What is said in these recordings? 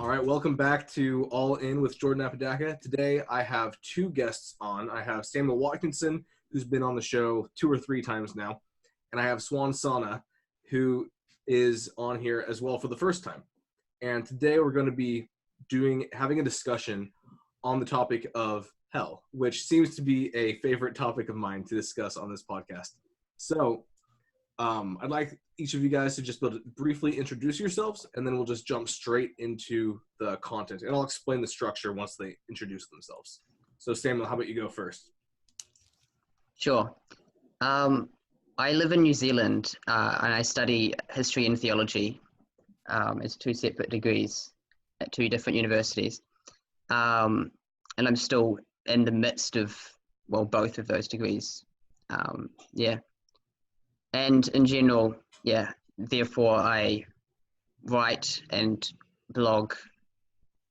All right, welcome back to All In with Jordan Apodaca. Today I have two guests on. I have Samuel Watkinson, who's been on the show 2 or 3 times now, and I have Sonna, who is on here as well for the first time. And today we're going to be having a discussion on the topic of hell, which seems to be a favorite topic of mine to discuss on this podcast. So I'd like each of you guys to just briefly introduce yourselves, and then we'll just jump straight into the content. And I'll explain the structure once they introduce themselves. So Samuel, how about you go first? Sure. I live in New Zealand, and I study history and theology. It's 2 separate degrees at 2 different universities. And I'm still in the midst of, both of those degrees. And in general, therefore I write and blog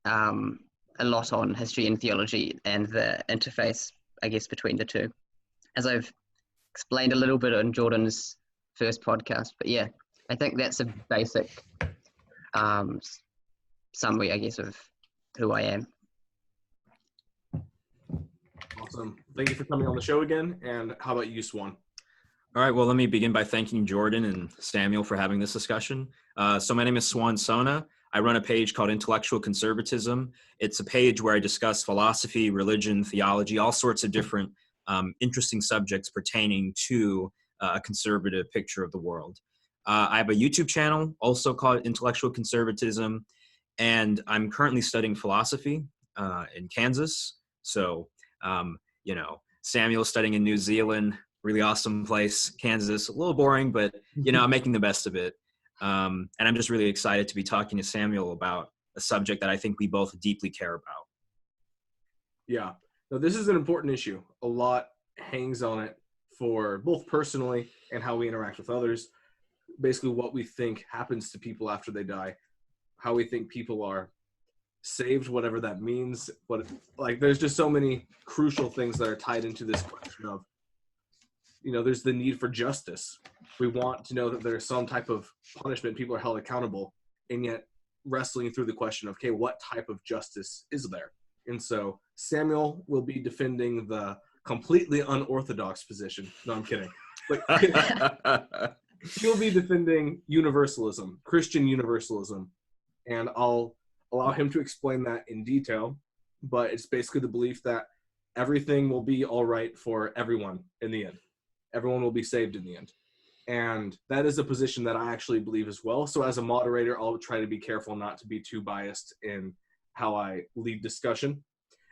a lot on history and theology and the interface, I guess, between the two, as I've explained a little bit on Jordan's first podcast. But yeah, I think that's a basic summary, I guess, of who I am. Awesome. Thank you for coming on the show again. And how about you, Swan? All right, well, let me begin by thanking Jordan and Samuel for having this discussion. So my name is Suan Sonna. I run a page called Intellectual Conservatism. It's a page where I discuss philosophy, religion, theology, all sorts of different interesting subjects pertaining to a conservative picture of the world. I have a YouTube channel also called Intellectual Conservatism, and I'm currently studying philosophy in Kansas. So, Samuel's studying in New Zealand. Really awesome place, Kansas. A little boring, but I'm making the best of it. And I'm just really excited to be talking to Samuel about a subject that I think we both deeply care about. Yeah, no, this is an important issue. A lot hangs on it for both personally and how we interact with others. Basically, what we think happens to people after they die, how we think people are saved, whatever that means. But there's just so many crucial things that are tied into this question of, there's the need for justice. We want to know that there's some type of punishment, people are held accountable, and yet wrestling through the question of, okay, what type of justice is there? And so Samuel will be defending the completely unorthodox position. No, I'm kidding. But he'll be defending universalism, Christian universalism, and I'll allow him to explain that in detail, but it's basically the belief that everything will be all right for everyone in the end. Everyone will be saved in the end. And that is a position that I actually believe as well. So as a moderator, I'll try to be careful not to be too biased in how I lead discussion.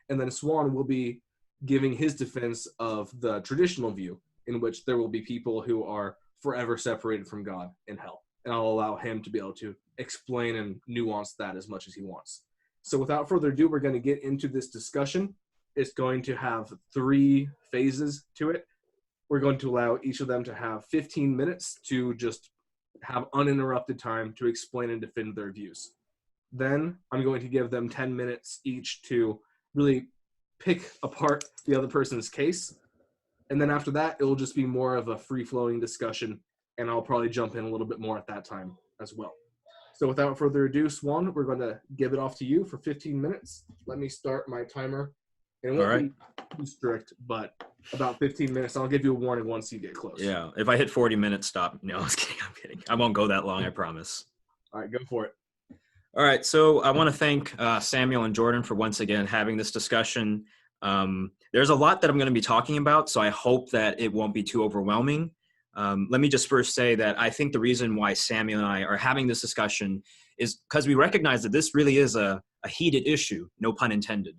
And then Swan will be giving his defense of the traditional view, in which there will be people who are forever separated from God in hell. And I'll allow him to be able to explain and nuance that as much as he wants. So without further ado, we're going to get into this discussion. It's going to have 3 phases to it. We're going to allow each of them to have 15 minutes to just have uninterrupted time to explain and defend their views. Then I'm going to give them 10 minutes each to really pick apart the other person's case. And then after that, it will just be more of a free-flowing discussion, and I'll probably jump in a little bit more at that time as well. So without further ado, Swan, we're going to give it off to you for 15 minutes. Let me start my timer. And it won't be too strict, but about 15 minutes. I'll give you a warning once you get close. Yeah, if I hit 40 minutes, stop. No, I'm kidding. I won't go that long, I promise. All right, go for it. All right, so I want to thank Samuel and Jordan for once again having this discussion. There's a lot that I'm going to be talking about, so I hope that it won't be too overwhelming. Let me just first say that I think the reason why Samuel and I are having this discussion is because we recognize that this really is a heated issue, no pun intended.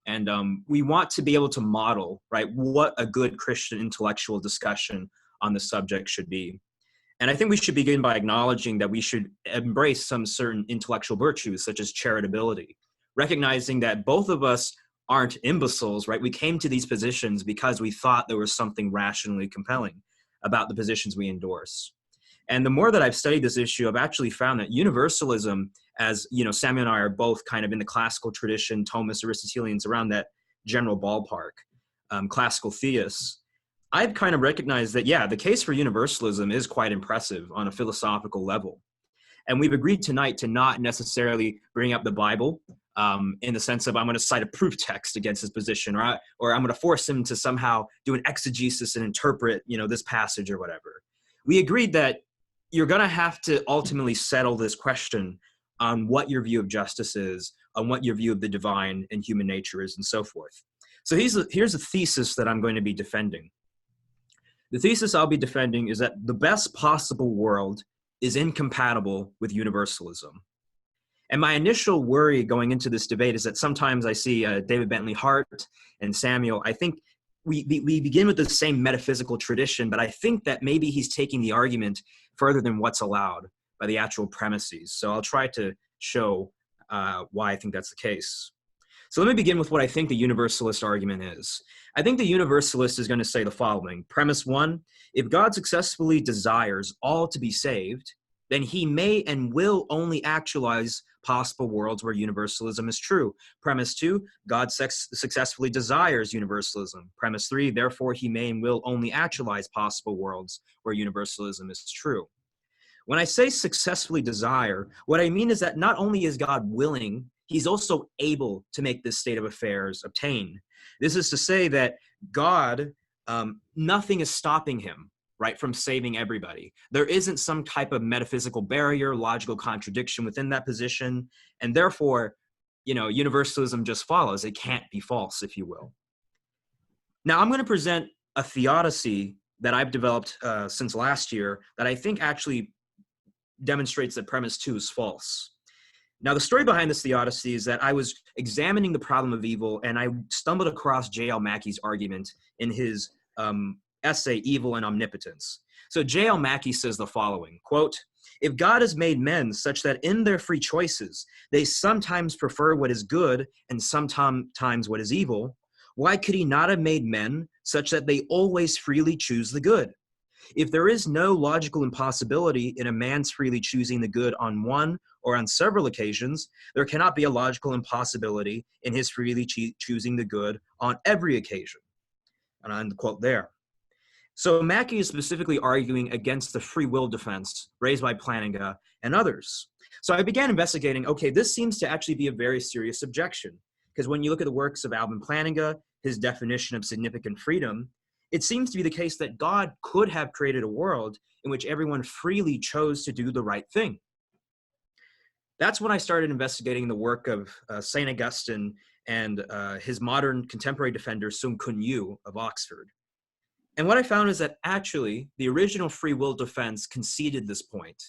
And we want to be able to model, right, what a good Christian intellectual discussion on the subject should be. And I think we should begin by acknowledging that we should embrace some certain intellectual virtues, such as charitability, recognizing that both of us aren't imbeciles, right? We came to these positions because we thought there was something rationally compelling about the positions we endorse. And the more that I've studied this issue, I've actually found that universalism, as Samuel and I are both kind of in the classical tradition, Thomist, Aristotelians, around that general ballpark, classical theists, I've kind of recognized that, the case for universalism is quite impressive on a philosophical level. And we've agreed tonight to not necessarily bring up the Bible in the sense of I'm going to cite a proof text against his position, or I'm going to force him to somehow do an exegesis and interpret, this passage or whatever. We agreed that you're going to have to ultimately settle this question on what your view of justice is, on what your view of the divine and human nature is, and so forth. So here's a thesis that I'm going to be defending. The thesis I'll be defending is that the best possible world is incompatible with universalism. And my initial worry going into this debate is that sometimes I see David Bentley Hart and Samuel, I think we begin with the same metaphysical tradition, but I think that maybe he's taking the argument further than what's allowed by the actual premises. So I'll try to show why I think that's the case. So let me begin with what I think the universalist argument is. I think the universalist is going to say the following. Premise 1, if God successfully desires all to be saved, then he may and will only actualize possible worlds where universalism is true. Premise 2, God successfully desires universalism. Premise 3, therefore he may and will only actualize possible worlds where universalism is true. When I say successfully desire, what I mean is that not only is God willing, he's also able to make this state of affairs obtain. This is to say that God, nothing is stopping him, right, from saving everybody. There isn't some type of metaphysical barrier, logical contradiction within that position, and therefore, universalism just follows. It can't be false, if you will. Now, I'm going to present a theodicy that I've developed since last year that I think actually demonstrates that premise 2 is false. Now, the story behind this theodicy is that I was examining the problem of evil, and I stumbled across J.L. Mackey's argument in his essay, Evil and Omnipotence. So J.L. Mackey says the following, quote, if God has made men such that in their free choices, they sometimes prefer what is good and sometimes what is evil, why could he not have made men such that they always freely choose the good? If there is no logical impossibility in a man's freely choosing the good on one or on several occasions, there cannot be a logical impossibility in his freely choosing the good on every occasion. And I end the quote there. So Mackey is specifically arguing against the free will defense raised by Plantinga and others. So I began investigating, okay, this seems to actually be a very serious objection, because when you look at the works of Alvin Plantinga, his definition of significant freedom, it seems to be the case that God could have created a world in which everyone freely chose to do the right thing. That's when I started investigating the work of St. Augustine and his modern contemporary defender, Sun Kun Yu of Oxford. And what I found is that actually the original free will defense conceded this point.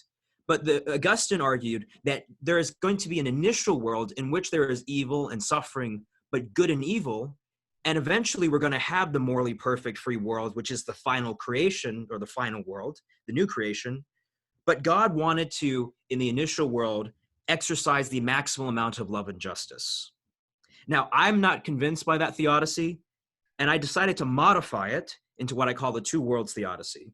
But Augustine argued that there is going to be an initial world in which there is evil and suffering, but good and evil. And eventually we're going to have the morally perfect free world, which is the final creation or the final world, the new creation. But God wanted to, in the initial world, exercise the maximal amount of love and justice. Now, I'm not convinced by that theodicy, and I decided to modify it into what I call the two worlds theodicy.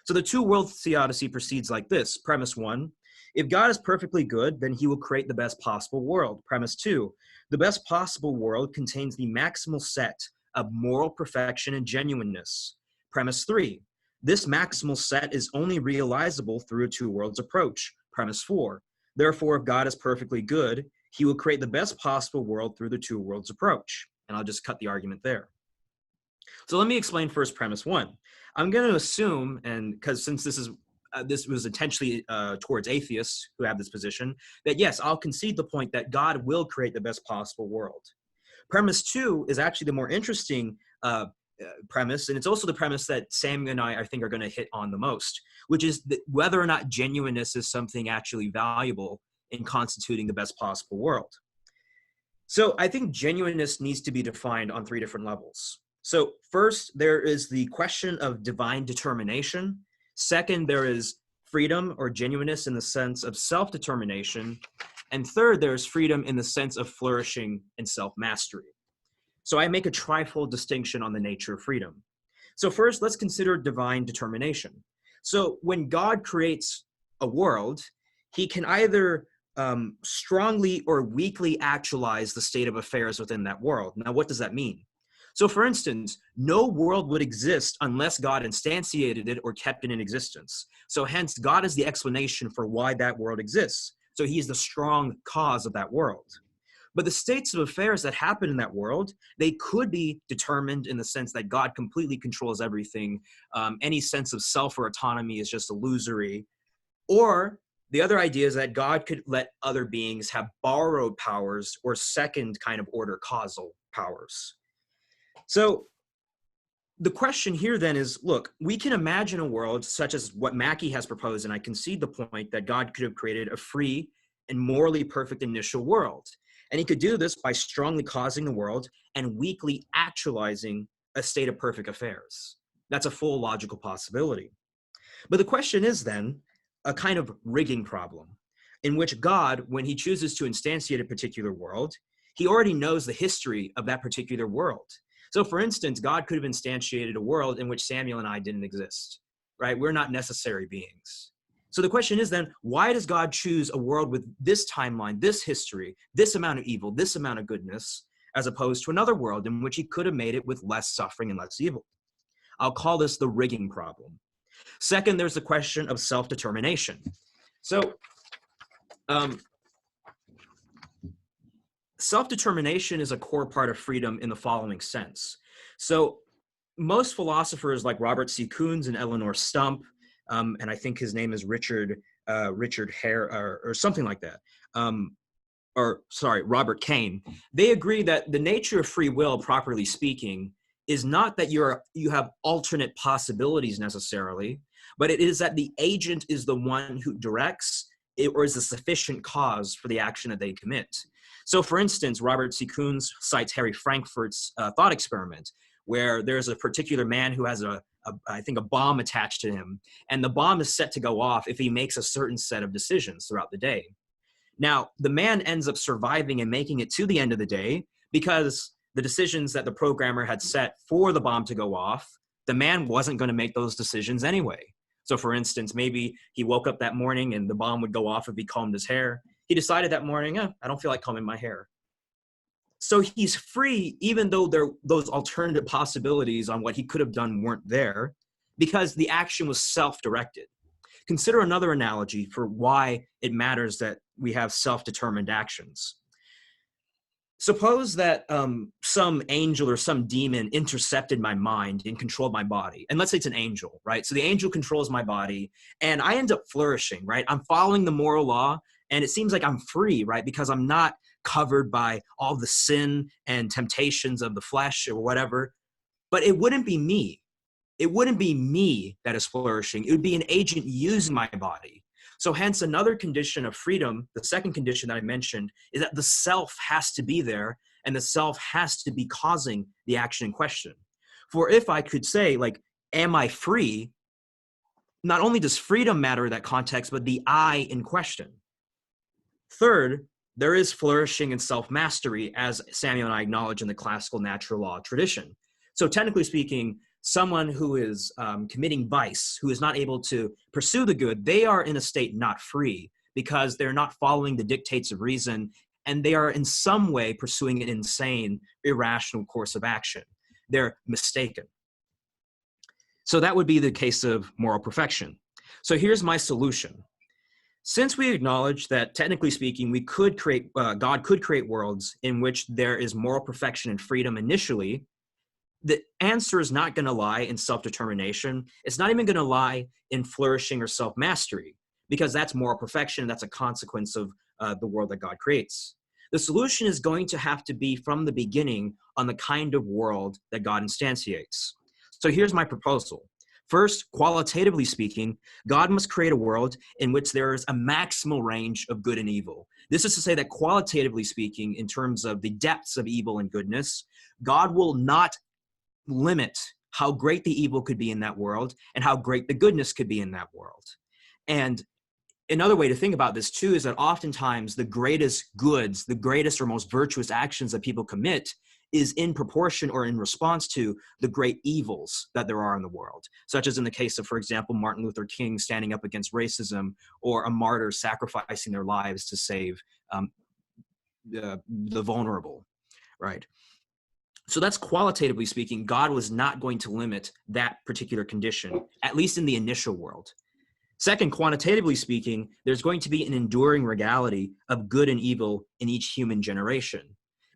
So the two worlds theodicy proceeds like this. Premise 1, if God is perfectly good, then he will create the best possible world. Premise 2, the best possible world contains the maximal set of moral perfection and genuineness. Premise 3, this maximal set is only realizable through a two worlds approach. Premise 4, therefore, if God is perfectly good, he will create the best possible world through the two worlds approach. And I'll just cut the argument there. So let me explain first premise 1. I'm going to assume, and because since this was intentionally towards atheists who have this position, that yes, I'll concede the point that God will create the best possible world. Premise 2 is actually the more interesting premise, and it's also the premise that Sam and I think are going to hit on the most, which is that whether or not genuineness is something actually valuable in constituting the best possible world. So I think genuineness needs to be defined on 3 different levels. So first, there is the question of divine determination. Second, there is freedom or genuineness in the sense of self-determination. And third, there's freedom in the sense of flourishing and self-mastery. So I make a trifold distinction on the nature of freedom. So first, let's consider divine determination. So when God creates a world, he can either strongly or weakly actualize the state of affairs within that world. Now, what does that mean? So for instance, no world would exist unless God instantiated it or kept it in existence. So hence, God is the explanation for why that world exists. So he is the strong cause of that world. But the states of affairs that happen in that world, they could be determined in the sense that God completely controls everything. Any sense of self or autonomy is just illusory. Or the other idea is that God could let other beings have borrowed powers or second kind of order causal powers. So the question here then is, look, we can imagine a world such as what Mackey has proposed, and I concede the point that God could have created a free and morally perfect initial world. And he could do this by strongly causing the world and weakly actualizing a state of perfect affairs. That's a full logical possibility. But the question is then a kind of rigging problem in which God, when he chooses to instantiate a particular world, he already knows the history of that particular world. So for instance, God could have instantiated a world in which Samuel and I didn't exist, right? We're not necessary beings. So the question is then, why does God choose a world with this timeline, this history, this amount of evil, this amount of goodness, as opposed to another world in which he could have made it with less suffering and less evil? I'll call this the rigging problem. Second, there's the question of self-determination. So self-determination is a core part of freedom in the following sense. So most philosophers like Robert C. Koons and Eleanor Stump, and I think his name is Richard Hare or something like that, Robert Kane, they agree that the nature of free will, properly speaking, is not that you have alternate possibilities necessarily, but it is that the agent is the one who directs it, or is a sufficient cause for the action that they commit. So for instance, Robert C. Koons cites Harry Frankfurt's thought experiment, where there's a particular man who has I think a bomb attached to him, and the bomb is set to go off if he makes a certain set of decisions throughout the day. Now, the man ends up surviving and making it to the end of the day because the decisions that the programmer had set for the bomb to go off, the man wasn't going to make those decisions anyway. So for instance, maybe he woke up that morning and the bomb would go off if he combed his hair. He decided that morning, I don't feel like combing my hair. So he's free, even though those alternative possibilities on what he could have done weren't there, because the action was self-directed. Consider another analogy for why it matters that we have self-determined actions. Suppose that some angel or some demon intercepted my mind and controlled my body. And let's say it's an angel, right? So the angel controls my body and I end up flourishing, right? I'm following the moral law and it seems like I'm free, right? Because I'm not covered by all the sin and temptations of the flesh or whatever. But it wouldn't be me. It wouldn't be me that is flourishing. It would be an agent using my body. So hence another condition of freedom, the second condition that I mentioned, is that the self has to be there and the self has to be causing the action in question. For if I could say, like, am I free? Not only does freedom matter in that context, but the I in question. Third, there is flourishing in self-mastery, as Samuel and I acknowledge in the classical natural law tradition. So technically speaking, someone who is committing vice, who is not able to pursue the good, they are in a state not free because they're not following the dictates of reason and they are in some way pursuing an insane, irrational course of action. They're mistaken. So that would be the case of moral perfection. So here's my solution. Since we acknowledge that technically speaking, we could create, God could create worlds in which there is moral perfection and freedom initially, the answer is not going to lie in self-determination. It's not even going to lie in flourishing or self-mastery, because that's moral perfection. And that's a consequence of the world that God creates. The solution is going to have to be from the beginning on the kind of world that God instantiates. So here's my proposal. First, qualitatively speaking, God must create a world in which there is a maximal range of good and evil. This is to say that qualitatively speaking, in terms of the depths of evil and goodness, God will not limit how great the evil could be in that world and how great the goodness could be in that world. And another way to think about this too is that oftentimes the greatest goods, the greatest or most virtuous actions that people commit is in proportion or in response to the great evils that there are in the world, such as in the case of, for example, Martin Luther King standing up against racism, or a martyr sacrificing their lives to save the vulnerable, right? So that's qualitatively speaking, God was not going to limit that particular condition, at least in the initial world. Second, quantitatively speaking, there's going to be an enduring reality of good and evil in each human generation,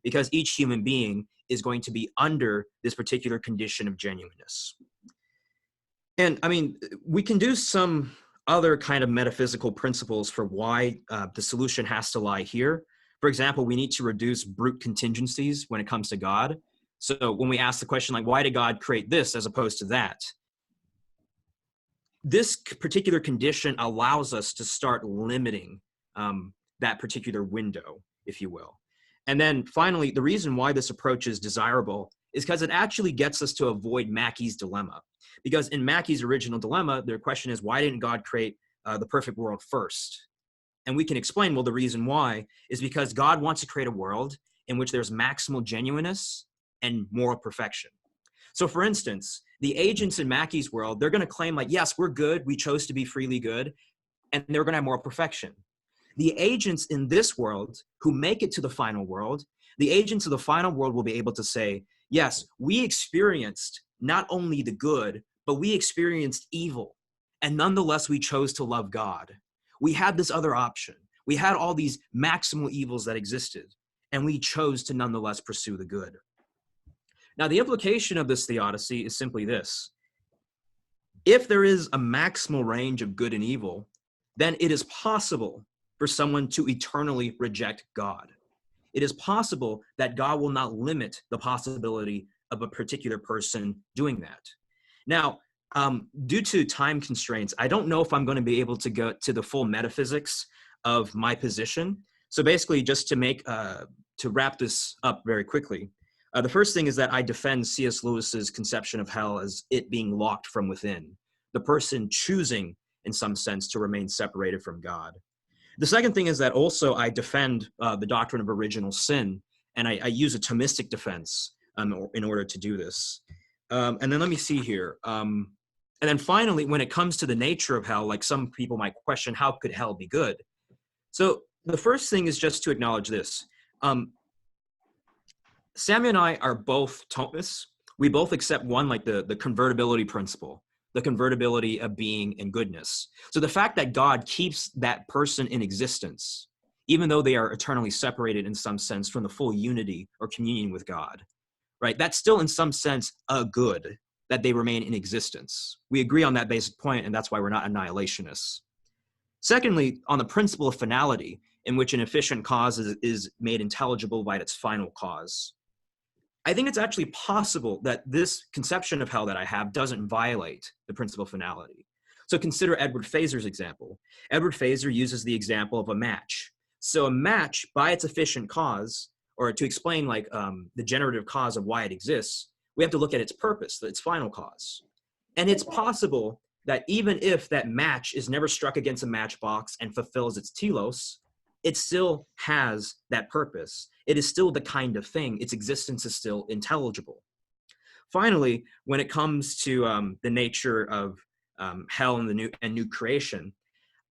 because each human being is going to be under this particular condition of genuineness. And I mean, we can do some other kind of metaphysical principles for why the solution has to lie here. For example, we need to reduce brute contingencies when it comes to God. So when we ask the question, like, why did God create this as opposed to that? This particular condition allows us to start limiting that particular window, if you will. And then finally, the reason why this approach is desirable is because it actually gets us to avoid Mackey's dilemma. Because in Mackey's original dilemma, their question is, why didn't God create the perfect world first? And we can explain, well, the reason why is because God wants to create a world in which there's maximal genuineness and moral perfection. So for instance, the agents in Mackey's world, they're going to claim like, yes, we're good. We chose to be freely good. And they're going to have moral perfection. The agents in this world who make it to the final world, the agents of the final world will be able to say, yes, we experienced not only the good, but we experienced evil. And nonetheless, we chose to love God. We had this other option. We had all these maximal evils that existed, and we chose to nonetheless pursue the good. Now, the implication of this theodicy is simply this. If there is a maximal range of good and evil, then it is possible for someone to eternally reject God. It is possible that God will not limit the possibility of a particular person doing that. Now, due to time constraints, I don't know if I'm going to be able to go to the full metaphysics of my position. So basically, just to wrap this up very quickly, the first thing is that I defend C.S. Lewis's conception of hell as it being locked from within, the person choosing, in some sense, to remain separated from God. The second thing is that also I defend the doctrine of original sin, and I use a Thomistic defense in order to do this. And then let me see here. And then finally, when it comes to the nature of hell, like some people might question, how could hell be good? So the first thing is just to acknowledge this. Samuel and I are both Thomists. We both accept one, like the convertibility principle, the convertibility of being and goodness. So the fact that God keeps that person in existence, even though they are eternally separated in some sense from the full unity or communion with God, right? That's still in some sense a good that they remain in existence. We agree on that basic point, and that's why we're not annihilationists. Secondly, on the principle of finality, in which an efficient cause is made intelligible by its final cause. I think it's actually possible that this conception of hell that I have doesn't violate the principle of finality. So consider Edward Feser's example. Edward Feser uses the example of a match. So a match, by its efficient cause, or to explain like the generative cause of why it exists, we have to look at its purpose, its final cause. And it's possible that even if that match is never struck against a matchbox and fulfills its telos, it still has that purpose. It is still the kind of thing. Its existence is still intelligible. Finally, when it comes to the nature of hell and the new creation,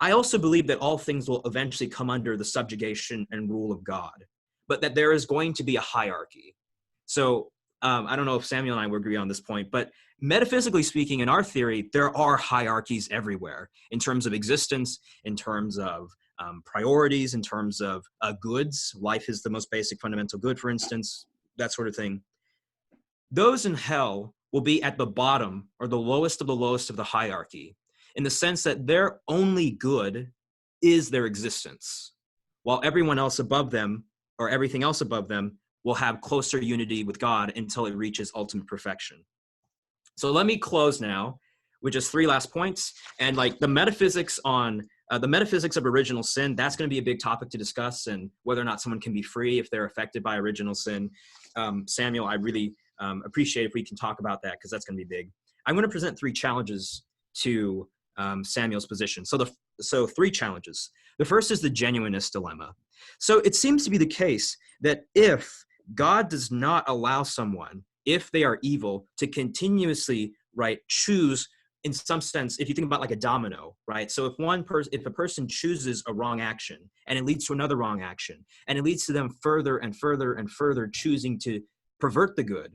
I also believe that all things will eventually come under the subjugation and rule of God, but that there is going to be a hierarchy. So I don't know if Samuel and I would agree on this point, but metaphysically speaking, in our theory, there are hierarchies everywhere in terms of existence, in terms of priorities, in terms of goods. Life is the most basic fundamental good, for instance, that sort of thing. Those in hell will be at the bottom or the lowest of the hierarchy, in the sense that their only good is their existence, while everyone else above them or everything else above them will have closer unity with God until it reaches ultimate perfection. So let me close now with just 3 last points. And like the metaphysics of original sin, that's going to be a big topic to discuss, and whether or not someone can be free if they're affected by original sin. Samuel, I really appreciate if we can talk about that, because that's going to be big. I'm going to present 3 challenges to Samuel's position. So 3 challenges. The first is the genuineness dilemma. So it seems to be the case that if God does not allow someone, if they are evil, to continuously, right, choose, in some sense, if you think about like a domino, right? So if a person chooses a wrong action and it leads to another wrong action, and it leads to them further and further and further choosing to pervert the good,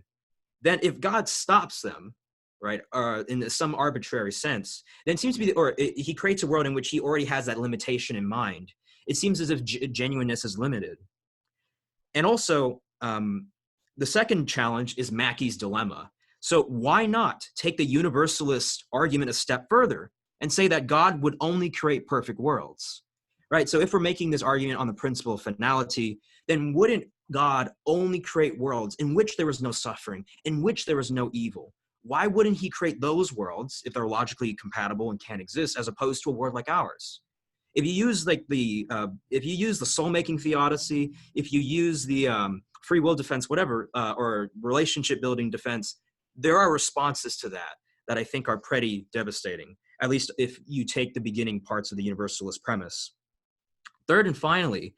then if God stops them, right, in some arbitrary sense, then it seems to be, he creates a world in which he already has that limitation in mind. It seems as if genuineness is limited. And also, the second challenge is Mackey's dilemma. So why not take the universalist argument a step further and say that God would only create perfect worlds, right? So if we're making this argument on the principle of finality, then wouldn't God only create worlds in which there was no suffering, in which there was no evil? Why wouldn't he create those worlds if they're logically compatible and can't exist, as opposed to a world like ours? If you use if you use the soul-making theodicy, if you use the free will defense, whatever, or relationship building defense, there are responses to that I think are pretty devastating, at least if you take the beginning parts of the universalist premise. Third and finally,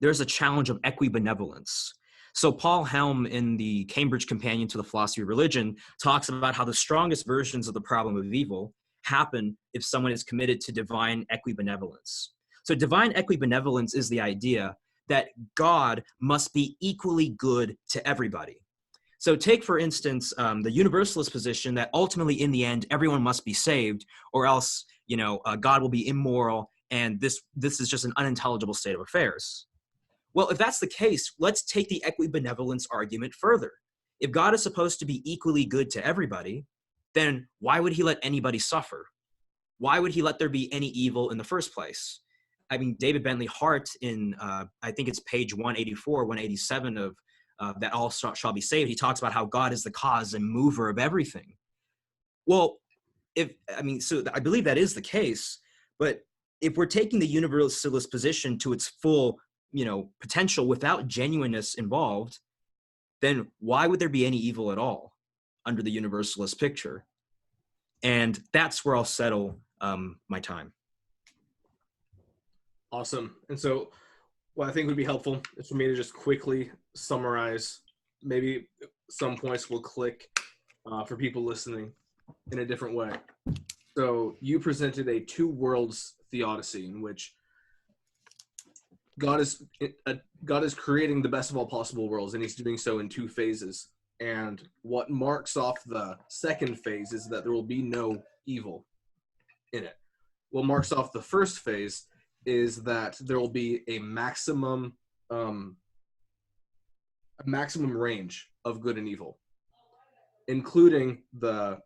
there's a challenge of equibenevolence. So Paul Helm in the Cambridge Companion to the Philosophy of Religion talks about how the strongest versions of the problem of evil happen if someone is committed to divine equibenevolence. So divine equibenevolence is the idea that God must be equally good to everybody. So take, for instance, the universalist position that ultimately in the end, everyone must be saved, or else, God will be immoral, and this is just an unintelligible state of affairs. Well, if that's the case, let's take the equibenevolence argument further. If God is supposed to be equally good to everybody, then why would he let anybody suffer? Why would he let there be any evil in the first place? I mean, David Bentley Hart in, I think it's page 184, 187 of That All Shall Be Saved, he talks about how God is the cause and mover of everything. Well, so I believe that is the case, but if we're taking the universalist position to its full potential without genuineness involved, then why would there be any evil at all under the universalist picture? And that's where I'll settle my time. Awesome. And so what I think would be helpful is for me to just quickly summarize. Maybe some points will click for people listening in a different way. So you presented a two worlds theodicy in which God is creating the best of all possible worlds, and he's doing so in two phases. And what marks off the second phase is that there will be no evil in it. What marks off the first phase is that there will be a maximum range of good and evil, including the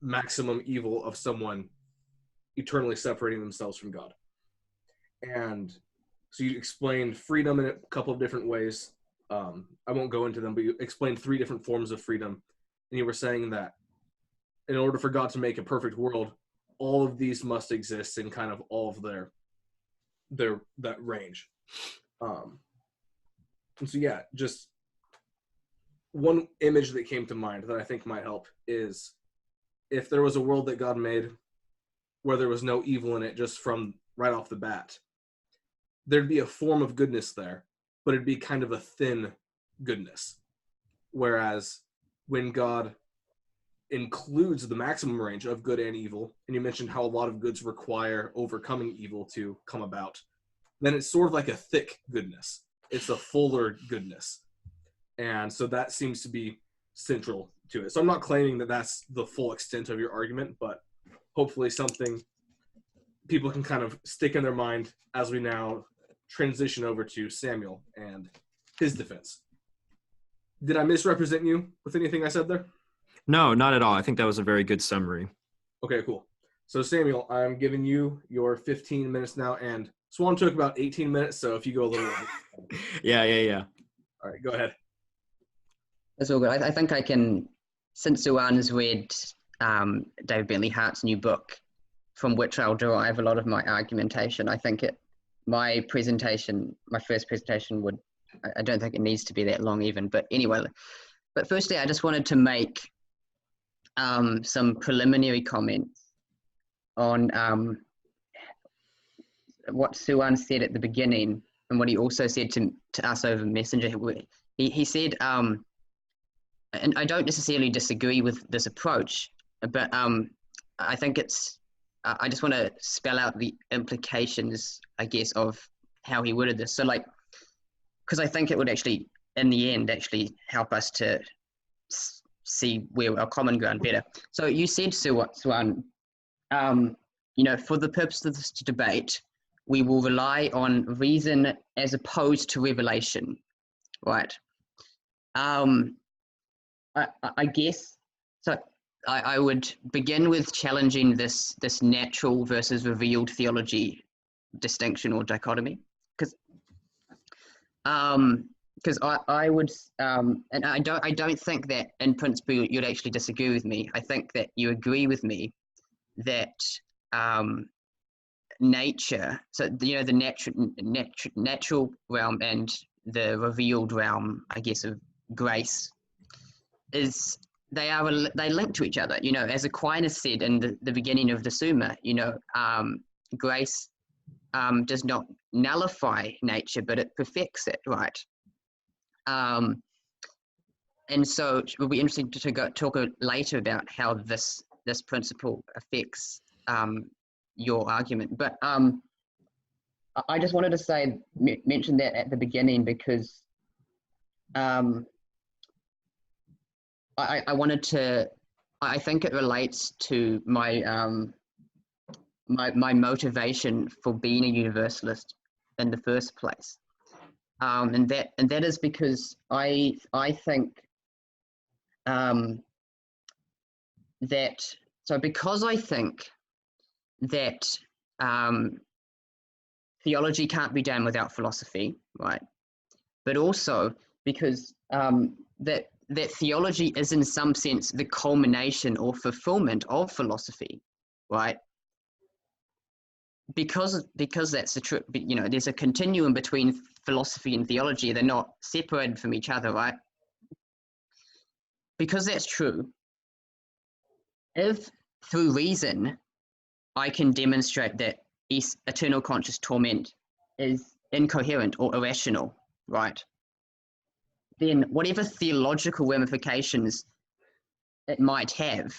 maximum evil of someone eternally separating themselves from God. And so you explained freedom in a couple of different ways. I won't go into them, but you explained three different forms of freedom. And you were saying that in order for God to make a perfect world, all of these must exist in kind of all of that range. And so yeah, just one image that came to mind that I think might help is if there was a world that God made where there was no evil in it just from right off the bat, there'd be a form of goodness there, but it'd be kind of a thin goodness. Whereas when God includes the maximum range of good and evil, and you mentioned how a lot of goods require overcoming evil to come about, then it's sort of like a thick goodness. It's a fuller goodness. And so that seems to be central to it. So I'm not claiming that that's the full extent of your argument, but hopefully something people can kind of stick in their mind as we now transition over to Samuel and his defense. Did I misrepresent you with anything I said there? No, not at all. I think that was a very good summary. Okay, cool. So Samuel, I'm giving you your 15 minutes now, and Swan took about 18 minutes, so if you go a little longer. Yeah. All right, go ahead. That's all good. I think I can, since Suan's read David Bentley Hart's new book, from which I'll derive a lot of my argumentation, I think my first presentation I don't think it needs to be that long even, but anyway. But firstly, I just wanted to make some preliminary comments on what Suan said at the beginning and what he also said to us over Messenger. He said, and I don't necessarily disagree with this approach, but I think I just want to spell out the implications, I guess, of how he worded this. So because I think it would actually, in the end, actually help us to see where our common ground better. So you said, Swan, for the purpose of this debate, we will rely on reason as opposed to revelation, right? I guess, so I would begin with challenging this natural versus revealed theology distinction or dichotomy, because I would, and I don't think that in principle you'd actually disagree with me. I think that you agree with me that nature, so the natural realm and the revealed realm, I guess, of grace, they link to each other. As Aquinas said in the beginning of the Summa, grace does not nullify nature, but it perfects it, right? And so it will be interesting to talk later about how this principle affects your argument. But I just wanted to mention that at the beginning, because I think it relates to my my motivation for being a universalist in the first place, and that is because I think because I think that theology can't be done without philosophy, right? But also because that theology is in some sense the culmination or fulfillment of philosophy, right? Because that's the truth. There's a continuum between philosophy and theology. They're not separated from each other, right? Because that's true, if through reason I can demonstrate that eternal conscious torment is incoherent or irrational, right, then whatever theological ramifications it might have,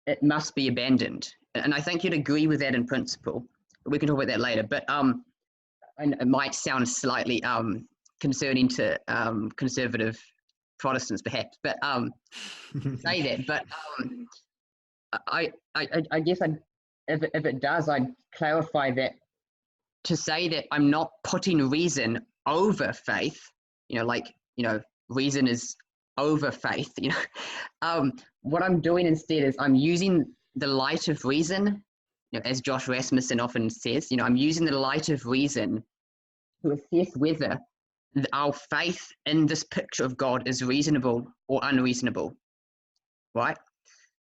it must be abandoned. And I think you'd agree with that in principle. We can talk about that later. But and it might sound slightly concerning to conservative Protestants, perhaps. But say that. But I guess if it does, I'd clarify that to say that I'm not putting reason over faith. Reason is over faith. What I'm doing instead is I'm using the light of reason, as Josh Rasmussen often says. I'm using the light of reason to assess whether our faith in this picture of God is reasonable or unreasonable, right?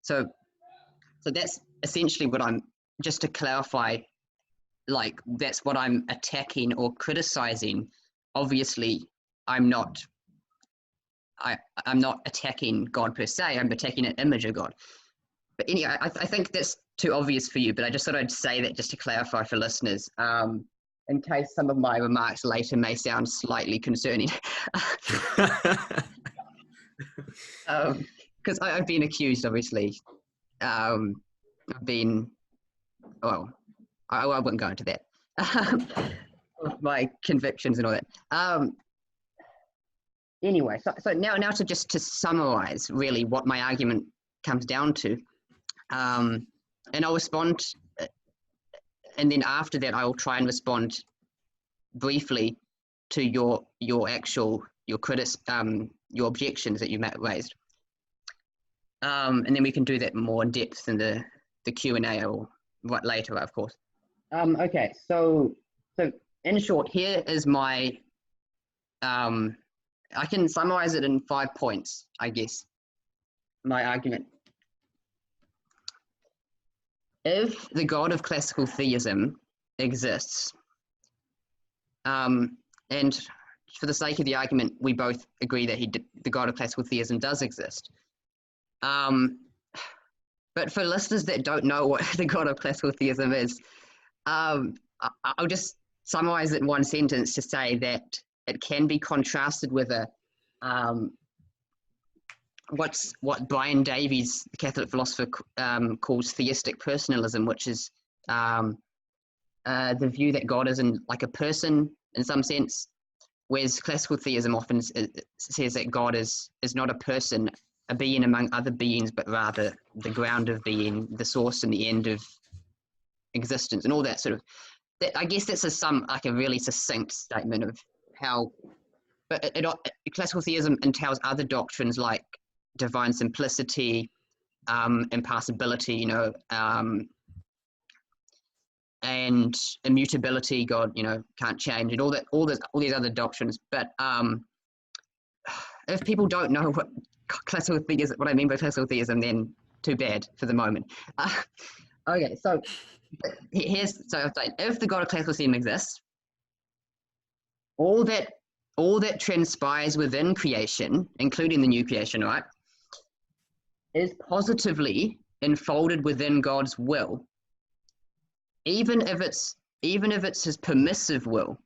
So that's essentially what I'm, just to clarify, that's what I'm attacking or criticizing. Obviously, I'm not attacking God per se. I'm attacking an image of God. But anyway, I think that's too obvious for you, but I just thought I'd say that just to clarify for listeners, in case some of my remarks later may sound slightly concerning. Because I've been accused, obviously. I won't go into that. My convictions and all that. Anyway, so now to summarize really what my argument comes down to, and I'll respond, and then after that I will try and respond briefly to your objections that you raised, and then we can do that more in depth in the Q&A or what later, of course. Okay, so in short, here is my I can summarize it in 5 points, I guess, my argument. If the God of classical theism exists, and for the sake of the argument, we both agree that the God of classical theism does exist. But for listeners that don't know what the God of classical theism is, I'll just summarize it in one sentence to say that it can be contrasted with what Brian Davies, the Catholic philosopher, calls theistic personalism, which is the view that God isn't like a person in some sense, whereas classical theism often says that God is not a person, a being among other beings, but rather the ground of being, the source and the end of existence, and all that sort of. I guess that's a really succinct statement of how. But classical theism entails other doctrines like divine simplicity, impassibility, and immutability. God, can't change, and all these other doctrines. But if people don't know what I mean by classical theism, then too bad for the moment. Okay, so if the God of classical theism exists, all that transpires within creation, including the new creation, right, is positively enfolded within God's will, even if it's his permissive will,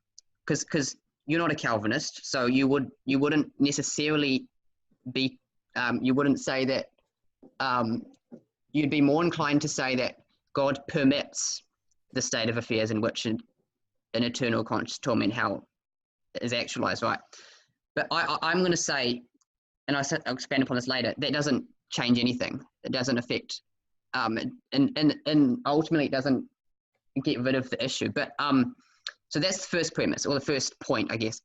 because you're not a Calvinist, so you wouldn't necessarily be you wouldn't say that you'd be more inclined to say that God permits the state of affairs in which an eternal conscious torment hell is actualized, right? But I'm going to say, and I'll expand upon this later, that doesn't change anything. It doesn't affect, and ultimately it doesn't get rid of the issue. But so that's the first premise, or the first point, I guess.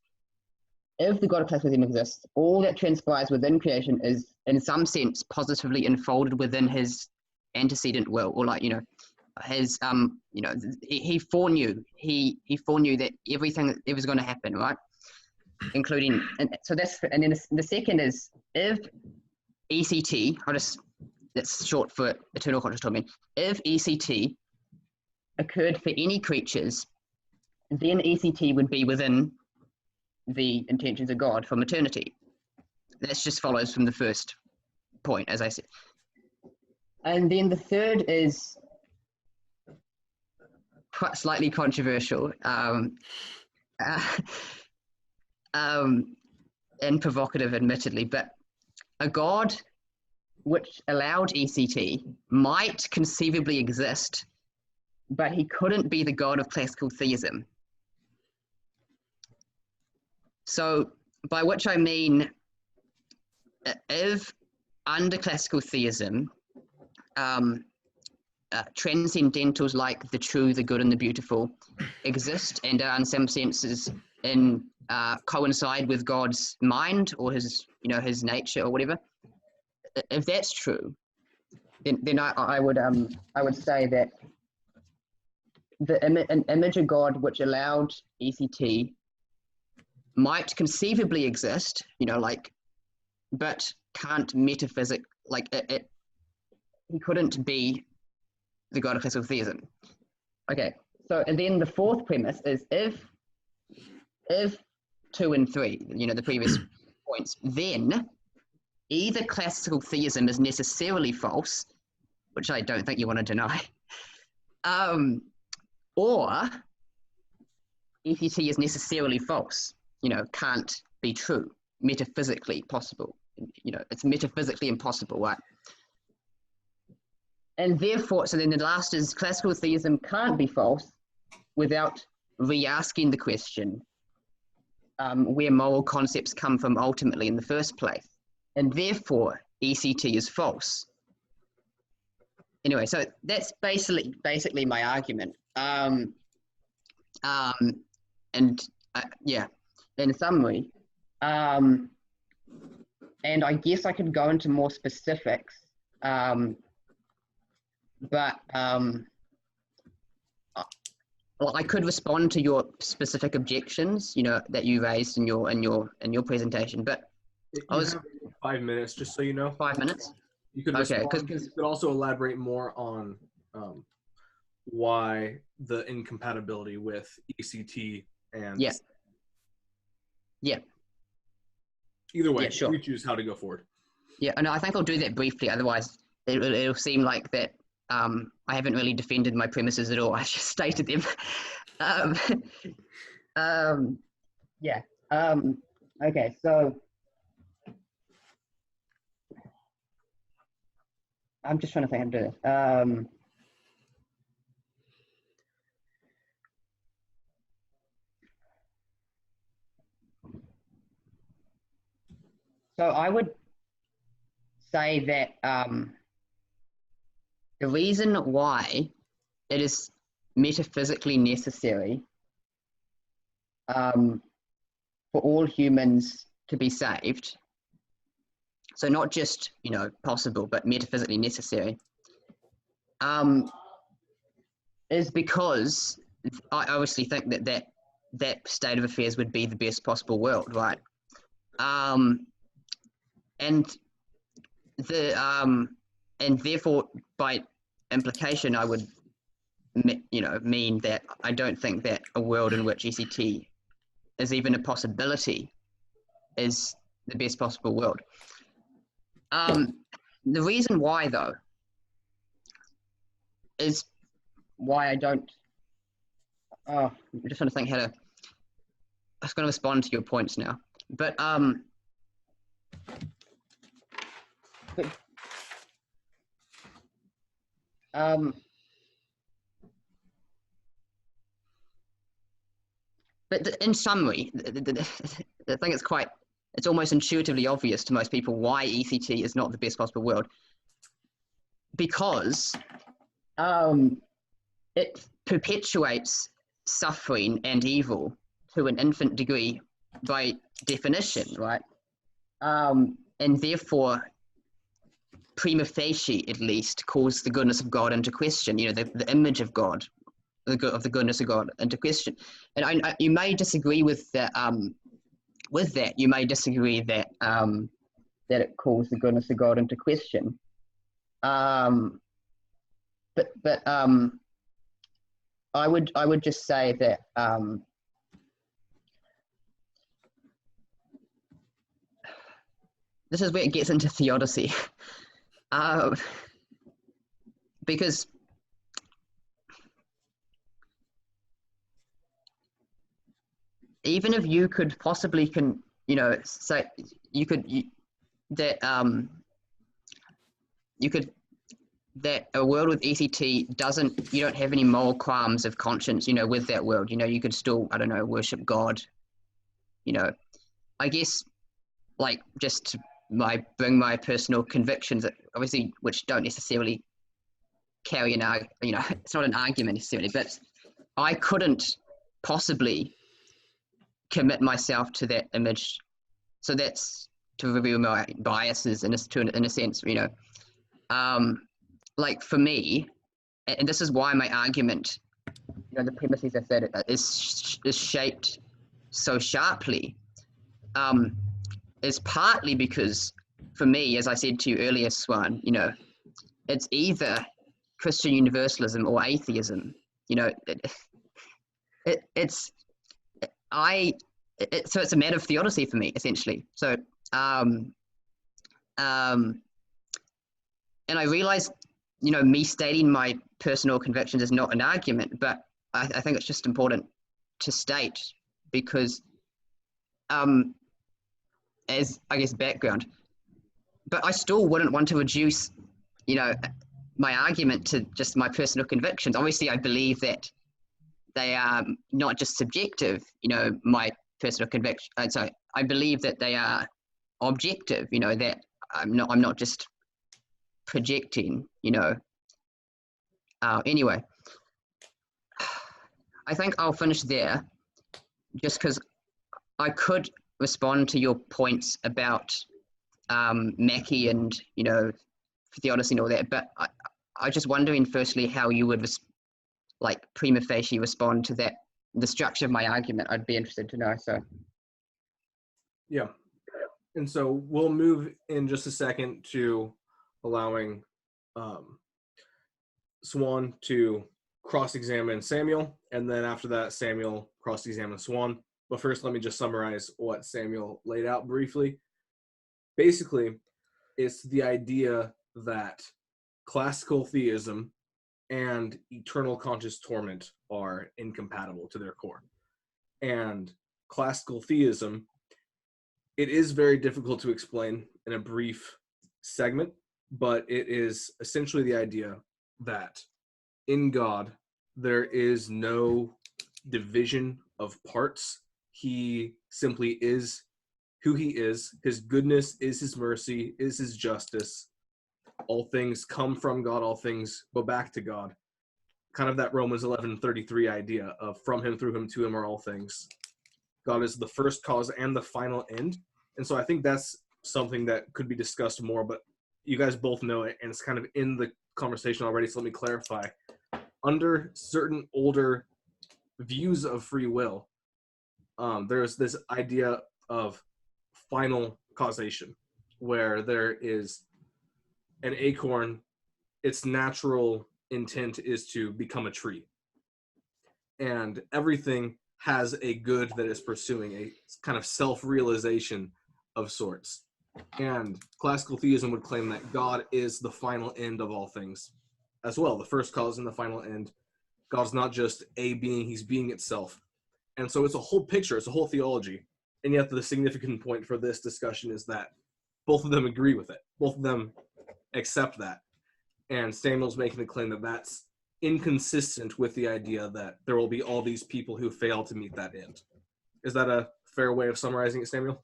If the God of Catholicism exists, all that transpires within creation is, in some sense, positively enfolded within his antecedent will, or his he foreknew that everything that was going to happen, right? Including, and so and then the second is, if ECT, that's short for eternal conscious torment, if ECT occurred for any creatures, then ECT would be within the intentions of God from eternity. That just follows from the first point, as I said. And then the third is slightly controversial and provocative, admittedly, but a God which allowed ECT might conceivably exist, but he couldn't be the God of classical theism. So, by which I mean, if under classical theism, transcendentals like the true, the good, and the beautiful exist and are in some senses coincide with God's mind or his nature or whatever. If that's true, then I would say that an image of God which allowed ECT might conceivably exist, but can't he couldn't be the God of classical theism. Okay, so, and then the fourth premise is, if 2 and 3, the previous points, then either classical theism is necessarily false, which I don't think you want to deny, or ECT is necessarily false, can't be true, metaphysically possible. It's metaphysically impossible, right? And therefore, so then the last is, classical theism can't be false without re-asking the question where moral concepts come from ultimately in the first place. And therefore, ECT is false. Anyway, so that's basically my argument. Yeah, in summary. And I guess I could go into more specifics. But well, I could respond to your specific objections, that you raised in your presentation. But I was 5 minutes, just so you know. 5 minutes. You could respond. You could also elaborate more on why the incompatibility with ECT and Either way, sure. We choose how to go forward. Yeah, and I think I'll do that briefly. Otherwise, it'll seem like that I haven't really defended my premises at all. I just stated them. Okay, so I'm just trying to think how to do this. So I would say that the reason why it is metaphysically necessary for all humans to be saved, so not just, possible, but metaphysically necessary, is because I obviously think that state of affairs would be the best possible world, right? And therefore, by implication, I would, mean that I don't think that a world in which ECT is even a possibility is the best possible world. The reason why, though, is why I don't. I'm just trying to think how to. I was going to respond to your points now, but in summary, I think it's almost intuitively obvious to most people why ECT is not the best possible world, because it perpetuates suffering and evil to an infinite degree by definition, right? And therefore, prima facie, at least, calls the goodness of God into question, the image of God, of the goodness of God into question. And you may disagree with that. You may disagree that it calls the goodness of God into question. But I would just say that this is where it gets into theodicy, because even if you could possibly say that a world with ECT you don't have any moral qualms of conscience, with that world, you could still, I don't know, worship God, I guess, like, just bring my personal convictions, obviously, which don't necessarily carry it's not an argument necessarily, but I couldn't possibly commit myself to that image, so that's to reveal my biases in a sense, like, for me, and this is why my argument, the premises I said is shaped so sharply, is partly because, for me, as I said to you earlier, Swan, it's either Christian universalism or atheism. So it's a matter of theodicy for me, essentially. So, and I realized, me stating my personal convictions is not an argument, but I think it's just important to state, because, as, I guess, background. But I still wouldn't want to reduce, my argument to just my personal convictions. Obviously, I believe that they are not just subjective, my personal conviction. So I believe that they are objective, that I'm not just projecting, anyway, I think I'll finish there, just because I could respond to your points about Mackie and, theodicy and all that, but I just wondering, firstly, how you would prima facie respond to that, the structure of my argument. I'd be interested to know. So yeah, and so we'll move in just a second to allowing Swan to cross-examine Samuel, and then after that, Samuel cross-examine Swan. But first, let me just summarize what Samuel laid out briefly. Basically, it's the idea that classical theism and eternal conscious torment are incompatible to their core. And classical theism, it is very difficult to explain in a brief segment, but it is essentially the idea that in God, there is no division of parts. He simply is who he is. His goodness is his mercy, is his justice. All things come from God, all things go back to God. Kind of that Romans 11:33 idea of from him, through him, to him are all things. God is the first cause and the final end. And so I think that's something that could be discussed more, but you guys both know it, and it's kind of in the conversation already, so let me clarify. Under certain older views of free will, there's this idea of final causation, where there is an acorn, its natural intent is to become a tree. And everything has a good that is pursuing, a kind of self-realization of sorts. And classical theism would claim that God is the final end of all things as well, the first cause and the final end. God's not just a being, he's being itself. And so it's a whole picture, it's a whole theology. And yet the significant point for this discussion is that both of them agree with it. Both of them accept that. And Samuel's making the claim that that's inconsistent with the idea that there will be all these people who fail to meet that end. Is that a fair way of summarizing it, Samuel?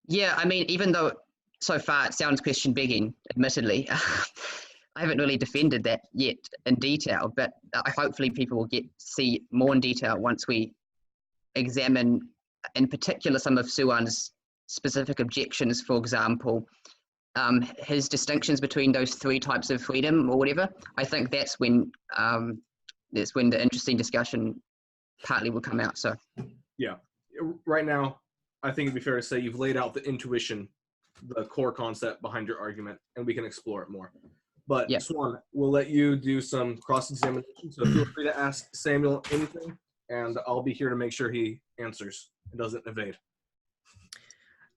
Yeah, I mean, even though so far it sounds question begging, admittedly, I haven't really defended that yet in detail, but hopefully people will see more in detail once we examine, in particular, some of Suan's specific objections. For example, his distinctions between those three types of freedom or whatever. I think that's when the interesting discussion partly will come out. So yeah, right now I think it'd be fair to say you've laid out the intuition, the core concept behind your argument, and we can explore it more. But yeah. Swan, we'll let you do some cross-examination, so feel free to ask Samuel anything, and I'll be here to make sure he answers and doesn't evade.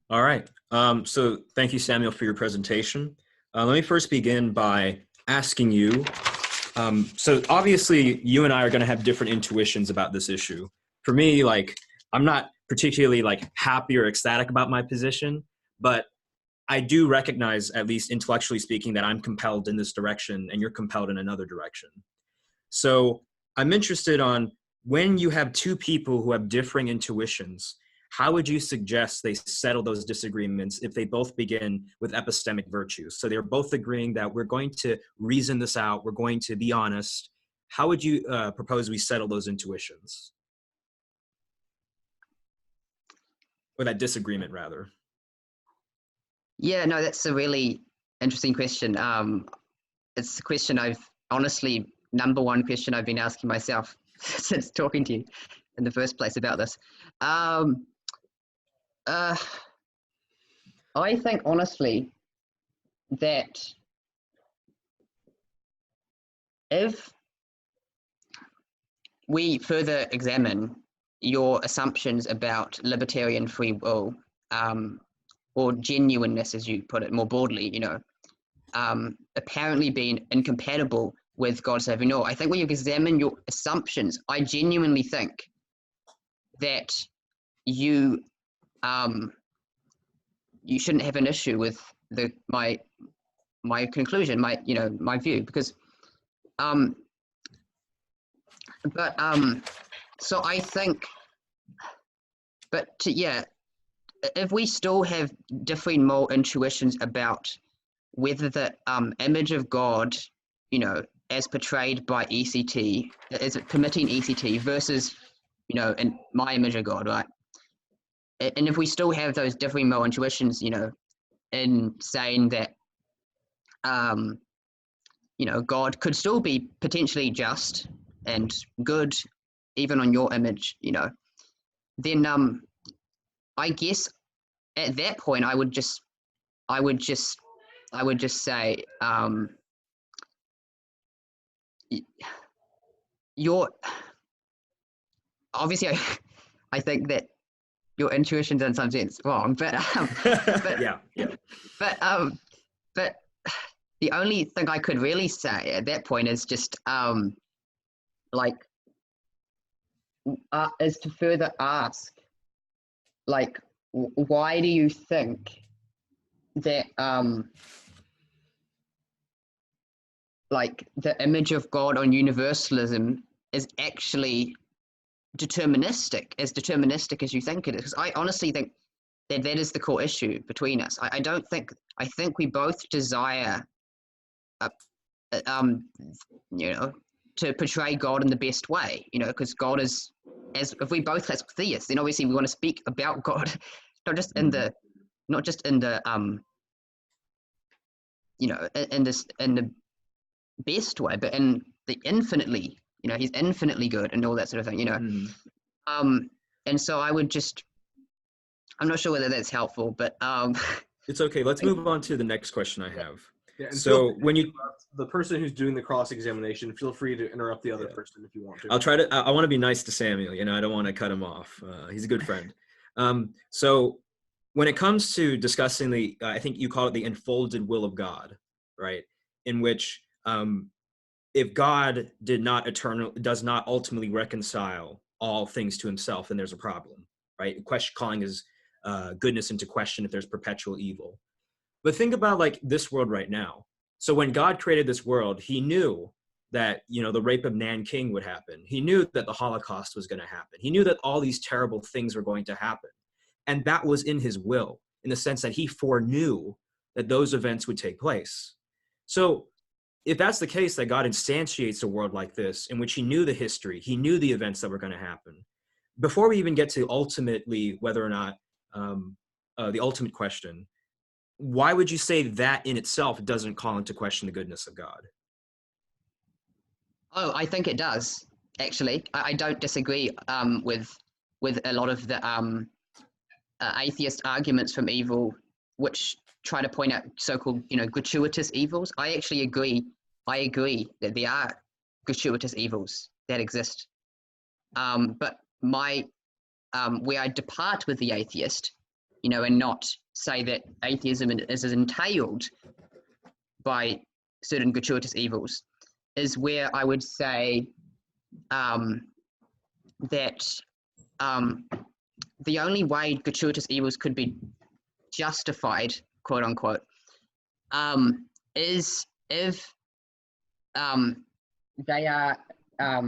All right. So thank you, Samuel, for your presentation. Let me first begin by asking you, so obviously you and I are going to have different intuitions about this issue. For me, I'm not particularly happy or ecstatic about my position, but I do recognize, at least intellectually speaking, that I'm compelled in this direction and you're compelled in another direction. So I'm interested on, when you have two people who have differing intuitions, how would you suggest they settle those disagreements if they both begin with epistemic virtues? So they're both agreeing that we're going to reason this out, we're going to be honest. How would you propose we settle those intuitions? Or that disagreement, rather. Yeah, no, that's a really interesting question. It's a question number one question I've been asking myself since talking to you in the first place about this. I think honestly that if we further examine your assumptions about libertarian free will, or genuineness, as you put it more broadly, apparently being incompatible with God's saving law. I think when you examine your assumptions, I genuinely think that you shouldn't have an issue with my conclusion, my view, because so I think, if we still have differing moral intuitions about whether the image of God, as portrayed by ECT, is it permitting ECT versus, in my image of God, right? And if we still have those differing moral intuitions, in saying that, God could still be potentially just and good, even on your image, then I guess at that point I would just say, you're obviously I think that your intuition's in some sense wrong, but yeah. But the only thing I could really say at that point is just is to further ask, why do you think that the image of God on universalism is actually deterministic as you think it is? Because I honestly think that is the core issue between us. I think we both desire, you know, to portray God in the best way, you know, because God is, as if we both as theists, then obviously we want to speak about God, not just in the, you know, in the best way, but in the infinitely, you know, he's infinitely good and all that sort of thing, you know. And so I would just, I'm not sure whether that's helpful, but it's okay. Let's move on to the next question I have. Yeah, and so when you, the person who's doing the cross-examination, feel free to interrupt the other person if you want to. I'll try to, I want to be nice to Samuel, you know, I don't want to cut him off. He's a good friend. So when it comes to discussing the, I think you call it the enfolded will of God, right? In which, if God does not ultimately reconcile all things to himself, then there's a problem, right? Calling his goodness into question if there's perpetual evil. But think about like this world right now. So when God created this world, he knew that, you know, the rape of Nanking would happen. He knew that the Holocaust was going to happen. He knew that all these terrible things were going to happen. And that was in his will, in the sense that he foreknew that those events would take place. So if that's the case, that God instantiates a world like this, in which he knew the history, he knew the events that were going to happen, before we even get to ultimately whether or not the ultimate question, why would you say that in itself doesn't call into question the goodness of God? Oh, I think it does, actually. I don't disagree with a lot of the atheist arguments from evil, which try to point out so-called, you know, gratuitous evils. I actually agree. I agree that there are gratuitous evils that exist. But where I depart with the atheist, you know, and not say that atheism is entailed by certain gratuitous evils, is where I would say that the only way gratuitous evils could be justified, quote unquote, is if they are, how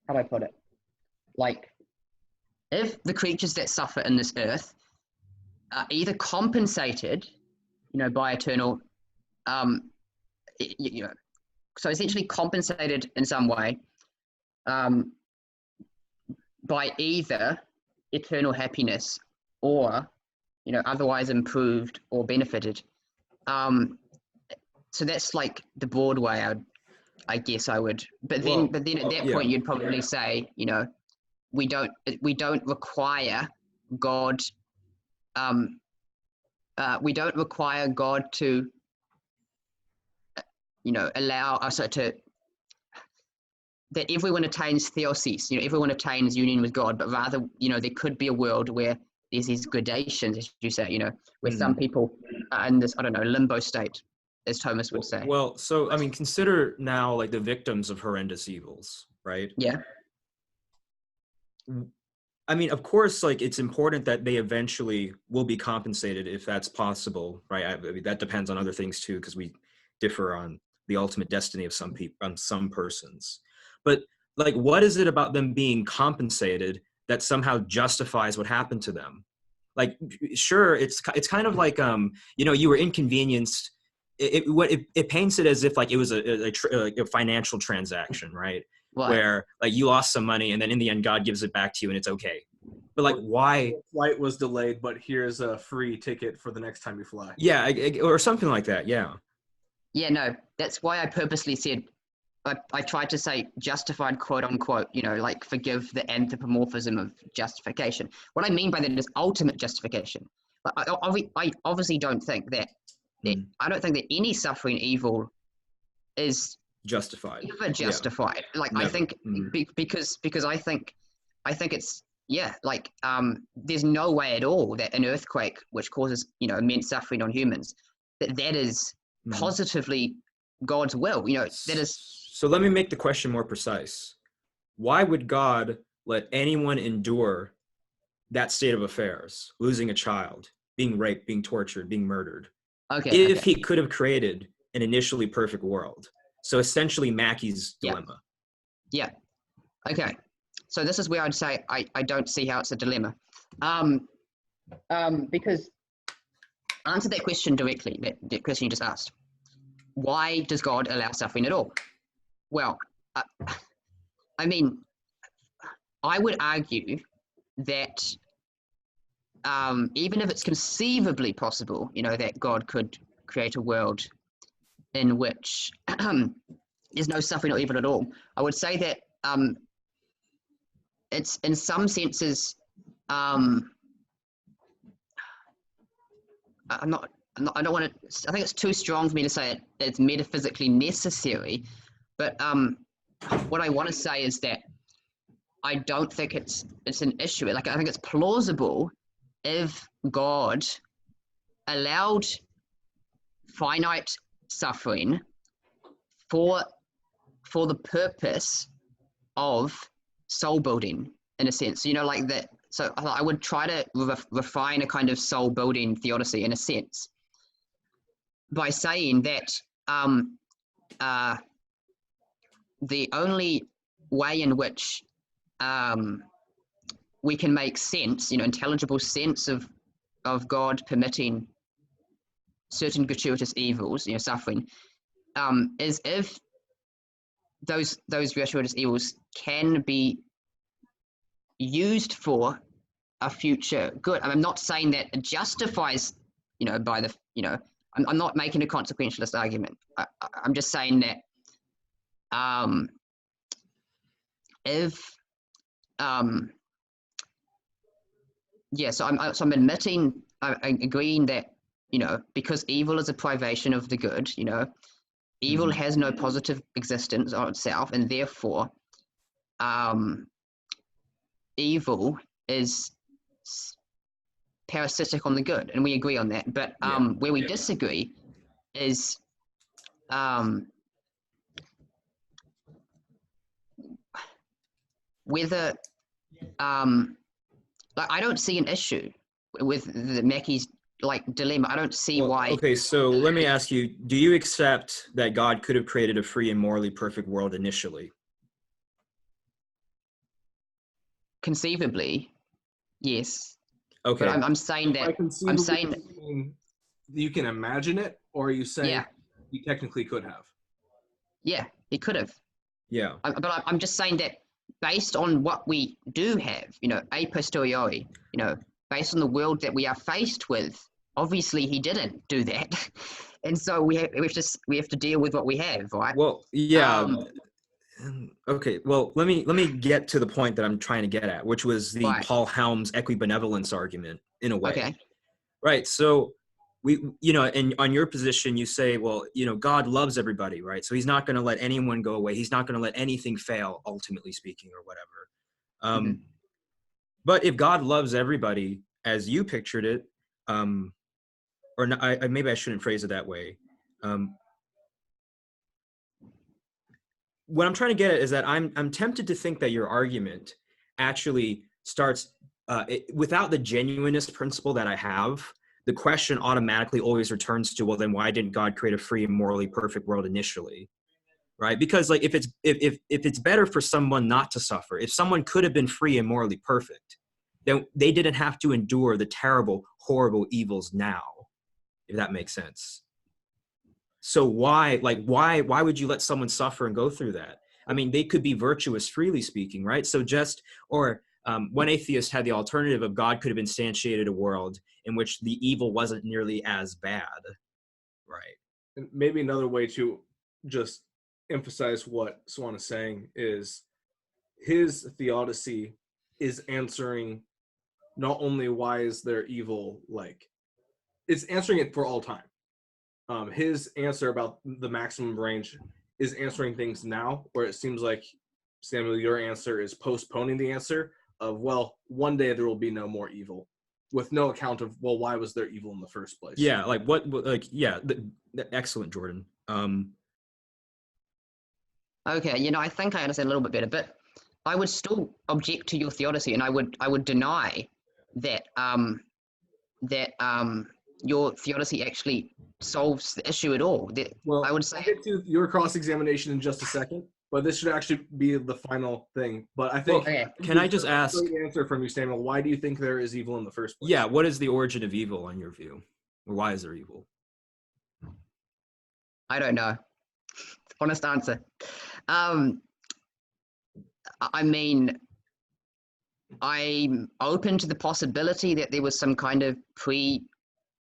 do I put it? Like, if the creatures that suffer in this earth are either compensated, you know, by eternal, you know, so essentially compensated in some way by either eternal happiness or, you know, otherwise improved or benefited. So that's like the broad way I guess I would, but then at that point you'd probably say, you know, we don't require God. We don't require God to, you know, allow us to, that everyone attains theosis, you know, everyone attains union with God, but rather, you know, there could be a world where there's these gradations, as you say, you know, where some people are in this, I don't know, limbo state, as Thomas would say. Well, so, I mean, consider now like the victims of horrendous evils, right? Yeah. I mean, of course, like it's important that they eventually will be compensated if that's possible, right? I mean, that depends on other things too, because we differ on the ultimate destiny of some people, on some persons. But like, what is it about them being compensated that somehow justifies what happened to them? Like, sure, it's kind of like, you know, you were inconvenienced. It paints it as if like it was a financial transaction, right? What? Where like you lost some money and then in the end God gives it back to you and it's okay. But like, why? The flight was delayed, but here's a free ticket for the next time you fly. Yeah, or something like that. Yeah. Yeah, no, that's why I purposely said, I tried to say justified, quote unquote, you know, like forgive the anthropomorphism of justification. What I mean by that is ultimate justification. I obviously don't think that, I don't think that any suffering evil is justified. Never justified. Yeah. Like, never. I think because I think it's, yeah, like there's no way at all that an earthquake, which causes, you know, immense suffering on humans, that is positively God's will, you know, that is. So let me make the question more precise. Why would God let anyone endure that state of affairs, losing a child, being raped, being tortured, being murdered, if he could have created an initially perfect world? So essentially Mackey's dilemma. Yeah. Okay. So this is where I'd say I don't see how it's a dilemma. Because answer that question directly, that question you just asked. Why does God allow suffering at all? Well, I mean, I would argue that even if it's conceivably possible, that God could create a world in which there's no suffering or evil at all, I would say that it's in some senses, I don't want to. I think it's too strong for me to say it's metaphysically necessary, but what I want to say is that I don't think it's an issue. Like, I think it's plausible if God allowed finite suffering for the purpose of soul building, in a sense, like that. So I would try to refine a kind of soul building theodicy, in a sense, by saying that the only way in which we can make sense, intelligible sense of God permitting certain gratuitous evils, suffering, is if those gratuitous evils can be used for a future good. I'm not saying that it justifies, by the, I'm not making a consequentialist argument. I'm just saying that if so I'm admitting, agreeing that, because evil is a privation of the good, evil has no positive existence of itself, and therefore evil is parasitic on the good, and we agree on that. But where we disagree is whether I don't see an issue with the Mackey's dilemma. I don't see why. Okay, so let me ask you, do you accept that God could have created a free and morally perfect world initially? Conceivably, yes. Okay. But I'm saying that I'm saying you can imagine it, or are you saying you technically could have? Yeah, he could have. Yeah. But I'm just saying that based on what we do have, a posteriori, based on the world that we are faced with, obviously he didn't do that, and so we have to deal with what we have, right? Well, yeah. Okay. Well, let me get to the point that I'm trying to get at, which was the Paul Helms equibenevolence argument, in a way. Okay. Right. So we, and on your position, you say, well, God loves everybody, right? So he's not going to let anyone go away. He's not going to let anything fail, ultimately speaking, or whatever. But if God loves everybody as you pictured it, or not, maybe I shouldn't phrase it that way. What I'm trying to get at is that I'm tempted to think that your argument actually starts without the genuineness principle that I have. The question automatically always returns to, well, then why didn't God create a free and morally perfect world initially? Right? Because if it's better for someone not to suffer, if someone could have been free and morally perfect, then they didn't have to endure the terrible, horrible evils now, if that makes sense. So why would you let someone suffer and go through that? I mean, they could be virtuous, freely speaking, right? So one atheist had the alternative of God could have instantiated a world in which the evil wasn't nearly as bad, right? And maybe another way to just emphasize what Swan is saying is his theodicy is answering not only why is there evil, it's answering it for all time. His answer about the maximum range is answering things now, where it seems like, Samuel, your answer is postponing the answer of, well, one day there will be no more evil, with no account of, well, why was there evil in the first place? Yeah, excellent, Jordan. Okay, I think I understand a little bit better, but I would still object to your theodicy, and I would deny that your theodicy actually solves the issue at all. Well, I would say, I'll get to your cross-examination in just a second, but this should actually be the final thing. But I think, Okay. Can I just ask? the answer from you, Samuel? Why do you think there is evil in the first place? Yeah, what is the origin of evil on your view? Or why is there evil? I don't know. Honest answer. I mean, I'm open to the possibility that there was some kind of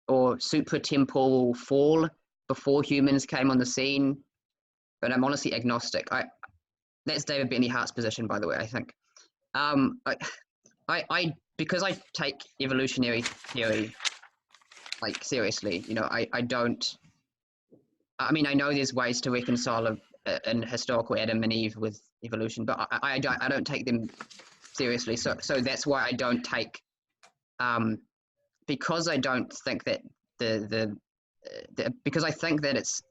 or supratemporal fall before humans came on the scene, but I'm honestly agnostic. That's David Bentley Hart's position, by the way, I think. Because I take evolutionary theory like seriously, you know, I know there's ways to reconcile an historical Adam and Eve with evolution, but I don't take them seriously. So that's why I don't take, because I don't think that because I think that it's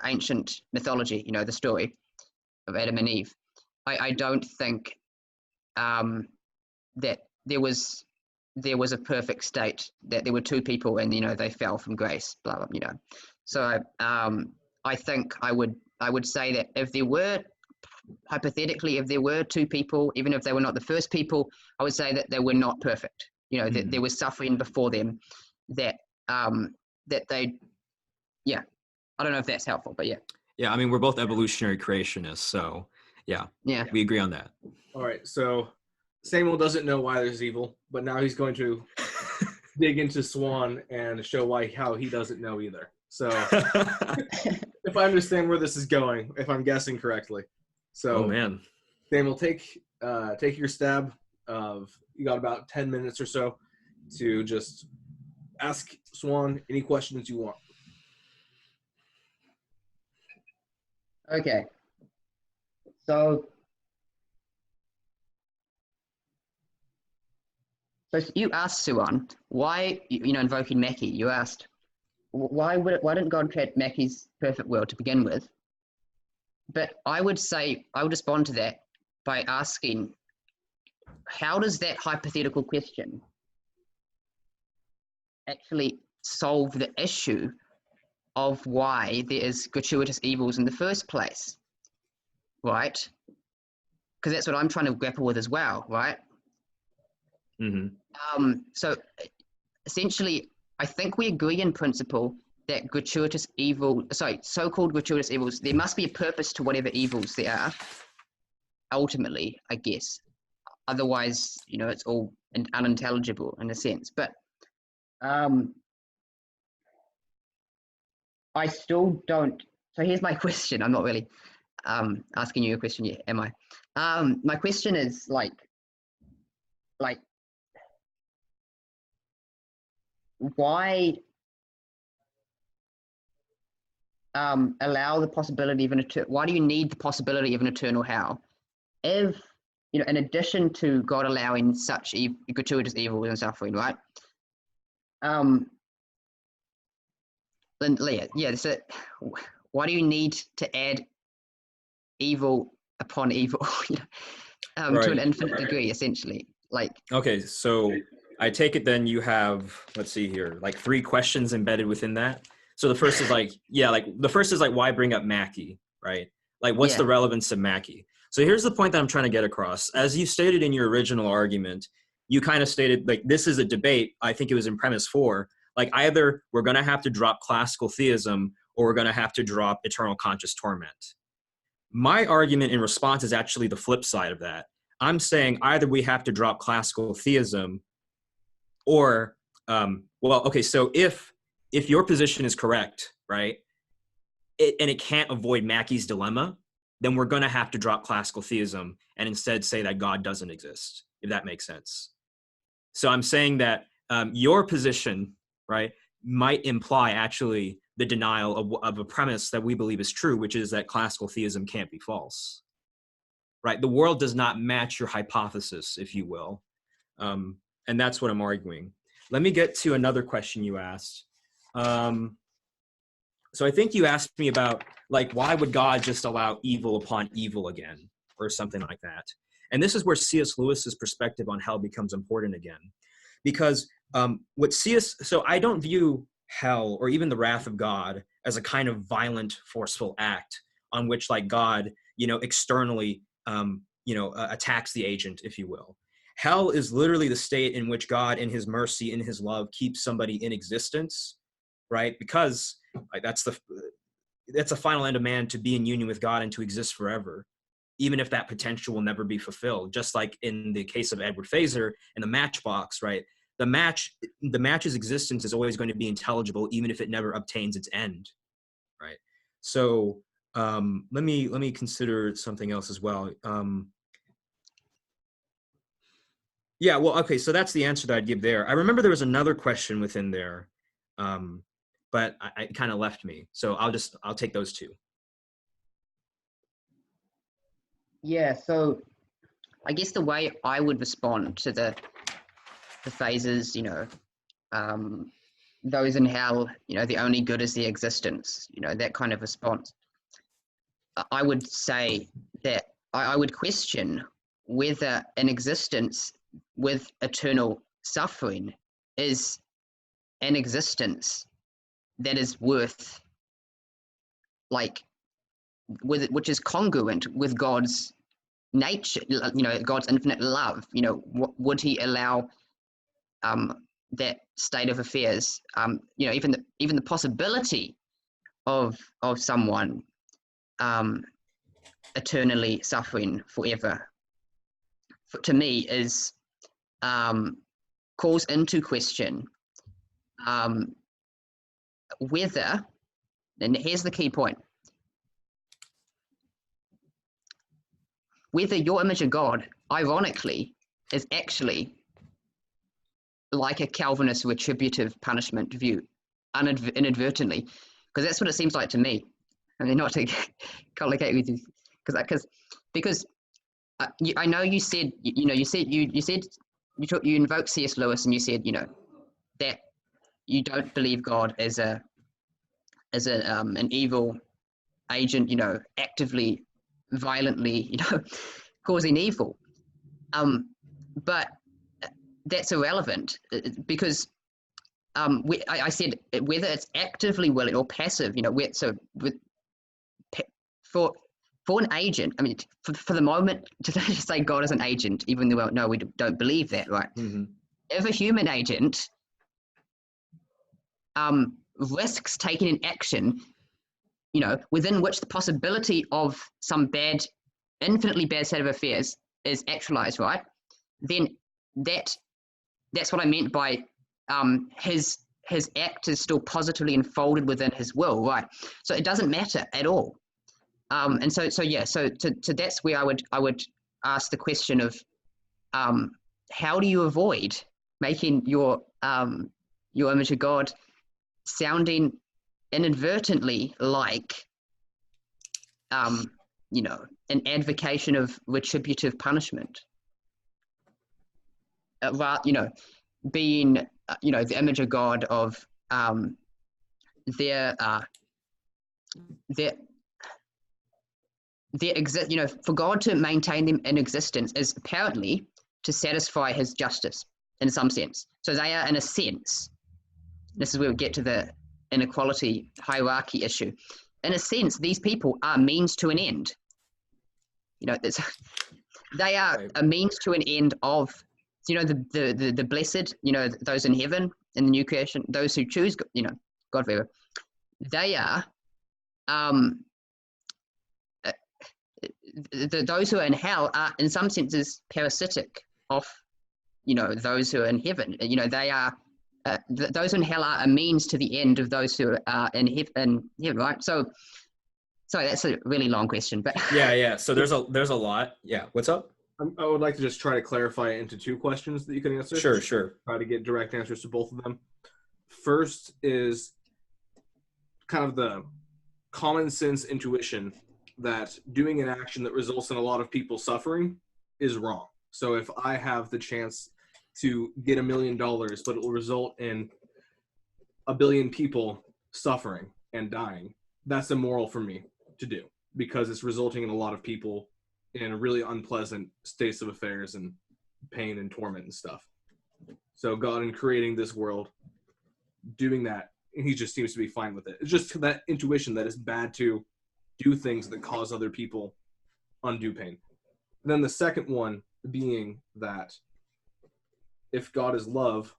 ancient mythology, you know, the story of Adam and Eve. I don't think that there was a perfect state, that there were two people and, you know, they fell from grace, blah, blah, you know. So I think I would say that if there were, hypothetically, if there were two people, even if they were not the first people, I would say that they were not perfect. You know, that there was suffering before them, that they, yeah. I don't know if that's helpful, but yeah. Yeah, I mean, we're both evolutionary creationists, so yeah, we agree on that. All right, so Samuel doesn't know why there's evil, but now he's going to dig into Swan and show how he doesn't know either. So if I understand where this is going, if I'm guessing correctly. So, oh man, Samuel, take your stab of, you got about 10 minutes or so to just ask Swan any questions you want. Okay. So you asked Suan, why, you know, invoking Mackie, you asked, why didn't God create Mackie's perfect world to begin with? But I would respond to that by asking, how does that hypothetical question actually solve the issue of why there is gratuitous evils in the first place, right? Because that's what I'm trying to grapple with as well, right? Mm-hmm. So essentially, I think we agree in principle that so-called gratuitous evils, there must be a purpose to whatever evils there are, ultimately, I guess. Otherwise, you know, it's all unintelligible in a sense. But I still don't. So here's my question. I'm not really asking you a question yet, am I? My question is like why allow the possibility of why do you need the possibility of an eternal hell? If, you know, in addition to God allowing such gratuitous evil and suffering, right? Then yeah, so why do you need to add evil upon evil Right. to an infinite degree, essentially? Like, okay, so I take it then you have, let's see here, like 3 questions embedded within that. So the first is like, why bring up Mackie, right? Like, what's the relevance of Mackie? So here's the point that I'm trying to get across. As you stated in your original argument, you kind of stated, like, this is a debate, I think it was in premise 4, like either we're going to have to drop classical theism or we're going to have to drop eternal conscious torment. My argument in response is actually the flip side of that. I'm saying either we have to drop classical theism or, so if your position is correct, right, and it can't avoid Mackie's dilemma, then we're going to have to drop classical theism and instead say that God doesn't exist, if that makes sense. So I'm saying that your position, right, might imply actually the denial of a premise that we believe is true, which is that classical theism can't be false, right? The world does not match your hypothesis, if you will. And that's what I'm arguing. Let me get to another question you asked. So I think you asked me about, like, why would God just allow evil upon evil again, or something like that? And this is where C.S. Lewis's perspective on hell becomes important again. Because so I don't view hell or even the wrath of God as a kind of violent, forceful act on which, like, God externally, attacks the agent, if you will. Hell is literally the state in which God, in his mercy, in his love, keeps somebody in existence, right? Because that's a final end of man, to be in union with God and to exist forever, even if that potential will never be fulfilled. Just like in the case of Edward Phaser and the Matchbox, right? The match's existence is always going to be intelligible, even if it never obtains its end, right? So let me consider something else as well. Yeah, well, okay, so that's the answer that I'd give there. I remember there was another question within there, but it kind of left me. So I'll take those two. Yeah, so I guess the way I would respond to the phases, those in hell, the only good is the existence, that kind of response. I would say that I would question whether an existence with eternal suffering is an existence that is worth, which is congruent with God's nature, God's infinite love. Would he allow that state of affairs, even the possibility of someone eternally suffering forever, to me is calls into question whether, and here's the key point, whether your image of God, ironically, is actually like a Calvinist retributive punishment view, inadvertently, because that's what it seems like to me. I mean, not to complicate with you, because I know you said, you invoked C.S. Lewis, and you said, that you don't believe God as an evil agent, actively, violently, causing evil. But that's irrelevant, because I said whether it's actively willing or passive, for an agent, I mean, for the moment, to say God is an agent, even though no, we don't believe that, right? Mm-hmm. If a human agent risks taking an action, within which the possibility of some infinitely bad set of affairs is actualized, right? Then that's what I meant by his act is still positively enfolded within his will, right? So it doesn't matter at all. And so that's where I would ask the question of how do you avoid making your image of God sounding inadvertently like an advocation of retributive punishment, being the image of God of their for God to maintain them in existence is apparently to satisfy his justice in some sense. So they are, in a sense, this is where we get to the inequality hierarchy issue. In a sense, these people are means to an end. They are a means to an end of, the blessed, those in heaven, in the new creation, those who choose, God forever. They are, those who are in hell are, in some senses, parasitic of, those who are in heaven. They are, those in hell are a means to the end of those who are in heaven, right? So, sorry, that's a really long question, but yeah. So there's a lot. Yeah. What's up? I would like to just try to clarify it into two questions that you can answer. Sure. Try to get direct answers to both of them. First is kind of the common sense intuition that doing an action that results in a lot of people suffering is wrong. So if I have the chance to get $1 million, but it will result in 1 billion people suffering and dying, that's immoral for me to do, because it's resulting in a lot of people in really unpleasant states of affairs and pain and torment and stuff. So God, in creating this world, doing that, he just seems to be fine with it. It's just that intuition that it's bad to do things that cause other people undue pain. And then the second one being that if God is love,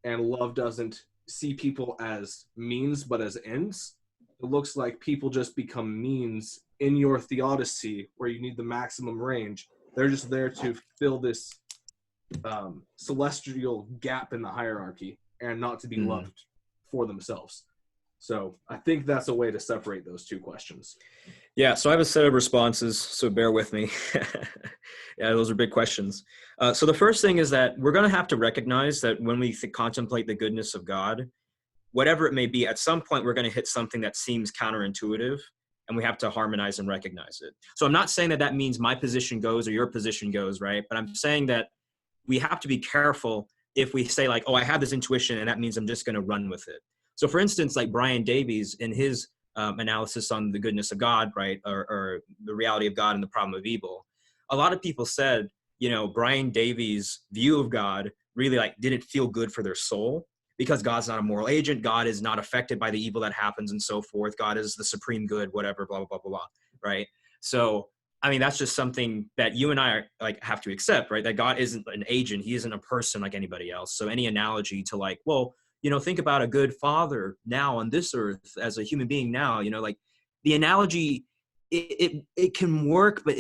and love doesn't see people as means but as ends, it looks like people just become means in your theodicy where you need the maximum range. They're just there to fill this celestial gap in the hierarchy and not to be loved for themselves. So I think that's a way to separate those two questions. Yeah, so I have a set of responses, so bear with me. Yeah, those are big questions. So the first thing is that we're going to have to recognize that when we contemplate the goodness of God, whatever it may be, at some point we're going to hit something that seems counterintuitive, and we have to harmonize and recognize it. So I'm not saying that that means my position goes or your position goes, right? But I'm saying that we have to be careful if we say like, oh, I have this intuition and that means I'm just going to run with it. So for instance, like Brian Davies in his analysis on the goodness of God, right, or the reality of God and the problem of evil, a lot of people said, you know, Brian Davies' view of God really like didn't feel good for their soul because God's not a moral agent. God is not affected by the evil that happens and so forth. God is the supreme good, whatever, blah, blah, blah, blah, blah, right? So, I mean, that's just something that you and I are, like have to accept, right? That God isn't an agent. He isn't a person like anybody else. So any analogy to like, well, you know, think about a good father now on this earth as a human being now, you know, like the analogy, it can work, but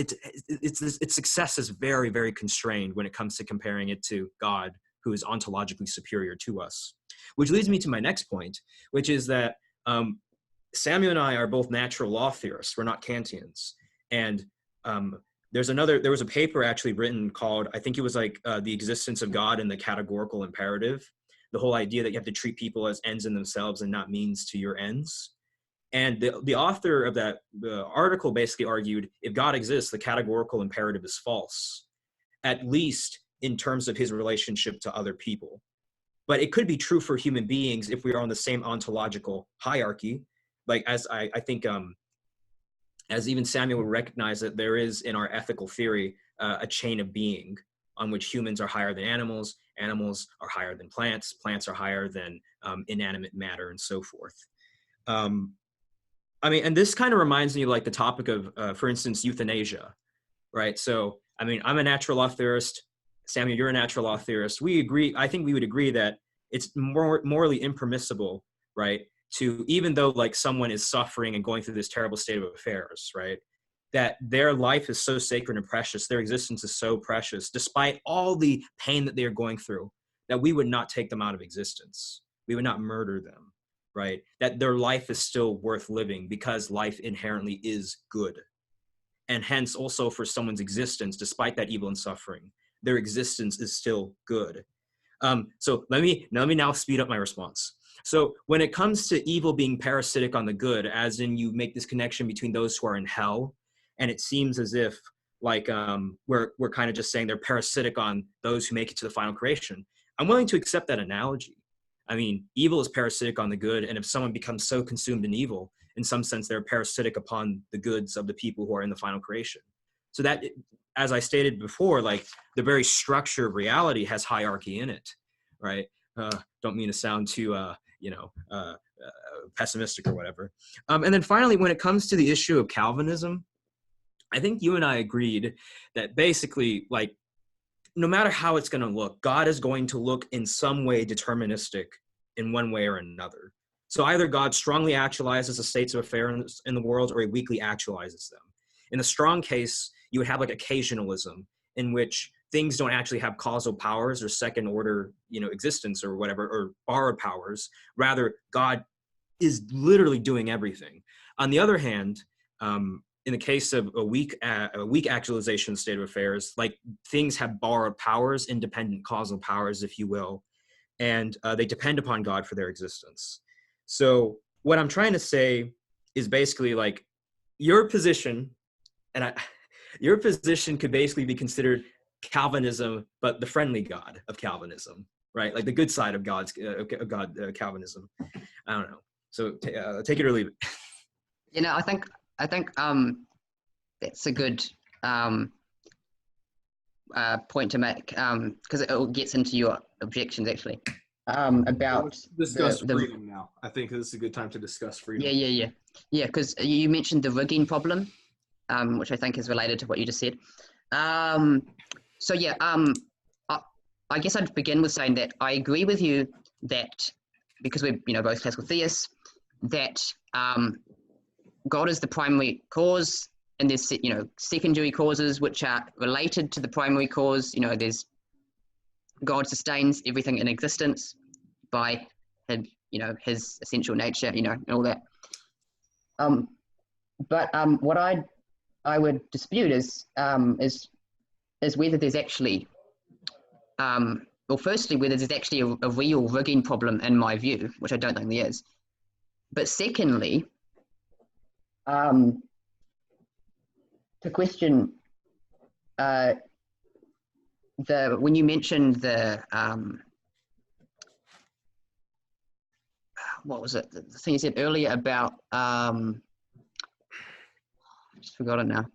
its success is very, very constrained when it comes to comparing it to God, who is ontologically superior to us. Which leads me to my next point, which is that Samuel and I are both natural law theorists. We're not Kantians. And there was a paper actually written called, I think it was like The Existence of God and the Categorical Imperative. The whole idea that you have to treat people as ends in themselves and not means to your ends. And the author of that article basically argued, if God exists, the categorical imperative is false, at least in terms of his relationship to other people. But it could be true for human beings if we are on the same ontological hierarchy. Like as I think, as even Samuel would recognize that there is in our ethical theory, a chain of being on which humans are higher than animals, animals are higher than plants, plants are higher than inanimate matter and so forth. I mean, and this kind of reminds me of like the topic of, for instance, euthanasia, right? So, I mean, I'm a natural law theorist. Samuel, you're a natural law theorist. We agree, I think we would agree that it's morally impermissible, right? To, even though like someone is suffering and going through this terrible state of affairs, right? That their life is so sacred and precious, their existence is so precious, despite all the pain that they are going through, that we would not take them out of existence. We would not murder them, right? That their life is still worth living because life inherently is good. And hence also for someone's existence, despite that evil and suffering, their existence is still good. So let me now speed up my response. So when it comes to evil being parasitic on the good, as in you make this connection between those who are in hell, and it seems as if like we're kind of just saying they're parasitic on those who make it to the final creation. I'm willing to accept that analogy. I mean, evil is parasitic on the good, and if someone becomes so consumed in evil, in some sense, they're parasitic upon the goods of the people who are in the final creation. So that, as I stated before, like the very structure of reality has hierarchy in it, right? Don't mean to sound too, pessimistic or whatever. And then finally, when it comes to the issue of Calvinism, I think you and I agreed that basically, like, no matter how it's going to look, God is going to look in some way deterministic in one way or another. So either God strongly actualizes the states of affairs in the world, or he weakly actualizes them. In the strong case, you would have like occasionalism, in which things don't actually have causal powers or second order, existence or whatever, or borrowed powers. Rather, God is literally doing everything. On the other hand, in the case of a weak actualization state of affairs, like things have borrowed powers, independent causal powers, if you will, and they depend upon God for their existence. So what I'm trying to say is basically like your position, your position could basically be considered Calvinism, but the friendly God of Calvinism, right? Like the good side of Calvinism. I don't know. So take it or leave it. I think that's a good point to make, because it gets into your objections actually about Let's discuss freedom now. I think this is a good time to discuss freedom. Yeah. Because you mentioned the rigging problem, which I think is related to what you just said. So yeah, I guess I'd begin with saying that I agree with you that because we're both classical theists, that God is the primary cause, and there's secondary causes which are related to the primary cause. There's God sustains everything in existence by his essential nature, and all that. But what I would dispute is whether there's actually well, firstly, whether there's actually a real rigging problem in my view, which I don't think there is. But secondly, to question when you mentioned the what was it? The thing you said earlier about I just forgot it now.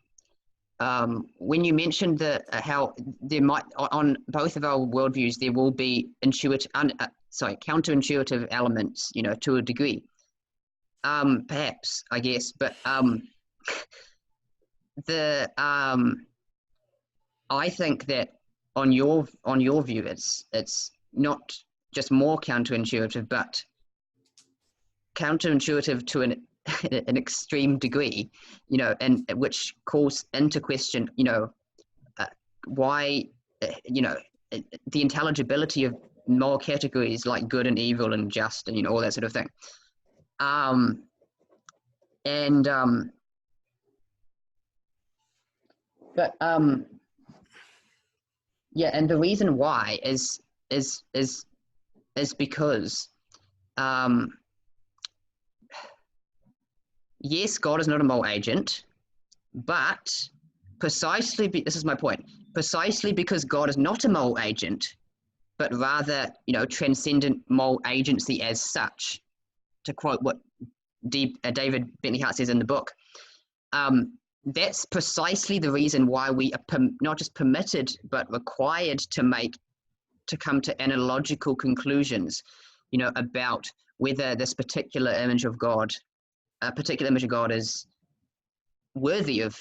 When you mentioned how there might, on both of our worldviews, there will be counterintuitive elements, to a degree. Perhaps, I guess, but I think that on your view, it's not just more counterintuitive, but counterintuitive to an extreme degree, and which calls into question, why, the intelligibility of moral categories like good and evil and just and all that sort of thing. Yeah, and the reason why is because yes, God is not a moral agent, but this is my point, precisely because God is not a moral agent, but rather, transcendent moral agency as such, to quote what David Bentley Hart says in the book, that's precisely the reason why we are not just permitted, but required to come to analogical conclusions, about whether this particular image of God is worthy of,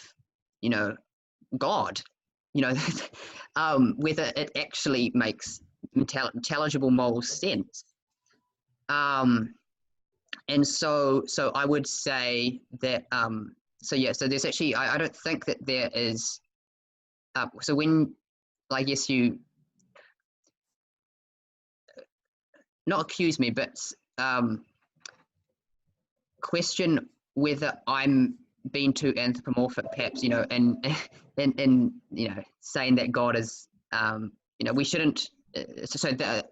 God, whether it actually makes intelligible moral sense. And so I would say that, so there's actually, I don't think that there is, so when, I guess you, not accuse me, but question whether I'm being too anthropomorphic, perhaps, and saying that God is, we shouldn't.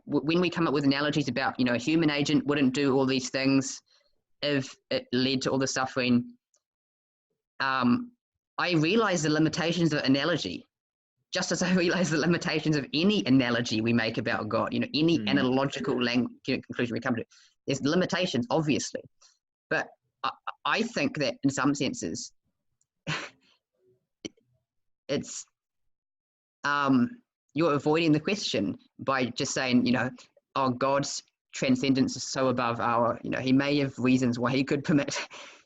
When we come up with analogies about, a human agent wouldn't do all these things if it led to all the suffering. I realize the limitations of analogy, just as I realize the limitations of any analogy we make about God. Any analogical conclusion we come to, there's limitations, obviously. But I think that in some senses, it's you're avoiding the question by just saying, God's transcendence is so above our, he may have reasons why he could permit,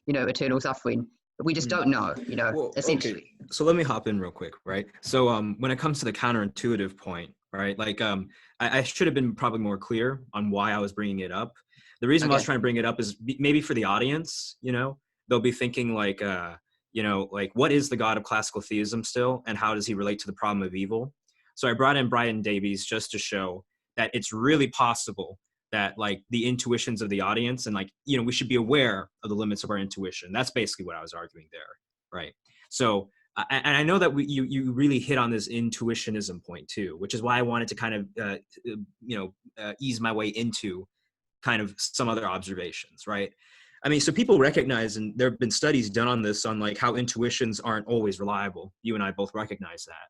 eternal suffering, but we just don't know, Well, essentially. Okay. So let me hop in real quick, right? So when it comes to the counterintuitive point, right, like I should have been probably more clear on why I was bringing it up. The reason why I was trying to bring it up is maybe for the audience, they'll be thinking like, like what is the God of classical theism still, and how does he relate to the problem of evil? So I brought in Brian Davies just to show that it's really possible that like the intuitions of the audience and like, we should be aware of the limits of our intuition. That's basically what I was arguing there, right? So, and I know that you really hit on this intuitionism point too, which is why I wanted to kind of, ease my way into kind of some other observations, right? I mean, so people recognize, and there have been studies done on this, on like how intuitions aren't always reliable. You and I both recognize that.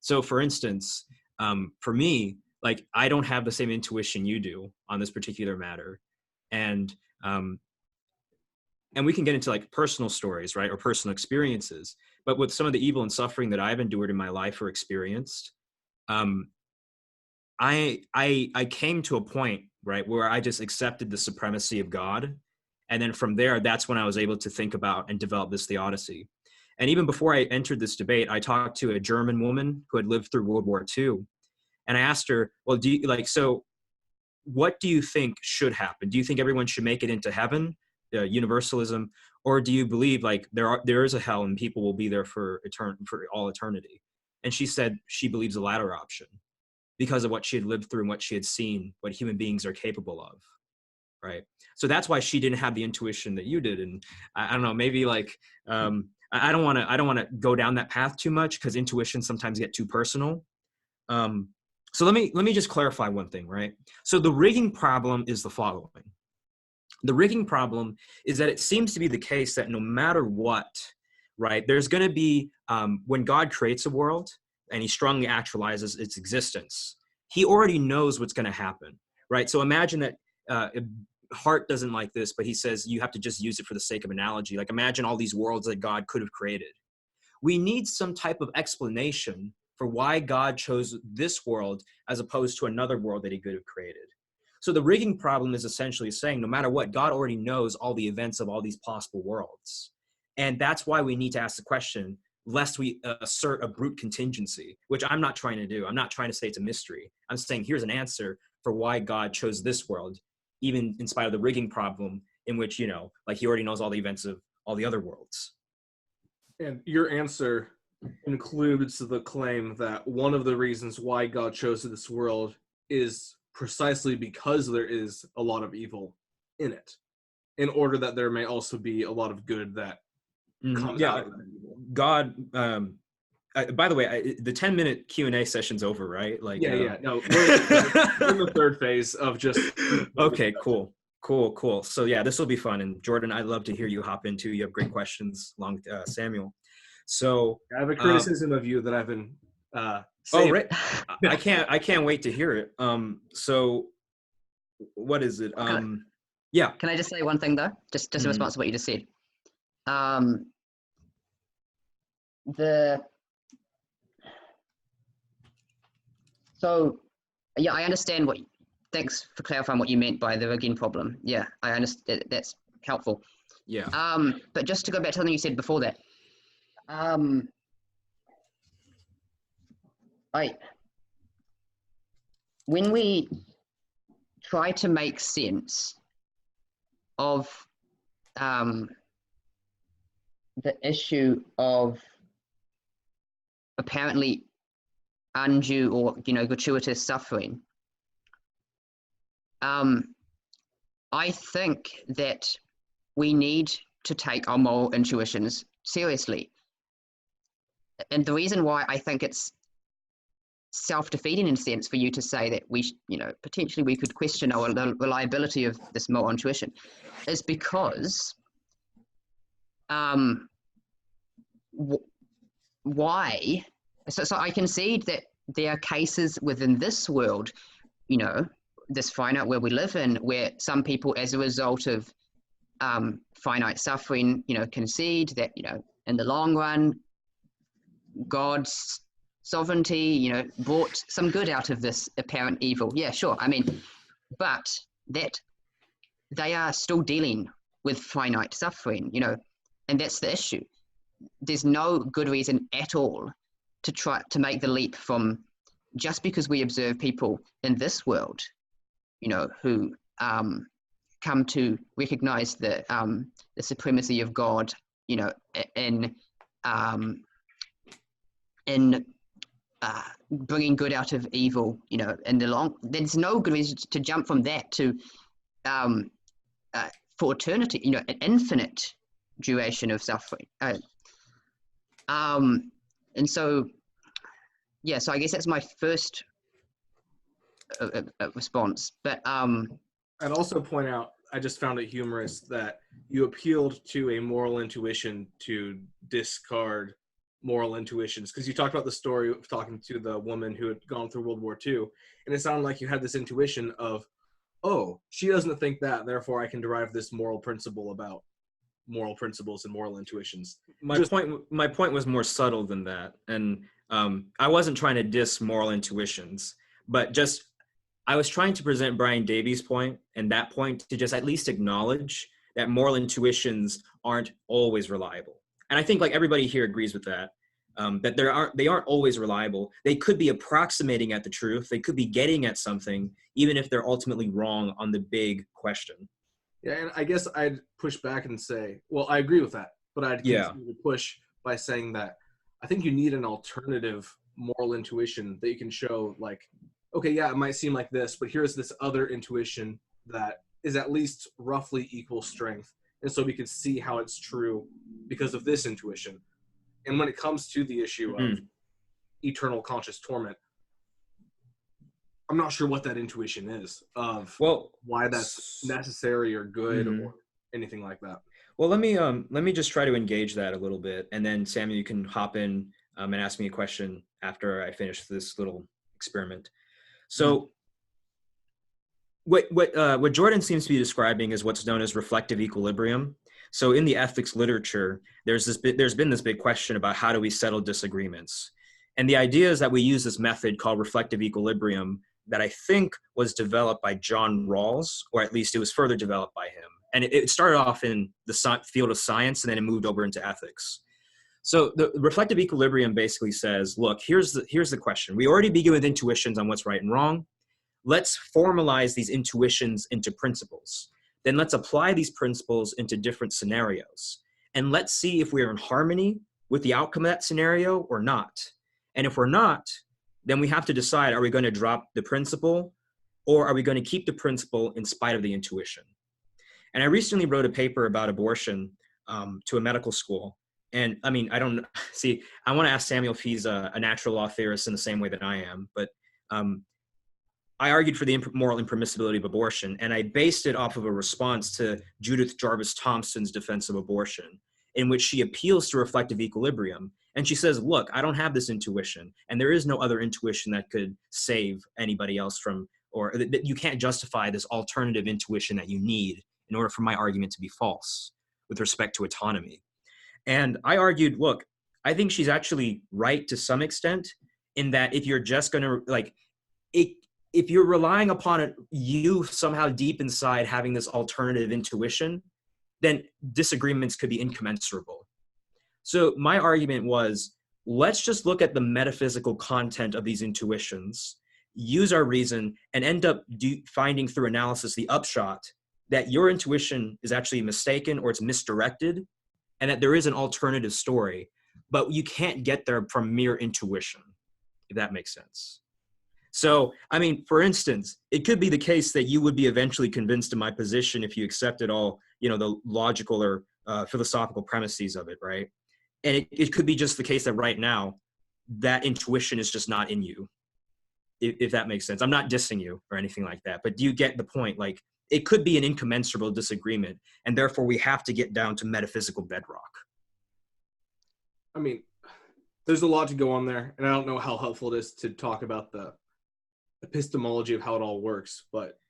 So for instance, for me, like I don't have the same intuition you do on this particular matter. And we can get into like personal stories, right? Or personal experiences. But with some of the evil and suffering that I've endured in my life or experienced, I came to a point, right, where I just accepted the supremacy of God. And then from there, that's when I was able to think about and develop this theodicy. And even before I entered this debate, I talked to a German woman who had lived through World War II. And I asked her, well, so what do you think should happen? Do you think everyone should make it into heaven, universalism, or do you believe like there is a hell and people will be there for all eternity? And she said she believes the latter option because of what she had lived through and what she had seen, what human beings are capable of, right? So that's why she didn't have the intuition that you did. And I don't know, maybe like I don't want to go down that path too much because intuitions sometimes get too personal. So let me just clarify one thing, right? So the rigging problem is the following. The rigging problem is that it seems to be the case that no matter what, right, there's going to be, when God creates a world and he strongly actualizes its existence, he already knows what's going to happen, right? So imagine that Hart doesn't like this, but he says you have to just use it for the sake of analogy. Like imagine all these worlds that God could have created. We need some type of explanation for why God chose this world as opposed to another world that he could have created. So the rigging problem is essentially saying no matter what, God already knows all the events of all these possible worlds. And that's why we need to ask the question, lest we assert a brute contingency, which I'm not trying to do. I'm not trying to say it's a mystery. I'm saying here's an answer for why God chose this world, even in spite of the rigging problem in which, like he already knows all the events of all the other worlds. And your answer includes the claim that one of the reasons why God chose this world is precisely because there is a lot of evil in it, in order that there may also be a lot of good that comes out of that evil. God, by the way, the 10-minute Q&A session's over, right? Like, yeah. No, we're in the third phase of just. Okay, cool. So yeah, this will be fun. And Jordan, I'd love to hear you hop into. You have great questions, along with Samuel. So I have a criticism of you that I've been. Oh, right. I can't wait to hear it. So what is it? Yeah. Can I just say one thing though? Just in response to what you just said. I understand thanks for clarifying what you meant by the rigging problem. Yeah, I understand. That's helpful. Yeah. But just to go back to something you said before that. When we try to make sense of the issue of apparently undue or gratuitous suffering, I think that we need to take our moral intuitions seriously. And the reason why I think it's self-defeating in a sense for you to say that potentially we could question the reliability of this moral intuition is because why? So I concede that there are cases within this world, this finite world we live in, where some people, as a result of finite suffering, concede that, in the long run, God's sovereignty, brought some good out of this apparent evil. Yeah, sure. I mean, but that they are still dealing with finite suffering, and that's the issue. There's no good reason at all to try to make the leap from just because we observe people in this world, who come to recognize the supremacy of God, in bringing good out of evil, in the long. There's no good reason to jump from that to for eternity, an infinite duration of suffering. And so, yeah, so I guess that's my first response. But I'd also point out, I just found it humorous that you appealed to a moral intuition to discard moral intuitions, because you talked about the story of talking to the woman who had gone through World War II, and it sounded like you had this intuition of, oh, she doesn't think that, therefore I can derive this moral principle about moral principles and moral intuitions. My point was more subtle than that, and I wasn't trying to diss moral intuitions, but just I was trying to present Brian Davies' point, and that point to just at least acknowledge that moral intuitions aren't always reliable. And I think like everybody here agrees with that. That they aren't always reliable. They could be approximating at the truth. They could be getting at something, even if they're ultimately wrong on the big question. Yeah, and I guess I'd push back and say, well, I agree with that, but I'd continue to push by saying that I think you need an alternative moral intuition that you can show, like, okay, yeah, it might seem like this, but here's this other intuition that is at least roughly equal strength. And so we can see how it's true because of this intuition. And when it comes to the issue of eternal conscious torment, I'm not sure what that intuition is of why that's necessary or good or anything like that. Well, let me just try to engage that a little bit, and then Samuel, you can hop in and ask me a question after I finish this little experiment. So, what Jordan seems to be describing is what's known as reflective equilibrium. So, in the ethics literature, there's been this big question about how do we settle disagreements, and the idea is that we use this method called reflective equilibrium that I think was developed by John Rawls, or at least it was further developed by him. And it started off in the field of science, and then it moved over into ethics. So the reflective equilibrium basically says, look, here's the question. We already begin with intuitions on what's right and wrong. Let's formalize these intuitions into principles. Then let's apply these principles into different scenarios. And let's see if we're in harmony with the outcome of that scenario or not. And if we're not, then we have to decide, are we going to drop the principle, or are we going to keep the principle in spite of the intuition? And I recently wrote a paper about abortion to a medical school. And I mean, I want to ask Samuel if he's a natural law theorist in the same way that I am, but I argued for the moral impermissibility of abortion, and I based it off of a response to Judith Jarvis Thompson's defense of abortion, in which she appeals to reflective equilibrium. And she says, look, I don't have this intuition, and there is no other intuition that could save anybody else from, or that you can't justify this alternative intuition that you need in order for my argument to be false with respect to autonomy. And I argued, look, I think she's actually right to some extent, in that if you're just going to, like, if you're relying upon it, you somehow deep inside having this alternative intuition, then disagreements could be incommensurable. So my argument was, let's just look at the metaphysical content of these intuitions, use our reason, and end up finding through analysis the upshot that your intuition is actually mistaken or it's misdirected, and that there is an alternative story, but you can't get there from mere intuition, if that makes sense. So, I mean, for instance, it could be the case that you would be eventually convinced of my position if you accepted all, the logical or philosophical premises of it, right? And it could be just the case that right now, that intuition is just not in you, if that makes sense. I'm not dissing you or anything like that, but do you get the point? Like, it could be an incommensurable disagreement, and therefore we have to get down to metaphysical bedrock. I mean, there's a lot to go on there, and I don't know how helpful it is to talk about the epistemology of how it all works, but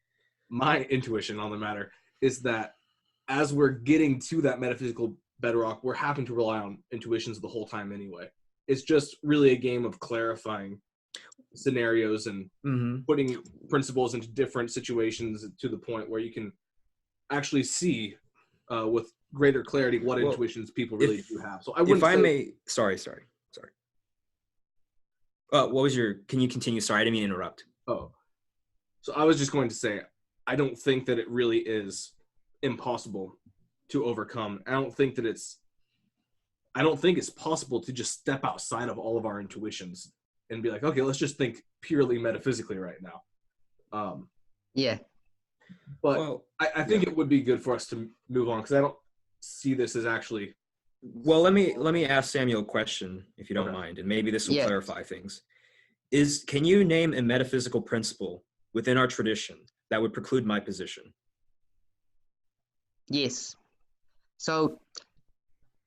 my intuition on the matter is that as we're getting to that metaphysical bedrock, we're having to rely on intuitions the whole time anyway. It's just really a game of clarifying scenarios and putting principles into different situations to the point where you can actually see with greater clarity what intuitions people really do have. So I wouldn't sorry. What was can you continue? Sorry, I didn't mean to interrupt. Oh, so I was just going to say, I don't think that it really is impossible to overcome. I don't think it's possible to just step outside of all of our intuitions and be like, okay, let's just think purely metaphysically right now. Yeah. But I think it would be good for us to move on, because I don't see this as actually. Well, let me ask Samuel a question, if you don't mind, and maybe this will clarify things. Can you name a metaphysical principle within our tradition that would preclude my position? Yes. So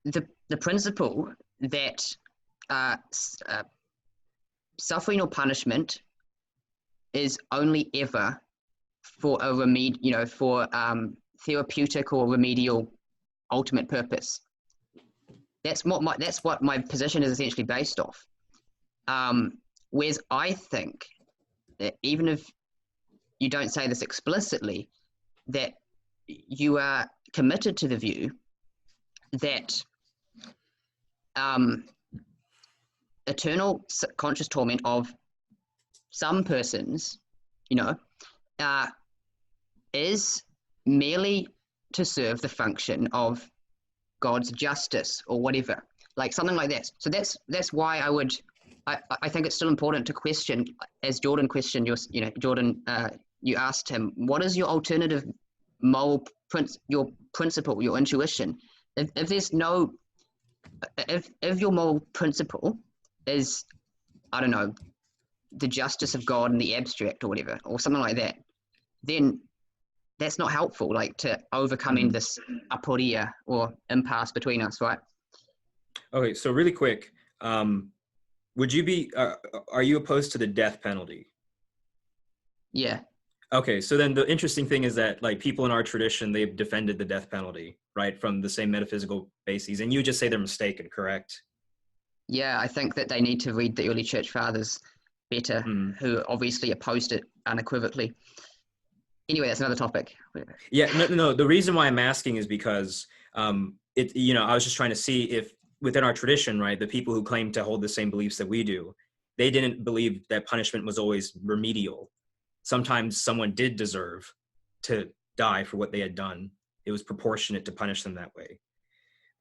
the principle that suffering or punishment is only ever for a for therapeutic or remedial ultimate purpose. That's what my position is essentially based off. Whereas I think that even if you don't say this explicitly, that you are committed to the view that eternal conscious torment of some persons, is merely to serve the function of God's justice or whatever, like something like that. So that's why I think it's still important to question, as Jordan questioned, Jordan, you asked him, what is your alternative moral your principle, your intuition? If there's no, if your moral principle is, I don't know, the justice of God in the abstract or whatever, or something like that, then that's not helpful, like to overcoming this aporia or impasse between us, right? Okay, so really quick, would you be, are you opposed to the death penalty? Yeah. Okay, so then the interesting thing is that like people in our tradition, they've defended the death penalty, right, from the same metaphysical bases, and you just say they're mistaken, correct? Yeah, I think that they need to read the early church fathers better, who obviously opposed it unequivocally. Anyway, that's another topic. Yeah, no. The reason why I'm asking is because I was just trying to see if within our tradition, right, the people who claim to hold the same beliefs that we do, they didn't believe that punishment was always remedial. Sometimes someone did deserve to die for what they had done. It was proportionate to punish them that way.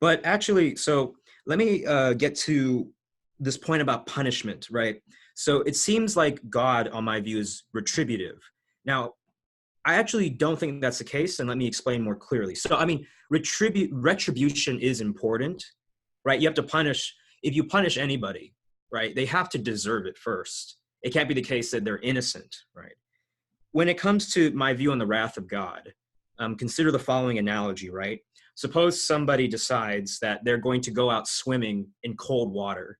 But actually, so let me get to this point about punishment, right? So it seems like God, on my view, is retributive. Now, I actually don't think that's the case, and let me explain more clearly. So, I mean, retribution is important, right? You have to punish, if you punish anybody, right, they have to deserve it first. It can't be the case that they're innocent, right? When it comes to my view on the wrath of God, consider the following analogy, right? Suppose somebody decides that they're going to go out swimming in cold water,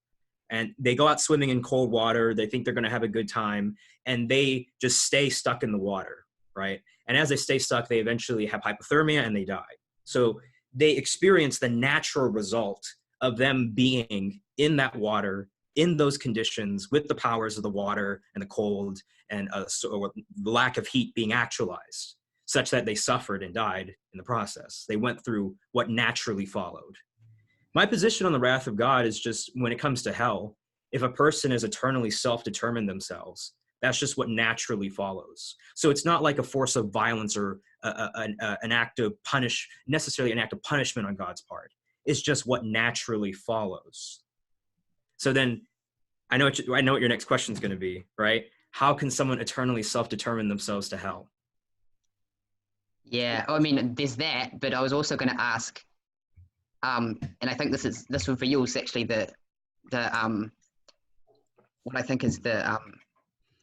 and they go out swimming in cold water, they think they're going to have a good time, and they just stay stuck in the water, right? And as they stay stuck, they eventually have hypothermia and they die. So they experience the natural result of them being in that water, in those conditions, with the powers of the water and the cold and the lack of heat being actualized, such that they suffered and died in the process. They went through what naturally followed. My position on the wrath of God is just, when it comes to hell, if a person is eternally self-determined themselves, that's just what naturally follows. So it's not like a force of violence or an act of necessarily an act of punishment on God's part. It's just what naturally follows. So then I know what your next question is going to be, right? How can someone eternally self-determine themselves to hell? Yeah, I mean, there's that, but I was also going to ask, and I think this reveals actually the what I think is the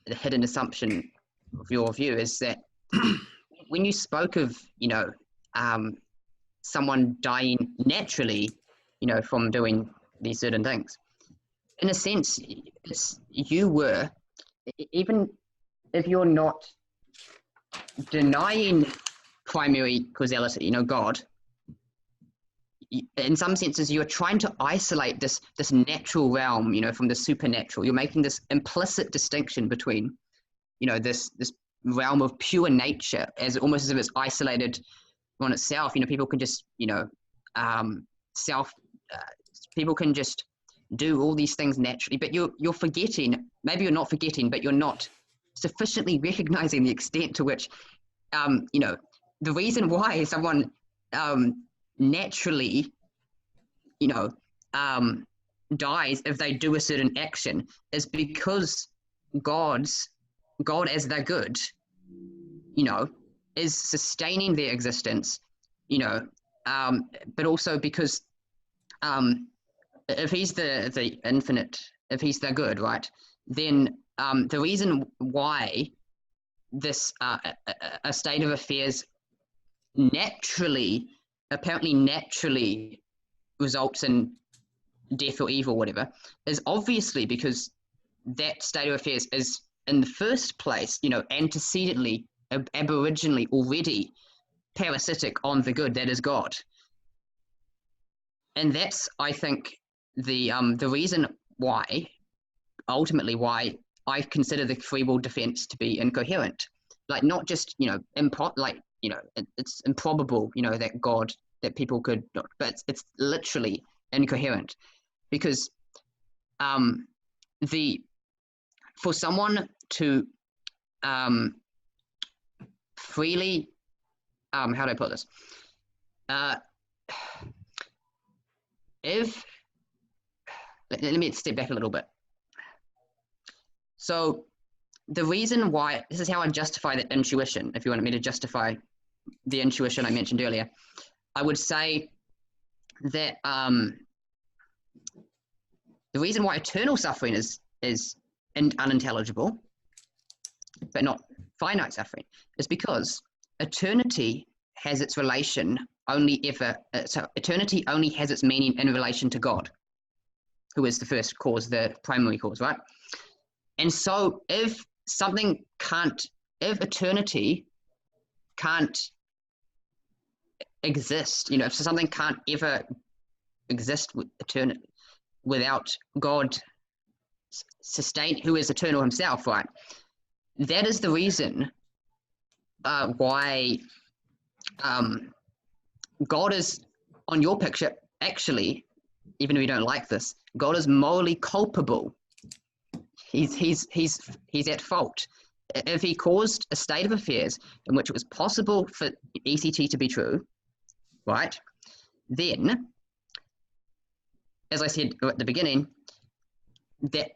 hidden assumption of your view is that when you spoke of, someone dying naturally, from doing these certain things, in a sense, you were, even if you're not denying primary causality, God, in some senses, you're trying to isolate this natural realm, from the supernatural. You're making this implicit distinction between, this realm of pure nature, as almost as if it's isolated on itself. People can just, people can just do all these things naturally. But you're forgetting. Maybe you're not forgetting, but you're not sufficiently recognizing the extent to which, the reason why someone naturally, dies if they do a certain action is because God as they're good, is sustaining their existence, but also because if he's the infinite, if he's the good, right, then the reason why this a state of affairs apparently naturally results in death or evil, whatever, is obviously because that state of affairs is in the first place, antecedently, aboriginally already parasitic on the good that is God. And that's, I think, the reason why, ultimately, why I consider the free will defense to be incoherent. Like, not just, it's improbable, that people could, but it's literally incoherent. because for someone to freely, how do I put this? Let me step back a little bit. So the reason why, this is how I justify the intuition, if you wanted me to justify the intuition I mentioned earlier, I would say that the reason why eternal suffering is unintelligible, but not finite suffering, is because eternity has its relation eternity only has its meaning in relation to God, who is the first cause, the primary cause, right? And so if eternity can't exist, if something can't ever exist without God who is eternal himself, right? That is the reason why God is, on your picture, actually, even if you don't like this, God is morally culpable. He's at fault. If he caused a state of affairs in which it was possible for ECT to be true, right, then, as I said at the beginning, that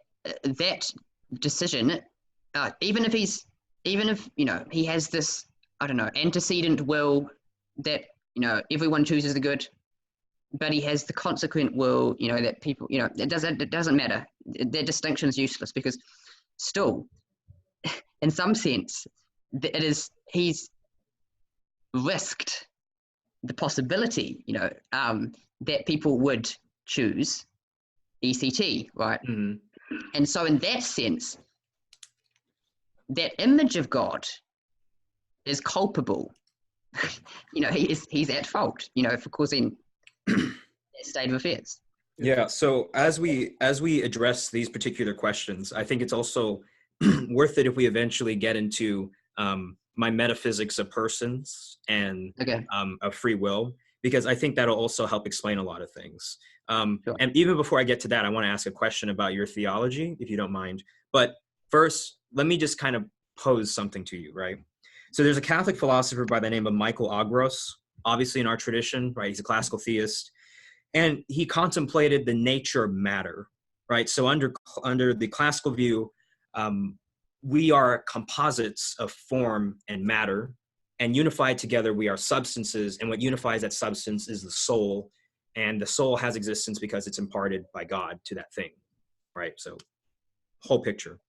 decision, even if he has this, I don't know, antecedent will that, everyone chooses the good, but he has the consequent will, that people, it doesn't matter. That distinction is useless, because still, in some sense, he's risked the possibility, that people would choose ECT, right? Mhm. And so in that sense, that image of God is culpable. He's at fault, for causing that state of affairs. Yeah. So as we address these particular questions, I think it's also worth it if we eventually get into my metaphysics of persons and of free will, because I think that'll also help explain a lot of things. Sure. And even before I get to that, I want to ask a question about your theology, if you don't mind. But first, let me just kind of pose something to you, right? So there's a Catholic philosopher by the name of Michael Agros, obviously in our tradition, right? He's a classical theist. And he contemplated the nature of matter, right? So under the classical view, we are composites of form and matter, and unified together, we are substances. And what unifies that substance is the soul. And the soul has existence because it's imparted by God to that thing, right? So whole picture.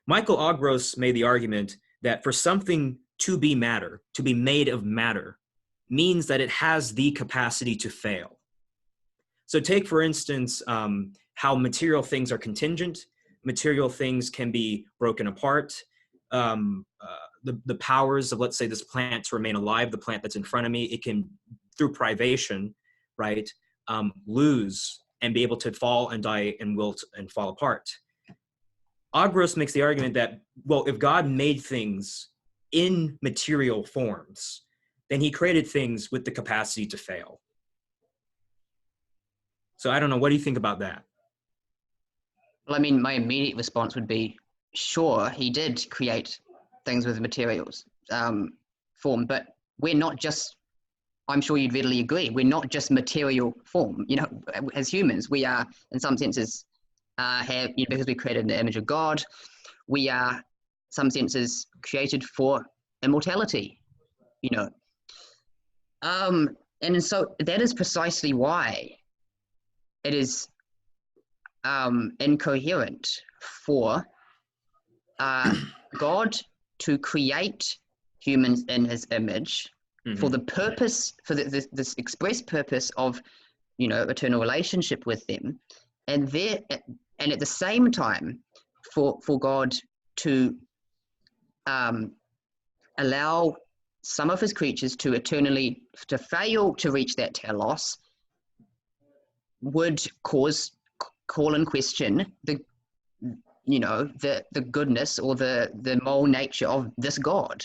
Michael Agros made the argument that for something to be matter, to be made of matter, means that it has the capacity to fail. So take, for instance, how material things are contingent. Material things can be broken apart. The powers of, let's say, this plant to remain alive, the plant that's in front of me, it can, through privation, right, lose and be able to fall and die and wilt and fall apart. Agros makes the argument that, well, if God made things in material forms, then he created things with the capacity to fail. So I don't know, what do you think about that? Well, I mean, my immediate response would be, sure, he did create things with materials form, but we're not just, I'm sure you'd readily agree, we're not just material form. As humans, we are, in some senses, because we created in the image of God, we are, in some senses, created for immortality. And so that is precisely why it is incoherent for God to create humans in his image for the purpose, for this express purpose of, eternal relationship with them, and at the same time for God to allow some of his creatures to fail to reach that telos, would call in question the goodness or the moral nature of this God.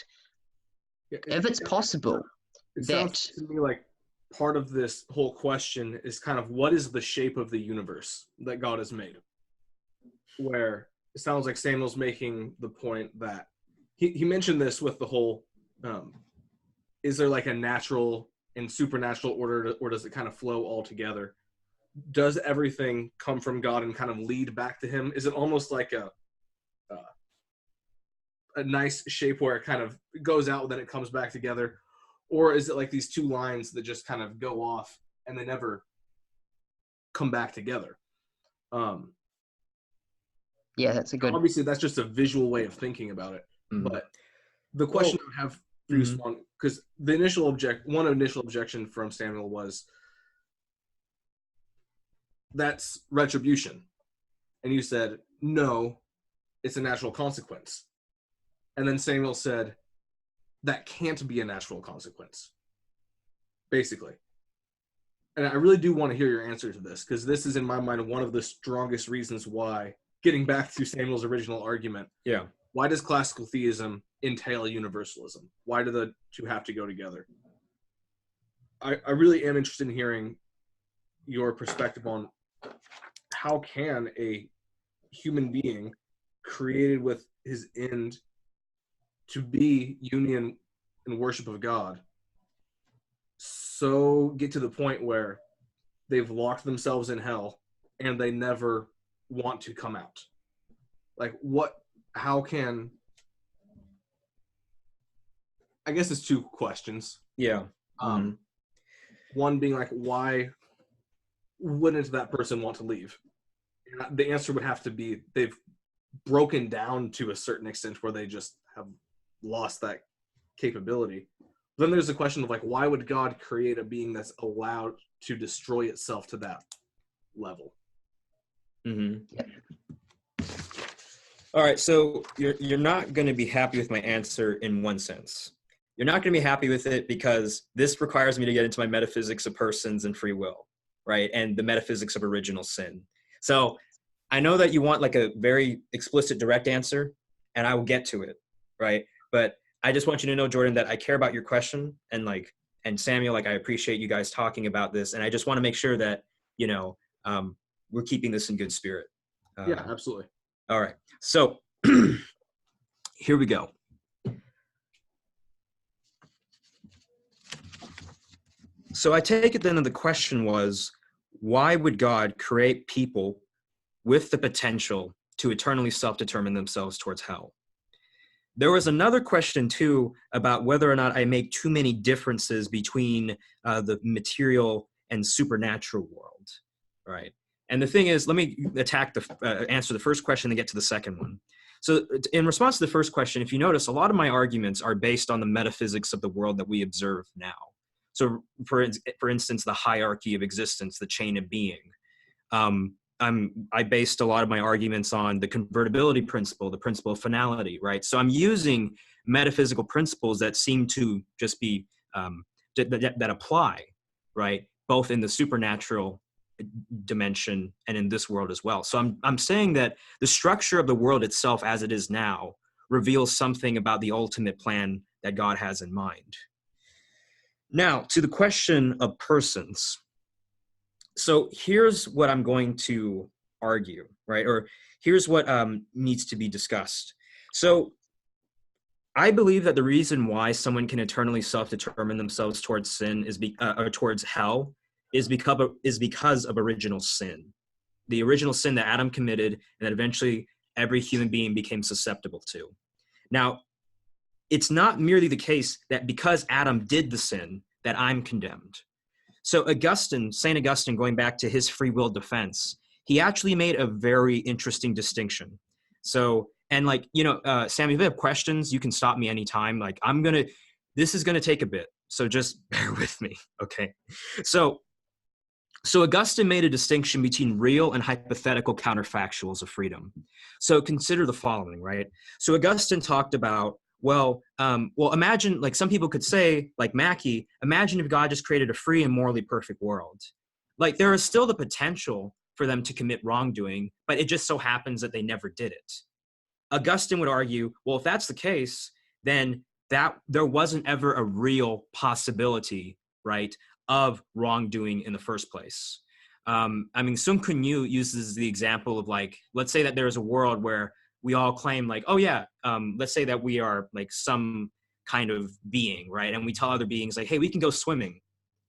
If it's possible it sounds to me like part of this whole question is kind of what is the shape of the universe that God has made? Where it sounds like Samuel's making the point that he mentioned this with the whole, is there like a natural and supernatural order, or does it kind of flow all together? Does everything come from God and kind of lead back to him? Is it almost like a nice shape where it kind of goes out and then it comes back together? Or is it like these two lines that just kind of go off and they never come back together? Yeah, that's a good. Obviously, that's just a visual way of thinking about it. Mm-hmm. But the question I have for you, Swan, because the one initial objection from Samuel was that's retribution, and you said no, it's a natural consequence, and then Samuel said that can't be a natural consequence, basically. And I really do want to hear your answer to this, because this is, in my mind, one of the strongest reasons why, getting back to Samuel's original argument, why does classical theism entail universalism? Why do the two have to go together? I really am interested in hearing your perspective on how can a human being created with his end to be union and worship of God so get to the point where they've locked themselves in hell and they never want to come out? Like, how can, I guess it's two questions. Yeah. One being like, why wouldn't that person want to leave? And the answer would have to be they've broken down to a certain extent where they just have lost that capability. Then there's the question of like, why would God create a being that's allowed to destroy itself to that level? Mm-hmm. All right, so you're not going to be happy with my answer in one sense. You're not going to be happy with it because this requires me to get into my metaphysics of persons and free will, right? And the metaphysics of original sin. So I know that you want like a very explicit, direct answer, and I will get to it, right? But I just want you to know, Jordan, that I care about your question, and Samuel, I appreciate you guys talking about this, and I just want to make sure that, we're keeping this in good spirit. Yeah, absolutely. All right. So here we go. So I take it then that the question was, why would God create people with the potential to eternally self-determine themselves towards hell? There was another question, too, about whether or not I make too many differences between the material and supernatural world, right? And the thing is, let me answer the first question and get to the second one. So in response to the first question, if you notice, a lot of my arguments are based on the metaphysics of the world that we observe now. So for instance, the hierarchy of existence, the chain of being. I based a lot of my arguments on the convertibility principle, the principle of finality, right? So I'm using metaphysical principles that seem to just be, that apply, right? Both in the supernatural dimension and in this world as well. So I'm saying that the structure of the world itself as it is now reveals something about the ultimate plan that God has in mind. Now, to the question of persons. So here's what I'm going to argue, right? Or here's what needs to be discussed. So I believe that the reason why someone can eternally self-determine themselves towards sin or towards hell is because of original sin. The original sin that Adam committed and that eventually every human being became susceptible to. Now, it's not merely the case that because Adam did the sin that I'm condemned. So St. Augustine, going back to his free will defense, he actually made a very interesting distinction. So, and Sam, if you have questions, you can stop me anytime. This is going to take a bit. So just bear with me, okay? So Augustine made a distinction between real and hypothetical counterfactuals of freedom. So consider the following, right? So Augustine talked about, imagine, like some people could say, like Mackey, imagine if God just created a free and morally perfect world. Like there is still the potential for them to commit wrongdoing, but it just so happens that they never did it. Augustine would argue, well, if that's the case, then that there wasn't ever a real possibility, right, of wrongdoing in the first place. I mean, Sun Kun Yu uses the example of like, let's say that there is a world where we all claim like, oh yeah, let's say that we are like some kind of being, right? And we tell other beings like, hey, we can go swimming,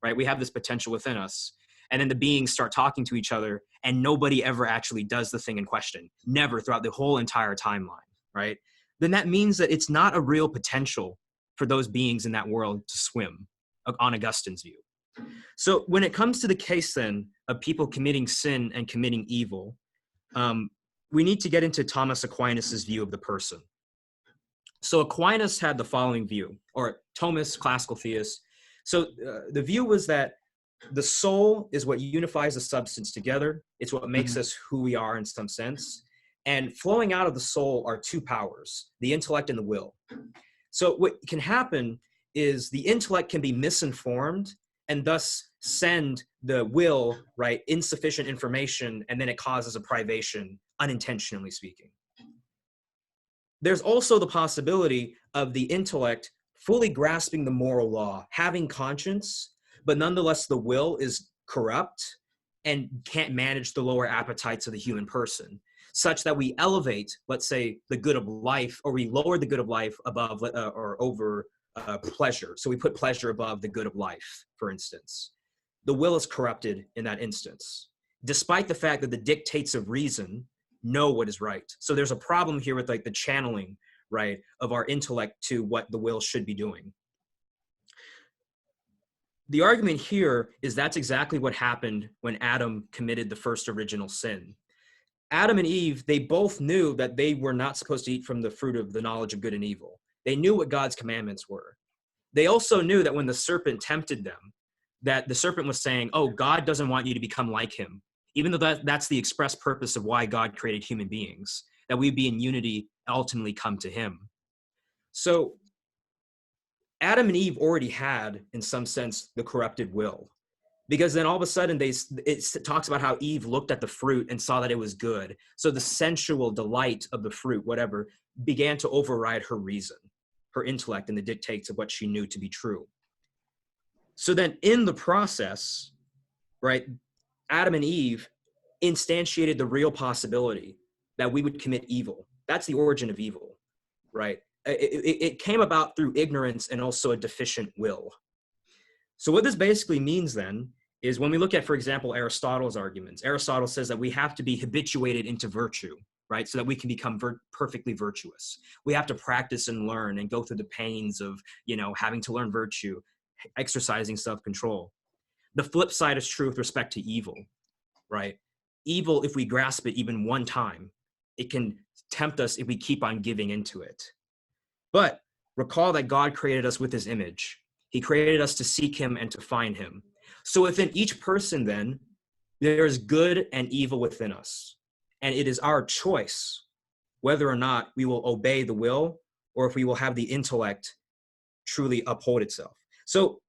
right? We have this potential within us. And then the beings start talking to each other and nobody ever actually does the thing in question, never throughout the whole entire timeline, right? Then that means that it's not a real potential for those beings in that world to swim, on Augustine's view. So when it comes to the case then of people committing sin and committing evil, we need to get into Thomas Aquinas's view of the person. So Aquinas had the following view, or Thomist, classical theist. So the view was that the soul is what unifies the substance together. It's what makes us who we are in some sense. And flowing out of the soul are two powers, the intellect and the will. So what can happen is the intellect can be misinformed and thus send the will, right, insufficient information, and then it causes a privation, unintentionally speaking. There's also the possibility of the intellect fully grasping the moral law, having conscience, but nonetheless the will is corrupt and can't manage the lower appetites of the human person, such that we elevate, let's say, the good of life, or we lower the good of life above or over pleasure. So we put pleasure above the good of life, for instance. The will is corrupted in that instance, despite the fact that the dictates of reason know what is right. So there's a problem here with like the channeling, right, of our intellect to what the will should be doing. The argument here is that's exactly what happened when Adam committed the first original sin. Adam and Eve, they both knew that they were not supposed to eat from the fruit of the knowledge of good and evil. They knew what God's commandments were. They also knew that when the serpent tempted them, that the serpent was saying, oh, God doesn't want you to become like him, even though that's the express purpose of why God created human beings, that we be in unity and ultimately come to him. So Adam and Eve already had, in some sense, the corrupted will. Because then all of a sudden it talks about how Eve looked at the fruit and saw that it was good. So the sensual delight of the fruit, whatever, began to override her reason, her intellect, and the dictates of what she knew to be true. So then in the process, right, Adam and Eve instantiated the real possibility that we would commit evil. That's the origin of evil, right? It came about through ignorance and also a deficient will. So what this basically means then is when we look at, for example, Aristotle's arguments, Aristotle says that we have to be habituated into virtue, right? So that we can become perfectly virtuous. We have to practice and learn and go through the pains of, having to learn virtue, exercising self-control. The flip side is true with respect to evil, right? Evil, if we grasp it even one time, it can tempt us if we keep on giving into it. But recall that God created us with his image. He created us to seek him and to find him. So within each person then, there is good and evil within us. And it is our choice whether or not we will obey the will or if we will have the intellect truly uphold itself. So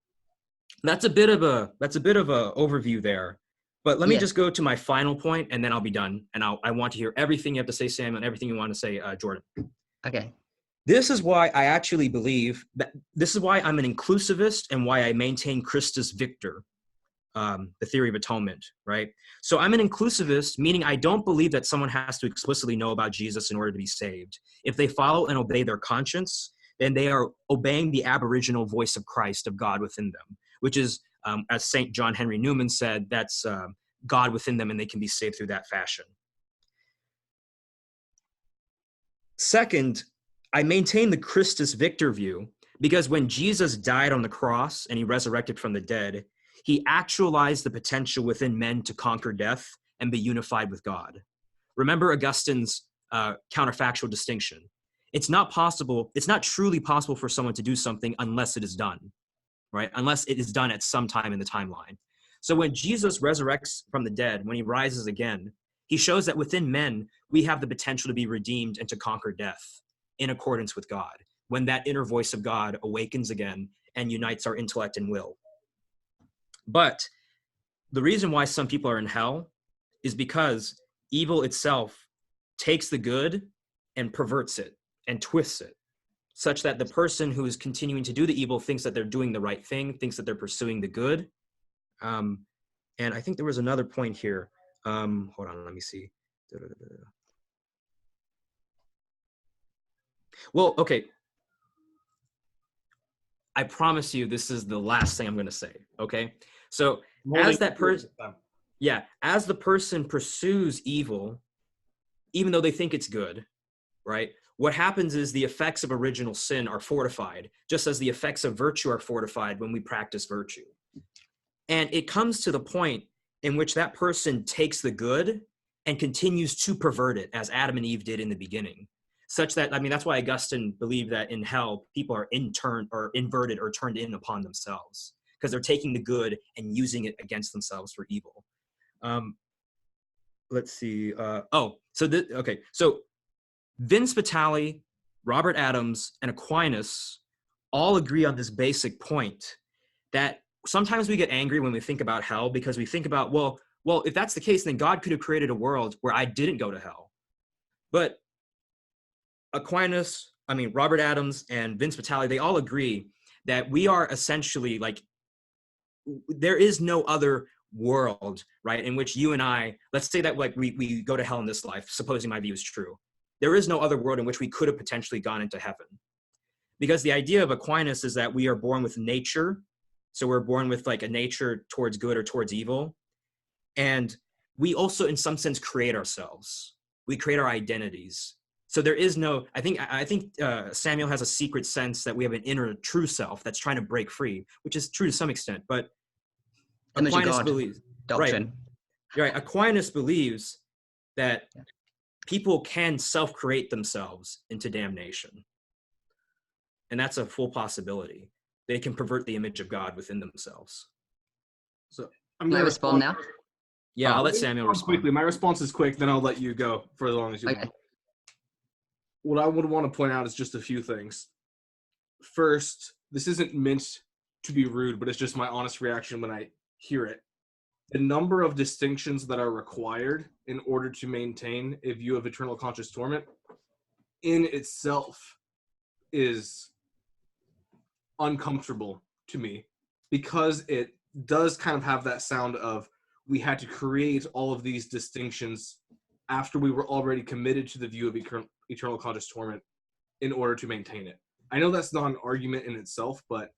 that's a bit of a overview there. But let me just go to my final point and then I'll be done. And I want to hear everything you have to say, Sam, and everything you want to say, Jordan. Okay. This is why I actually believe that this is why I'm an inclusivist and why I maintain Christus Victor, the theory of atonement, right? So I'm an inclusivist, meaning I don't believe that someone has to explicitly know about Jesus in order to be saved. If they follow and obey their conscience, then they are obeying the aboriginal voice of Christ, of God within them, which is, as St. John Henry Newman said, that's God within them, and they can be saved through that fashion. Second, I maintain the Christus Victor view because when Jesus died on the cross and he resurrected from the dead, he actualized the potential within men to conquer death and be unified with God. Remember Augustine's counterfactual distinction. It's not truly possible for someone to do something unless it is done, right? Unless it is done at some time in the timeline. So when Jesus resurrects from the dead, when he rises again, he shows that within men, we have the potential to be redeemed and to conquer death in accordance with God, when that inner voice of God awakens again and unites our intellect and will. But the reason why some people are in hell is because evil itself takes the good and perverts it and twists it, such that the person who is continuing to do the evil thinks that they're doing the right thing, thinks that they're pursuing the good, And I think there was another point here. Hold on, let me see. Well, okay. I promise you this is the last thing I'm going to say, okay? So as that person, yeah, as the person pursues evil, even though they think it's good, right? What happens is the effects of original sin are fortified, just as the effects of virtue are fortified when we practice virtue. And it comes to the point in which that person takes the good and continues to pervert it, as Adam and Eve did in the beginning. Such that, I mean, that's why Augustine believed that in hell, people are inverted or turned in upon themselves, because they're taking the good and using it against themselves for evil. Let's see. So Vince Vitale, Robert Adams, and Aquinas all agree on this basic point that sometimes we get angry when we think about hell, because we think about, well, if that's the case, then God could have created a world where I didn't go to hell. But Robert Adams and Vince Vitale, they all agree that we are essentially like, there is no other world, right, in which you and I, let's say that like we go to hell in this life, supposing my view is true. There is no other world in which we could have potentially gone into heaven. Because the idea of Aquinas is that we are born with nature. So we're born with like a nature towards good or towards evil. And we also, in some sense, create ourselves. We create our identities. So there is no, I think Samuel has a secret sense that we have an inner true self that's trying to break free, which is true to some extent, but Aquinas believes, doctrine. Right. Aquinas believes that people can self-create themselves into damnation. And that's a full possibility. They can pervert the image of God within themselves. So I'm going to respond now. Yeah, I'll let Samuel respond. Quickly. My response is quick, then I'll let you go for as long as you want. What I would want to point out is just a few things. First, this isn't meant to be rude, but it's just my honest reaction when I hear it. The number of distinctions that are required in order to maintain a view of eternal conscious torment in itself is uncomfortable to me, because it does kind of have that sound of we had to create all of these distinctions after we were already committed to the view of eternal conscious torment in order to maintain it. I know that's not an argument in itself, but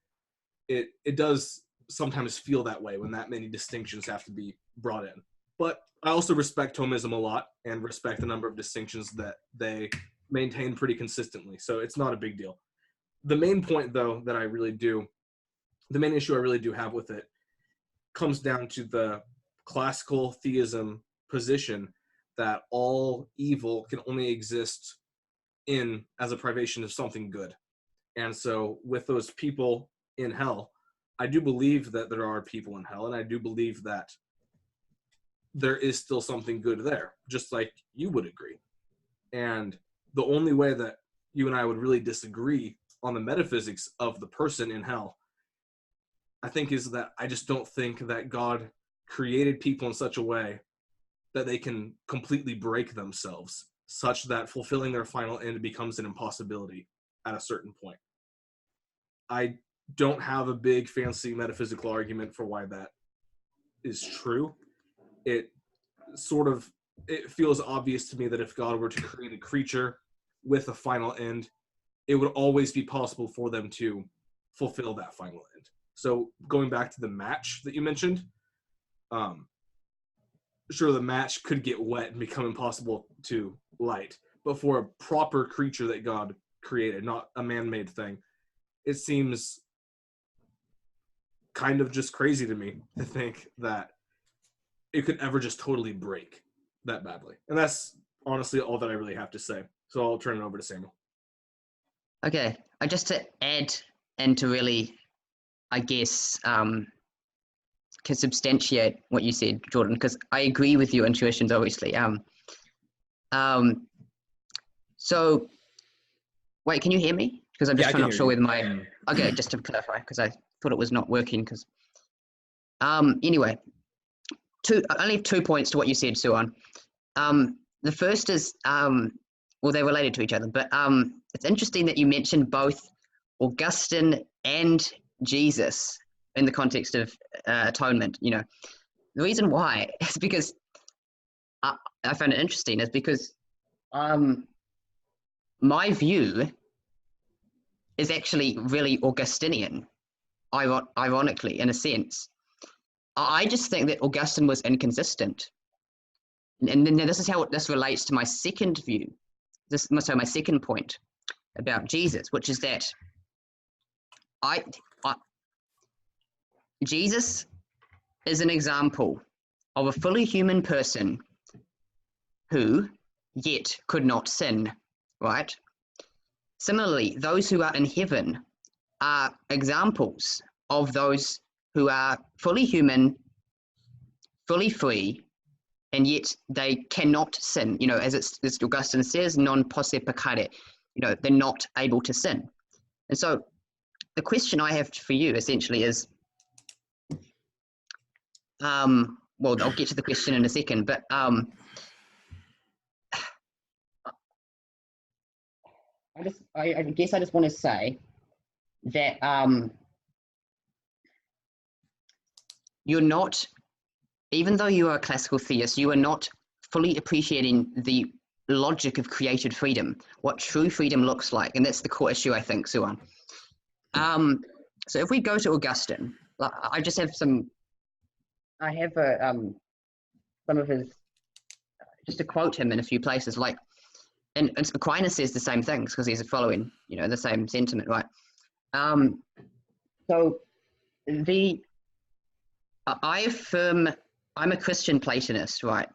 it does sometimes feel that way when that many distinctions have to be brought in. But I also respect Thomism a lot and respect the number of distinctions that they maintain pretty consistently. So it's not a big deal. The main point, though, the main issue I really do have with it comes down to the classical theism position that all evil can only exist as a privation of something good. And so with those people in hell, I do believe that there are people in hell, and I do believe that there is still something good there, just like you would agree. And the only way that you and I would really disagree on the metaphysics of the person in hell, I think, is that I just don't think that God created people in such a way that they can completely break themselves, such that fulfilling their final end becomes an impossibility at a certain point. I don't have a big fancy metaphysical argument for why that is true. It feels obvious to me that if God were to create a creature with a final end, it would always be possible for them to fulfill that final end. So going back to the match that you mentioned, sure, the match could get wet and become impossible to light, but for a proper creature that God created, not a man-made thing, it seems kind of just crazy to me to think that it could ever just totally break that badly. And that's honestly all that I really have to say. So I'll turn it over to Samuel. Okay, just to add and to really, I guess, to substantiate what you said, Jordan, because I agree with your intuitions, obviously. So, wait, can you hear me? Because I'm just not sure whether my... Okay, just to clarify, because I thought it was not working. Because anyway, I only have 2 points to what you said, Suan. The first is, well, they're related to each other, but it's interesting that you mentioned both Augustine and Jesus in the context of atonement. You know, the reason why is because I found it interesting is because my view is actually really Augustinian, ironically, in a sense. I just think that Augustine was inconsistent. And then this is how this relates to my second view. So my second point about Jesus, which is that Jesus is an example of a fully human person who yet could not sin, right? Similarly, those who are in heaven are examples of those who are fully human, fully free, and yet they cannot sin. You know, as Augustine says, non posse peccare. You know, they're not able to sin. And so the question I have for you essentially is, well, I'll get to the question in a second, but I guess I just want to say that you're not, even though you are a classical theist, you are not fully appreciating the logic of created freedom, what true freedom looks like. And that's the core issue, I think, Suan. So if we go to Augustine, I just have some of his, just to quote him in a few places, like, and Aquinas says the same things because he's following, you know, the same sentiment, right? So I affirm, I'm a Christian Platonist, right?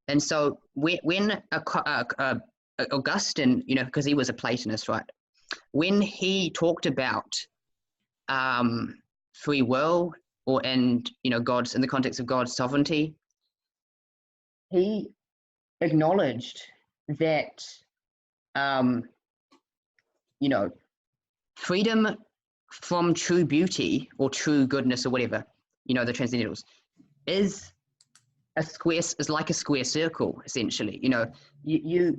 And so when Augustine, you know, because he was a Platonist, right? When he talked about free will and, you know, God's, in the context of God's sovereignty, he acknowledged that, you know, freedom from true beauty or true goodness or whatever, you know, the transcendentals, is like a square circle, essentially. You know, you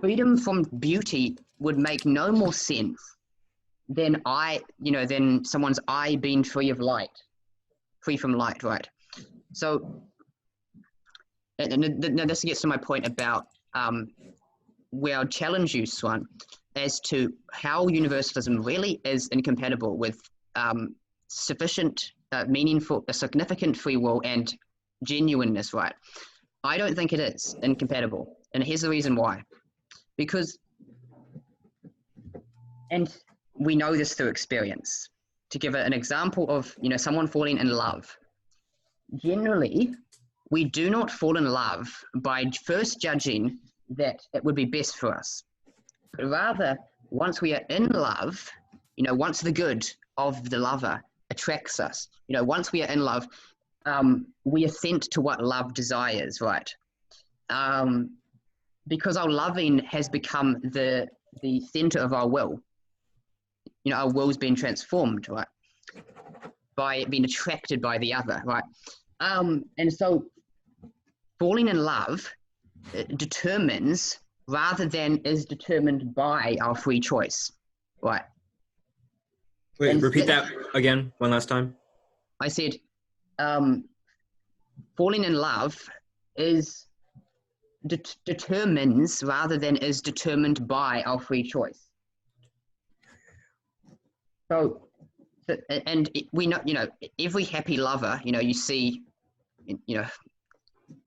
freedom from beauty would make no more sense than than someone's eye being free from light, right? So, and this gets to my point about where I'll challenge you, Swan, as to how universalism really is incompatible with sufficient, meaningful, significant free will and genuineness, right? I don't think it is incompatible, and here's the reason why. Because, and we know this through experience. To give an example of, you know, someone falling in love, generally, we do not fall in love by first judging that it would be best for us. But rather, once we are in love, you know, once the good of the lover attracts us, you know, once we are in love, we assent to what love desires, right? Because our loving has become the center of our will. You know, our will's been transformed, right? By being attracted by the other, right? And so falling in love determines rather than is determined by our free choice, right? Wait, and repeat that again one last time. I said, falling in love is determines rather than is determined by our free choice. So, and we know, you know, every happy lover, you know, you see, you know,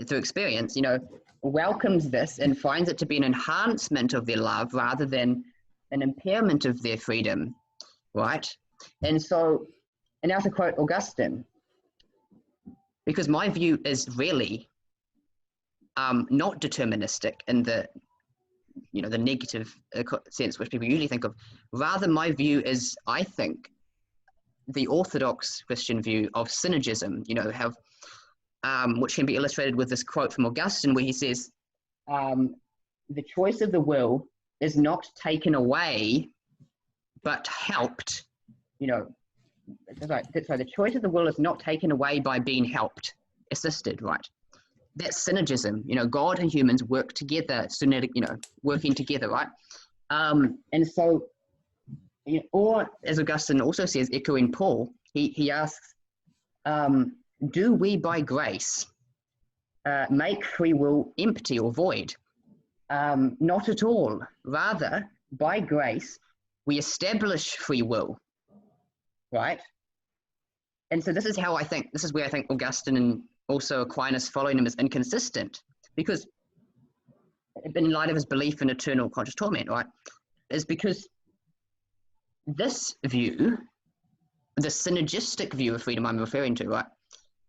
through experience, you know, welcomes this and finds it to be an enhancement of their love rather than an impairment of their freedom, right? And so, and now to quote Augustine, because my view is really not deterministic in the, you know, the negative sense which people usually think of. Rather, my view is, I think, the Orthodox Christian view of synergism, you know, have, which can be illustrated with this quote from Augustine where he says, the choice of the will is not taken away, but helped, you know, so the choice of the will is not taken away by being helped, assisted, right? That's synergism, you know, God and humans work together, synergetic, you know, working together, right? And so or as Augustine also says, echoing Paul, he asks, do we by grace make free will empty or void? Not at all. Rather, by grace, we establish free will, right? And so this is where I think Augustine and also Aquinas following him is inconsistent, because in light of his belief in eternal conscious torment, right, is because this view, the synergistic view of freedom I'm referring to, right,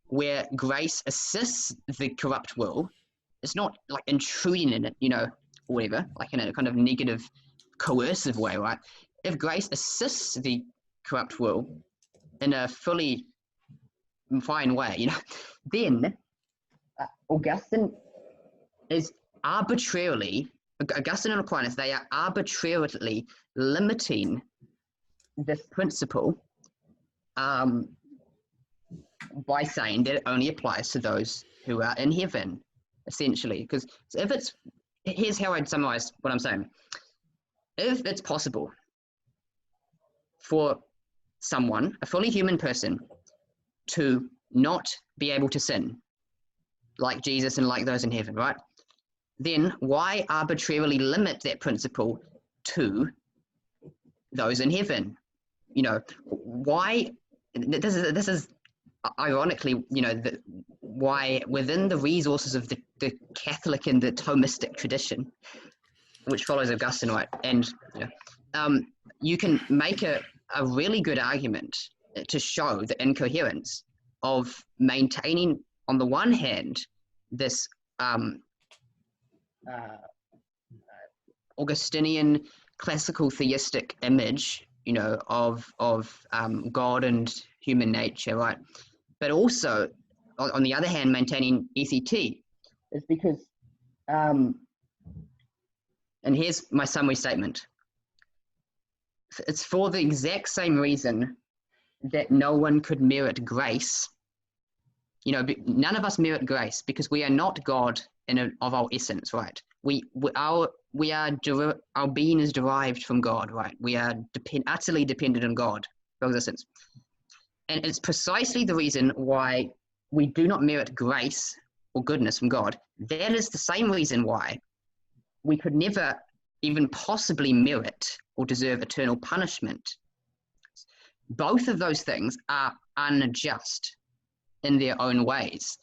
where grace assists the corrupt will, it's not like intruding in it, or whatever, like in a kind of negative, coercive way, right? If grace assists the corrupt will in a fully fine way, then Augustine and Aquinas, they are arbitrarily limiting this principle by saying that it only applies to those who are in heaven, essentially. Because here's how I'd summarize what I'm saying. If it's possible for someone, a fully human person, to not be able to sin, like Jesus and like those in heaven, right? Then why arbitrarily limit that principle to those in heaven? Why? This is ironically, why within the resources of the Catholic and the Thomistic tradition, which follows Augustine, right? And you can make a really good argument to show the incoherence of maintaining, on the one hand, this Augustinian classical theistic image, of God and human nature, right? But also, on the other hand, maintaining ECT. It's because, and here's my summary statement. It's for the exact same reason that no one could merit grace. None of us merit grace because we are not God of our essence, right? Our being is derived from God, right? We are utterly dependent on God for existence. And it's precisely the reason why we do not merit grace or goodness from God. That is the same reason why we could never even possibly merit or deserve eternal punishment. Both of those things are unjust in their own ways,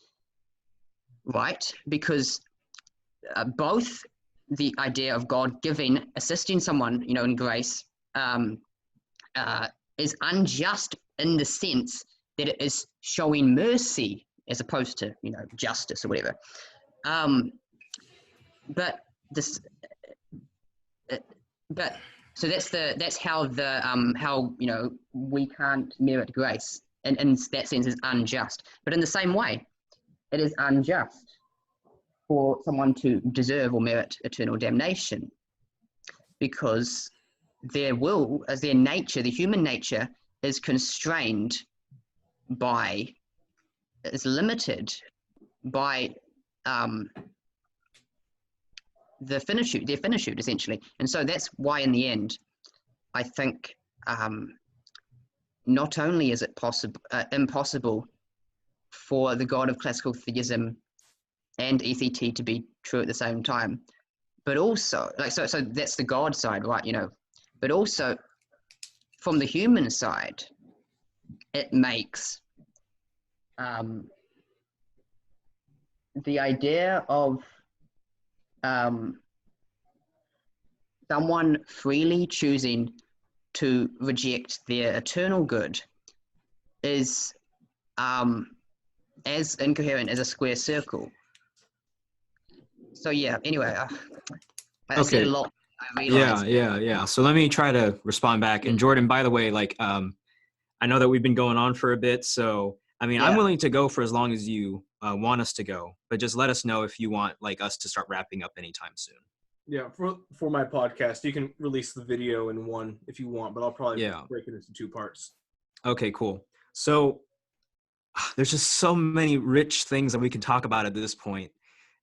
right? Because both the idea of God assisting someone, in grace, is unjust in the sense that it is showing mercy as opposed to, justice or whatever. So that's how we can't merit grace, and in that sense is unjust. But in the same way, it is unjust for someone to deserve or merit eternal damnation, because their will, as their nature, the human nature, is constrained is limited by their finitude, essentially. And so that's why, in the end, I think not only is it impossible for the God of classical theism and ECT to be true at the same time, but also, so that's the God side, right? But also from the human side, it makes the idea of someone freely choosing to reject their eternal good is as incoherent as a square circle. So yeah, anyway, I said a lot. I realized. Yeah. So let me try to respond back. And Jordan, by the way, I know that we've been going on for a bit, so I'm willing to go for as long as you want us to go, but just let us know if you want us to start wrapping up anytime soon. Yeah, for my podcast, you can release the video in one if you want, but I'll probably break it into two parts. Okay, cool. So there's just so many rich things that we can talk about at this point.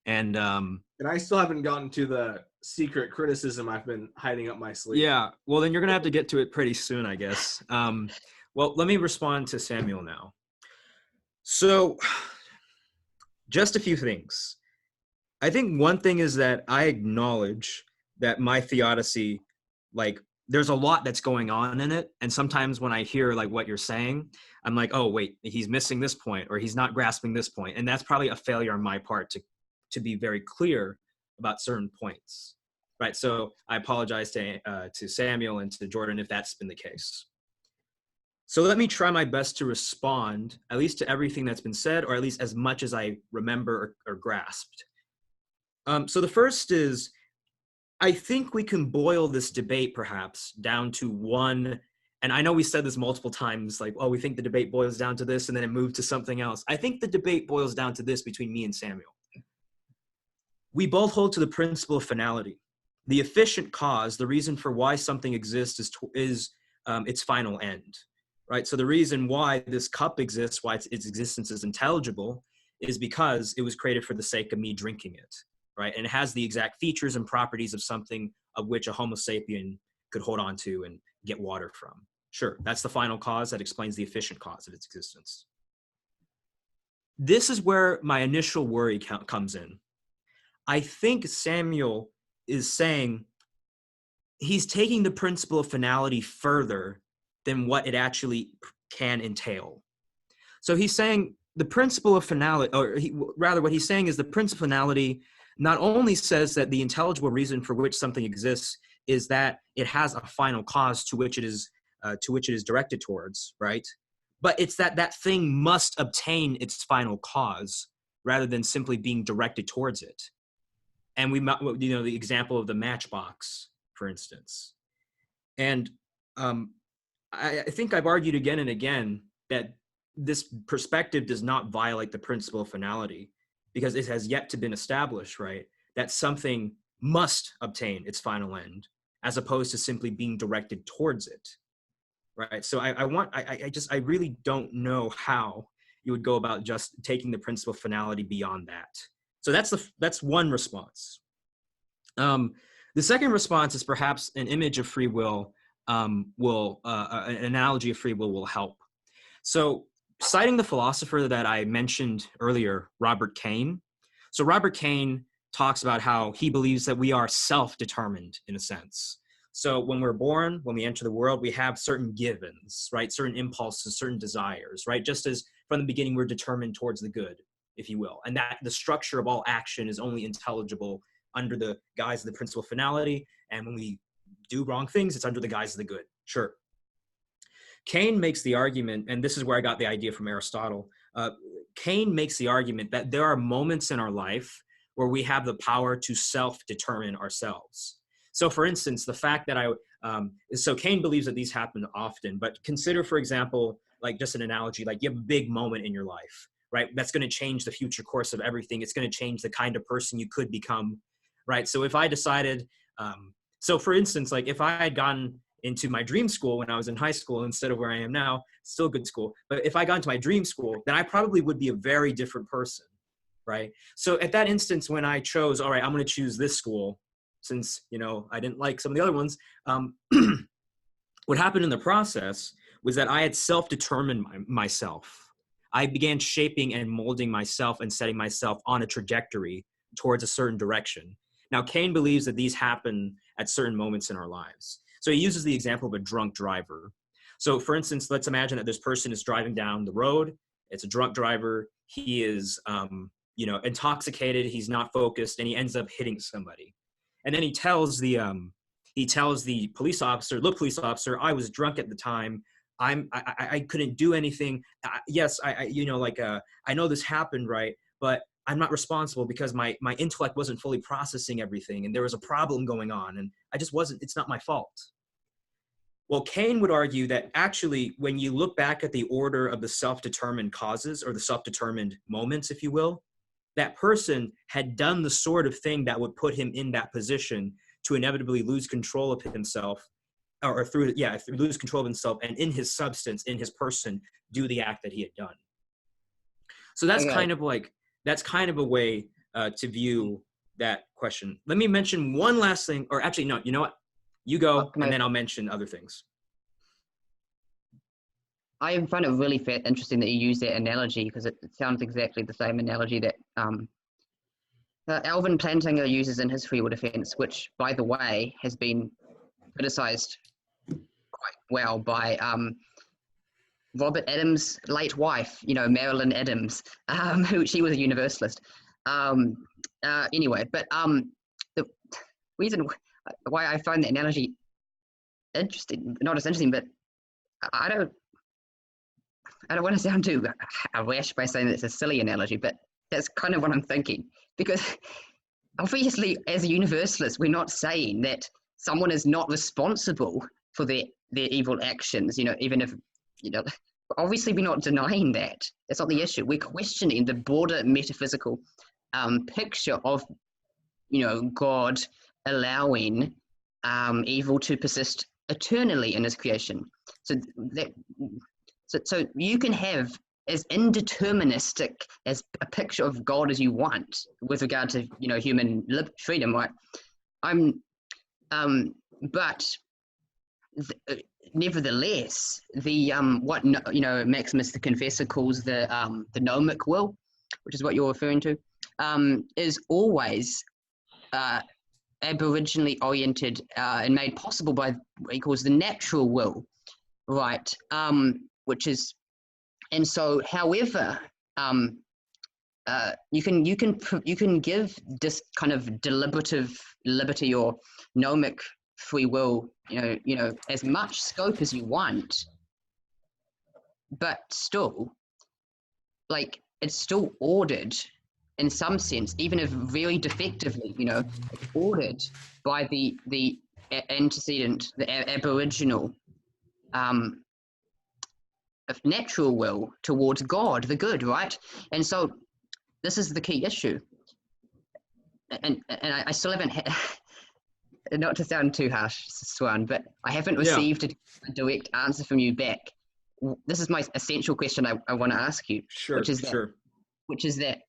And I still haven't gotten to secret criticism I've been hiding up my sleeve. Yeah, well, then you're going to have to get to it pretty soon, I guess. Well, let me respond to Samuel now. So, just a few things. I think one thing is that I acknowledge that my theodicy, like, there's a lot that's going on in it. And sometimes when I hear like what you're saying, I'm like, oh, wait, he's missing this point, or he's not grasping this point. And that's probably a failure on my part to be very clear about certain points. Right. So I apologize to Samuel and to Jordan if that's been the case. So let me try my best to respond, at least to everything that's been said, or at least as much as I remember or grasped. So the first is, I think we can boil this debate perhaps down to one, and I know we said this multiple times, like, oh, we think the debate boils down to this, and then it moved to something else. I think the debate boils down to this between me and Samuel. We both hold to the principle of finality. The efficient cause, the reason for why something exists is its final end, right? So the reason why this cup exists, why its existence is intelligible, is because it was created for the sake of me drinking it, right? And it has the exact features and properties of something of which a Homo sapien could hold on to and get water from. Sure, that's the final cause that explains the efficient cause of its existence. This is where my initial worry comes in. I think Samuel is saying he's taking the principle of finality further than what it actually can entail. So he's saying the principle of finality, or rather what he's saying is the principle of finality not only says that the intelligible reason for which something exists is that it has a final cause to which it is directed towards, right? But it's that thing must obtain its final cause rather than simply being directed towards it. And the example of the matchbox, for instance. And I think I've argued again and again that this perspective does not violate the principle of finality, because it has yet to been established, right, that something must obtain its final end as opposed to simply being directed towards it, right? So I really don't know how you would go about just taking the principle of finality beyond that. So that's one response. The second response is perhaps an image of free will an analogy of free will help. So citing the philosopher that I mentioned earlier, Robert Caine. So Robert Caine talks about how he believes that we are self-determined in a sense. So when we're born, when we enter the world, we have certain givens, right? Certain impulses, certain desires, right? Just as from the beginning, we're determined towards the good, if you will. And that the structure of all action is only intelligible under the guise of the principle of finality. And when we do wrong things, it's under the guise of the good. Sure. Caine makes the argument, and this is where I got the idea from Aristotle. Caine makes the argument that there are moments in our life where we have the power to self-determine ourselves. So for instance, the fact that so Caine believes that these happen often, but consider, for example, like just an analogy, like you have a big moment in your life, right? That's going to change the future course of everything. It's going to change the kind of person you could become, right? So if I decided, so for instance, like if I had gone into my dream school when I was in high school instead of where I am now, still good school. But if I got into my dream school, then I probably would be a very different person, right? So at that instance, when I chose, all right, I'm going to choose this school, since, I didn't like some of the other ones, what happened in the process was that I had self-determined myself. I began shaping and molding myself and setting myself on a trajectory towards a certain direction. Now, Caine believes that these happen at certain moments in our lives. So he uses the example of a drunk driver. So for instance, let's imagine that this person is driving down the road. It's a drunk driver. He is, intoxicated. He's not focused, and he ends up hitting somebody. And then he tells the police officer, "Look, police officer, I was drunk at the time. I couldn't do anything. Yes, I know this happened, right? But I'm not responsible because my intellect wasn't fully processing everything, and there was a problem going on, and it's not my fault." Well, Caine would argue that actually, when you look back at the order of the self-determined causes, or the self-determined moments, if you will, that person had done the sort of thing that would put him in that position to inevitably lose control of himself, lose control of himself, and in his substance, in his person, do the act that he had done. So that's kind of a way to view that question. Let me mention one last thing, or actually, no, you know what? You go, and then I'll mention other things. I find it really interesting that you use that analogy, because it sounds exactly the same analogy that Alvin Plantinga uses in his free will defense, which, by the way, has been criticized quite well by Robert Adams' late wife, Marilyn Adams, who she was a Universalist. Anyway, but the reason why I find the analogy interesting, not as interesting, but I don't want to sound too rash by saying that it's a silly analogy, but that's kind of what I'm thinking. Because obviously, as a Universalist, we're not saying that someone is not responsible for their evil actions, even if, obviously we're not denying that. That's not the issue. We're questioning the broader metaphysical picture of, God allowing evil to persist eternally in his creation. So you can have as indeterministic as a picture of God as you want with regard to human freedom, right? Nevertheless, the what Maximus the Confessor calls the gnomic will, which is what you're referring to, is always aboriginally oriented and made possible by what he calls the natural will, right? Which is, and so, however, you can give this kind of deliberative liberty or gnomic free will, as much scope as you want, but still, it's still ordered in some sense, even if very defectively, ordered by the antecedent, the aboriginal of natural will towards God, the good, right? And so this is the key issue. And I still haven't not to sound too harsh, Swan, but I haven't received a direct answer from you back. This is my essential question I want to ask you. Sure, which is that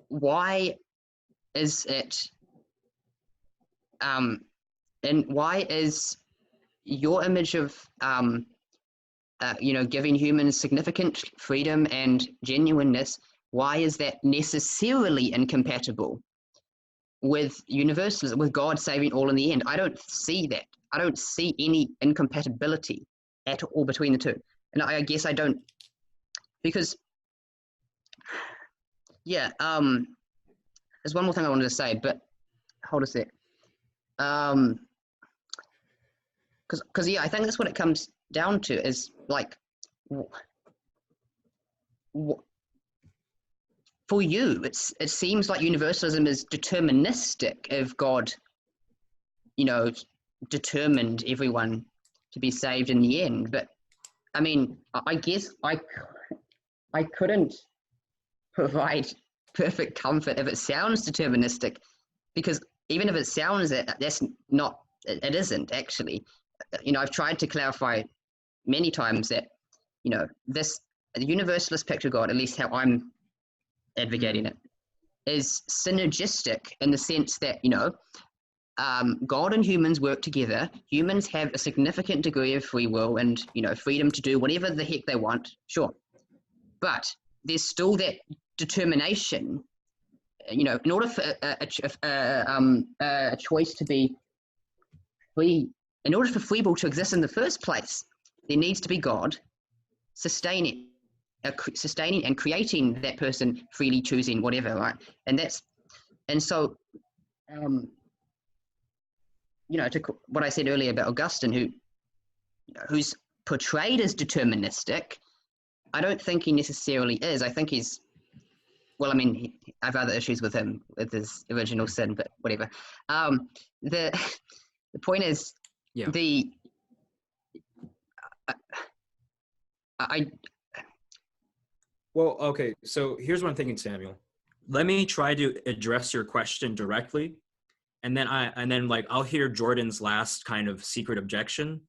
why is it and why is your image of giving humans significant freedom and genuineness, why is that necessarily incompatible with universalism, with God saving all in the end? I don't see that. I don't see any incompatibility at all between the two. And I guess I don't, because, there's one more thing I wanted to say, but hold a sec. Because I think that's what it comes down to, is for you, it seems like universalism is deterministic. If God, determined everyone to be saved in the end, but I mean, I guess I couldn't provide perfect comfort if it sounds deterministic, because even if it sounds it, that's not. It isn't actually. I've tried to clarify many times that the universalist picture of God, at least how I'm advocating it, is synergistic in the sense that God and humans work together. Humans have a significant degree of free will and freedom to do whatever the heck they want, sure, but there's still that determination. In order for a choice to be free, in order for free will to exist in the first place, there needs to be God sustaining and creating that person freely choosing whatever, right? And so to what I said earlier about Augustine, who's portrayed as deterministic, I don't think he necessarily is. I think he's, well, I mean, I have other issues with him, with his original sin, but whatever. The point is, Well, okay, so here's what I'm thinking, Samuel. Let me try to address your question directly, and then I'll hear Jordan's last kind of secret objection,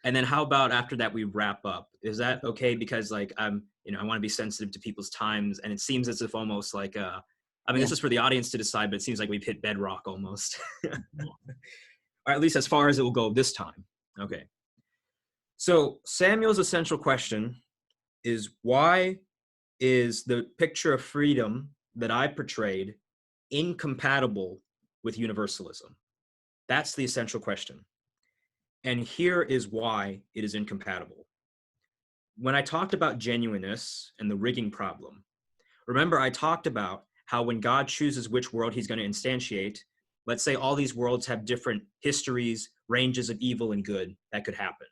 and then how about after that we wrap up? Is that okay? Because I want to be sensitive to people's times, and it seems as if almost I mean, Yeah. this is for the audience to decide, but it seems like we've hit bedrock almost. Or at least as far as it will go this time. Okay. So Samuel's essential question is, why is the picture of freedom that I portrayed incompatible with universalism? That's the essential question. And here is why it is incompatible. When I talked about genuineness and the rigging problem, remember I talked about how when God chooses which world he's going to instantiate, let's say all these worlds have different histories, ranges of evil and good that could happen.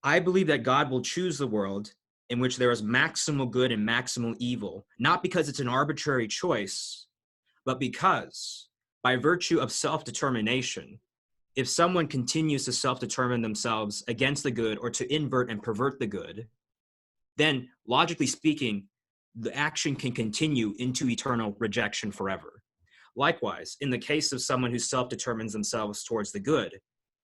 I believe that God will choose the world in which there is maximal good and maximal evil, not because it's an arbitrary choice, but because by virtue of self-determination, if someone continues to self-determine themselves against the good or to invert and pervert the good, then logically speaking, the action can continue into eternal rejection forever. Likewise, in the case of someone who self-determines themselves towards the good,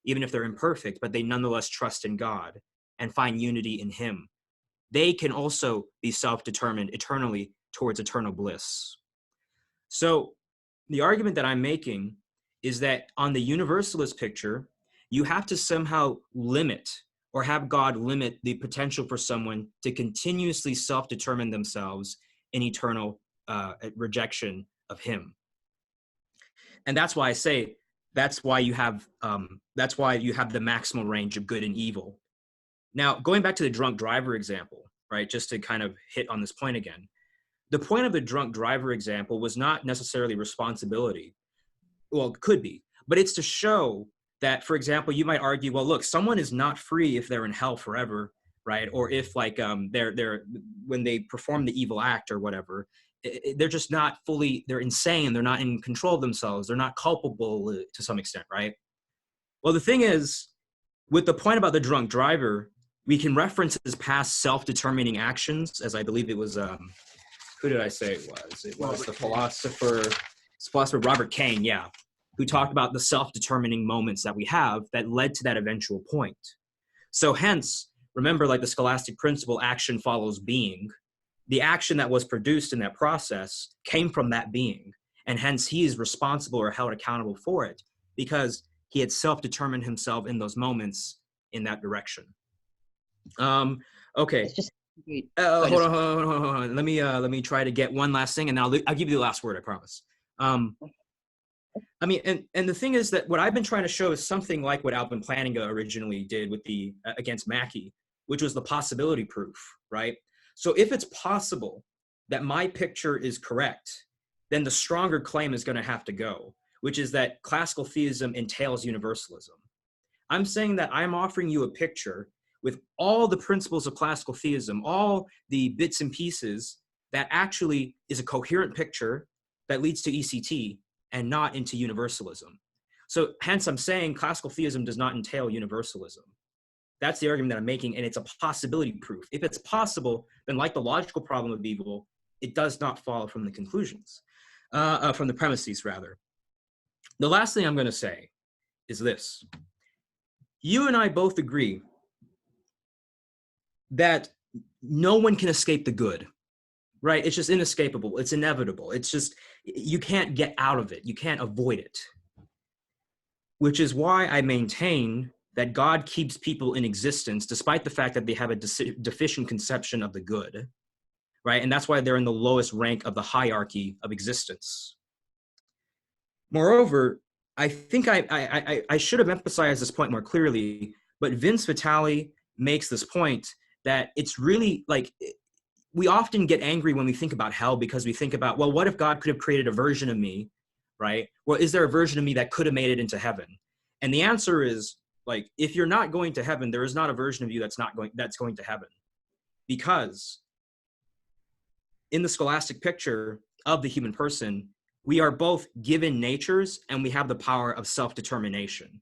even if they're imperfect, but they nonetheless trust in God and find unity in him, they can also be self-determined eternally towards eternal bliss. So the argument that I'm making is that on the universalist picture, you have to somehow limit or have God limit the potential for someone to continuously self-determine themselves in eternal rejection of him. And that's why I say that's why you have the maximal range of good and evil. Now, going back to the drunk driver example, right, just to kind of hit on this point again, the point of the drunk driver example was not necessarily responsibility. Well, it could be, but it's to show that, for example, you might argue, well, look, someone is not free if they're in hell forever, right? Or if like they're when they perform the evil act or whatever, they're just not fully, they're insane. They're not in control of themselves. They're not culpable to some extent, right? Well, the thing is, with the point about the drunk driver, we can reference his past self-determining actions, as I believe it was, who did I say it was? It was the philosopher Robert Cain, yeah, who talked about the self-determining moments that we have that led to that eventual point. So hence, remember, like the scholastic principle, action follows being. The action that was produced in that process came from that being, and hence he is responsible or held accountable for it because he had self-determined himself in those moments in that direction. Okay. It's just Hold on. Let me try to get one last thing, and I'll give you the last word. I promise. I mean, and the thing is that what I've been trying to show is something like what Alvin Plantinga originally did with the against Mackey, which was the possibility proof, right? So if it's possible that my picture is correct, then the stronger claim is going to have to go, which is that classical theism entails universalism. I'm saying that I'm offering you a picture with all the principles of classical theism, all the bits and pieces that actually is a coherent picture that leads to ECT and not into universalism. So hence I'm saying classical theism does not entail universalism. That's the argument that I'm making, and it's a possibility proof. If it's possible, then like the logical problem of evil, it does not follow from the conclusions, from the premises rather. The last thing I'm going to say is this. You and I both agree that no one can escape the good, right? It's just inescapable. It's inevitable. It's just, you can't get out of it. You can't avoid it. Which is why I maintain that God keeps people in existence despite the fact that they have a deficient conception of the good, right? And that's why they're in the lowest rank of the hierarchy of existence. Moreover, I think I should have emphasized this point more clearly, but Vince Vitale makes this point that it's really like, we often get angry when we think about hell because we think about, well, what if God could have created a version of me, right? Well, is there a version of me that could have made it into heaven? And the answer is, like, if you're not going to heaven, there is not a version of you that's going to heaven. Because in the scholastic picture of the human person, we are both given natures and we have the power of self-determination.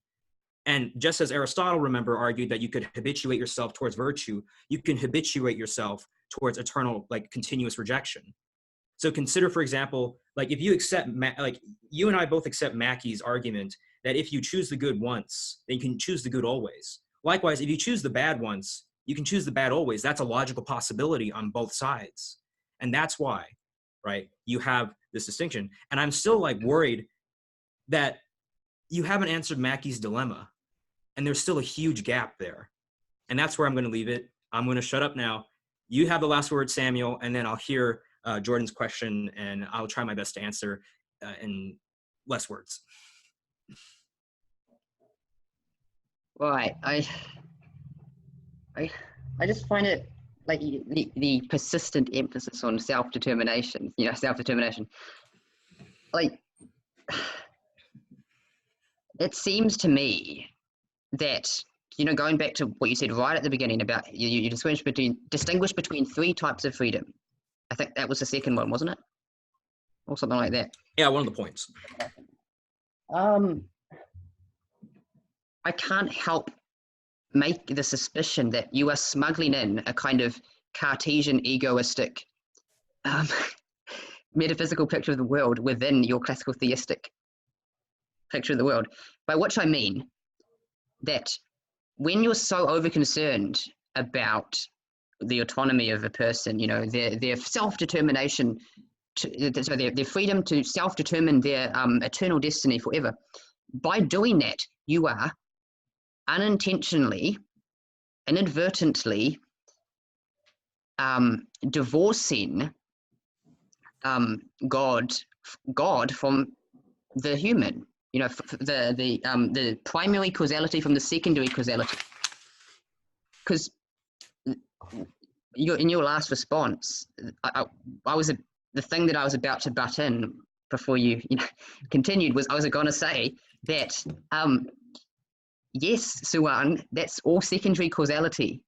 And just as Aristotle, remember, argued that you could habituate yourself towards virtue, you can habituate yourself towards eternal, like, continuous rejection. So consider, for example, like if you accept, like you and I both accept Mackey's argument that if you choose the good once, then you can choose the good always. Likewise, if you choose the bad once, you can choose the bad always. That's a logical possibility on both sides. And that's why right? You have this distinction. And I'm still like worried that you haven't answered Mackey's dilemma, and there's still a huge gap there. And that's where I'm going to leave it. I'm going to shut up now. You have the last word, Samuel, and then I'll hear Jordan's question, and I'll try my best to answer in less words. Right. I just find it like the persistent emphasis on self-determination, self-determination. Like, it seems to me that, going back to what you said right at the beginning about you distinguish between three types of freedom. I think that was the second one, wasn't it? Or something like that. Yeah, one of the points. I can't help make the suspicion that you are smuggling in a kind of Cartesian egoistic metaphysical picture of the world within your classical theistic picture of the world. By which I mean that when you're so over-concerned about the autonomy of a person, their self-determination, so their freedom to self-determine their eternal destiny forever, by doing that, you are unintentionally, inadvertently divorcing God from the human. The primary causality from the secondary causality. Because in your last response, the thing that I was about to butt in before you continued was I was going to say that yes, Suan, that's all secondary causality.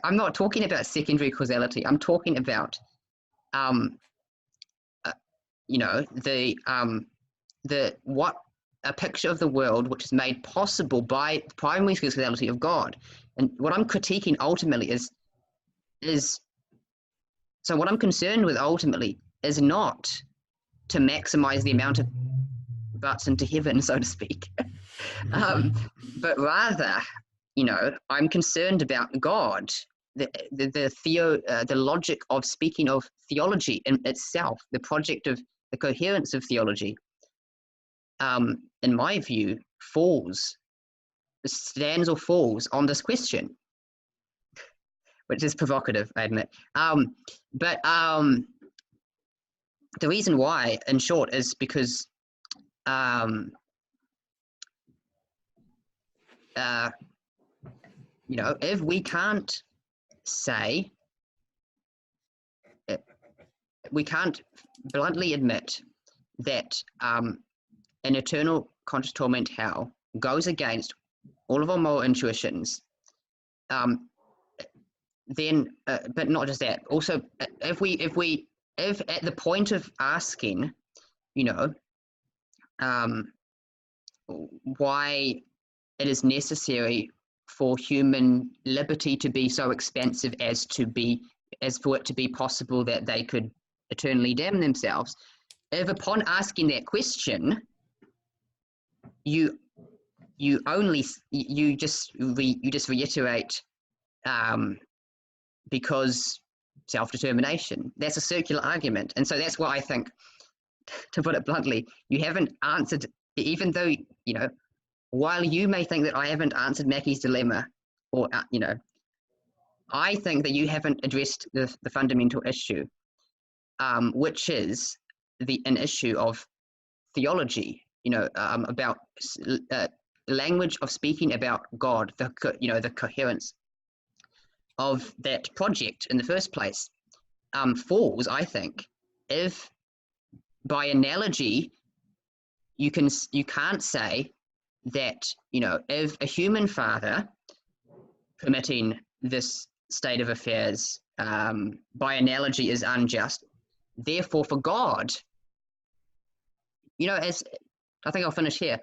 I'm not talking about secondary causality. I'm talking about what a picture of the world which is made possible by the primary causality of God. And what I'm critiquing ultimately is so what I'm concerned with ultimately is not to maximize the amount of butts into heaven, so to speak, but rather, I'm concerned about God, the logic of speaking of theology in itself, the project of the coherence of theology. In my view, stands or falls on this question, which is provocative, I admit. But the reason why, in short, is because if we can't say, we can't bluntly admit that an eternal conscious torment hell goes against all of our moral intuitions, then, but not just that, also, if at the point of asking, why it is necessary for human liberty to be so expansive as for it to be possible that they could eternally damn themselves, if upon asking that question, you just reiterate because self-determination. That's a circular argument. And so that's why I think, to put it bluntly, you haven't answered, even though, while you may think that I haven't answered Mackey's dilemma, or, I think that you haven't addressed the fundamental issue, which is an issue of theology, about language of speaking about God, the coherence of that project in the first place, falls, I think, if by analogy you can't say that, if a human father permitting this state of affairs by analogy is unjust, therefore for God, as I think I'll finish here,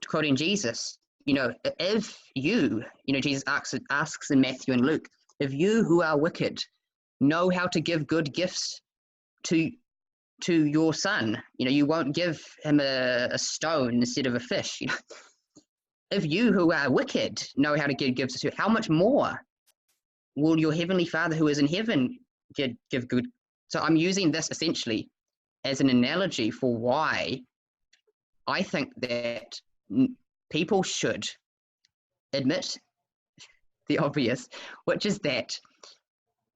quoting Jesus, if you, Jesus asks in Matthew and Luke, if you who are wicked know how to give good gifts to your son, you won't give him a stone instead of a fish. If you who are wicked know how to give gifts to, how much more will your heavenly Father who is in heaven give good So I'm using this essentially as an analogy for why I think that people should admit the obvious, which is that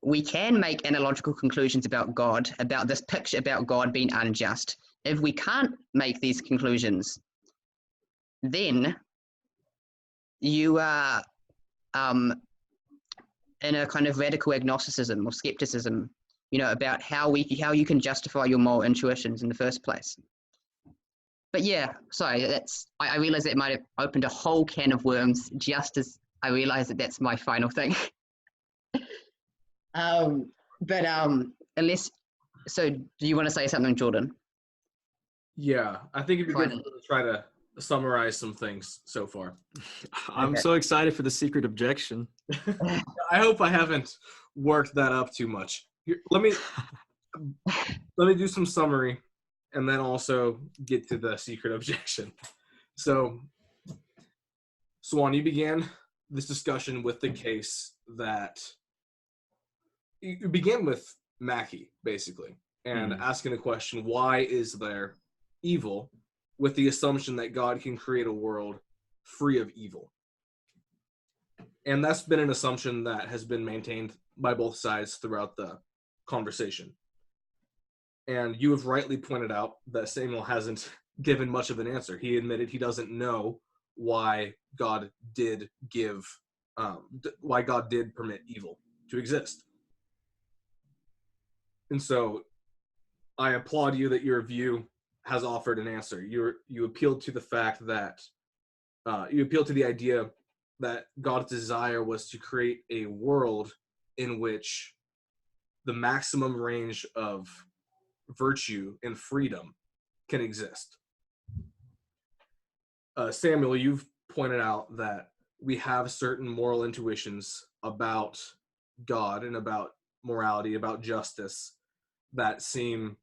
we can make analogical conclusions about God, about this picture about God being unjust. If we can't make these conclusions, then you are in a kind of radical agnosticism or skepticism, about how you can justify your moral intuitions in the first place. But yeah, sorry, I realize that might have opened a whole can of worms just as I realize that that's my final thing. So do you want to say something, Jordan? Yeah, I think it'd be good to try to summarize some things so far. I'm so excited for the secret objection. I hope I haven't worked that up too much. Here, let me do some summary and then also get to the secret objection. So, Swan, you began this discussion with the case that you began with Mackey, basically, and asking the question, why is there evil, with the assumption that God can create a world free of evil? And that's been an assumption that has been maintained by both sides throughout the conversation. And you have rightly pointed out that Samuel hasn't given much of an answer. He admitted he doesn't know why God did permit evil to exist. And so I applaud you that your view has offered an answer. You appealed to the fact that you appealed to the idea that God's desire was to create a world in which the maximum range of virtue and freedom can exist. Samuel, you've pointed out that we have certain moral intuitions about God and about morality, about justice, that seem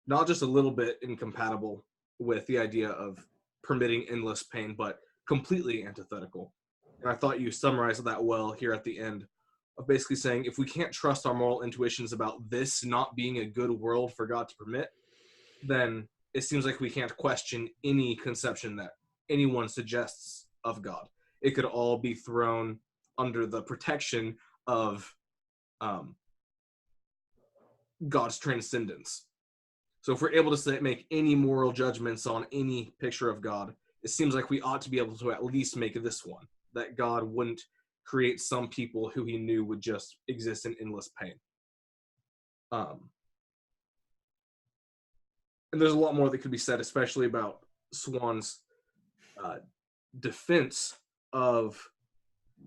not just a little bit incompatible with the idea of permitting endless pain, but completely antithetical. And I thought you summarized that well here at the end of basically saying, if we can't trust our moral intuitions about this not being a good world for God to permit, then it seems like we can't question any conception that anyone suggests of God. It could all be thrown under the protection of God's transcendence. So if we're able to make any moral judgments on any picture of God, it seems like we ought to be able to at least make this one, that God wouldn't create some people who he knew would just exist in endless pain. And there's a lot more that could be said, especially about Swan's defense of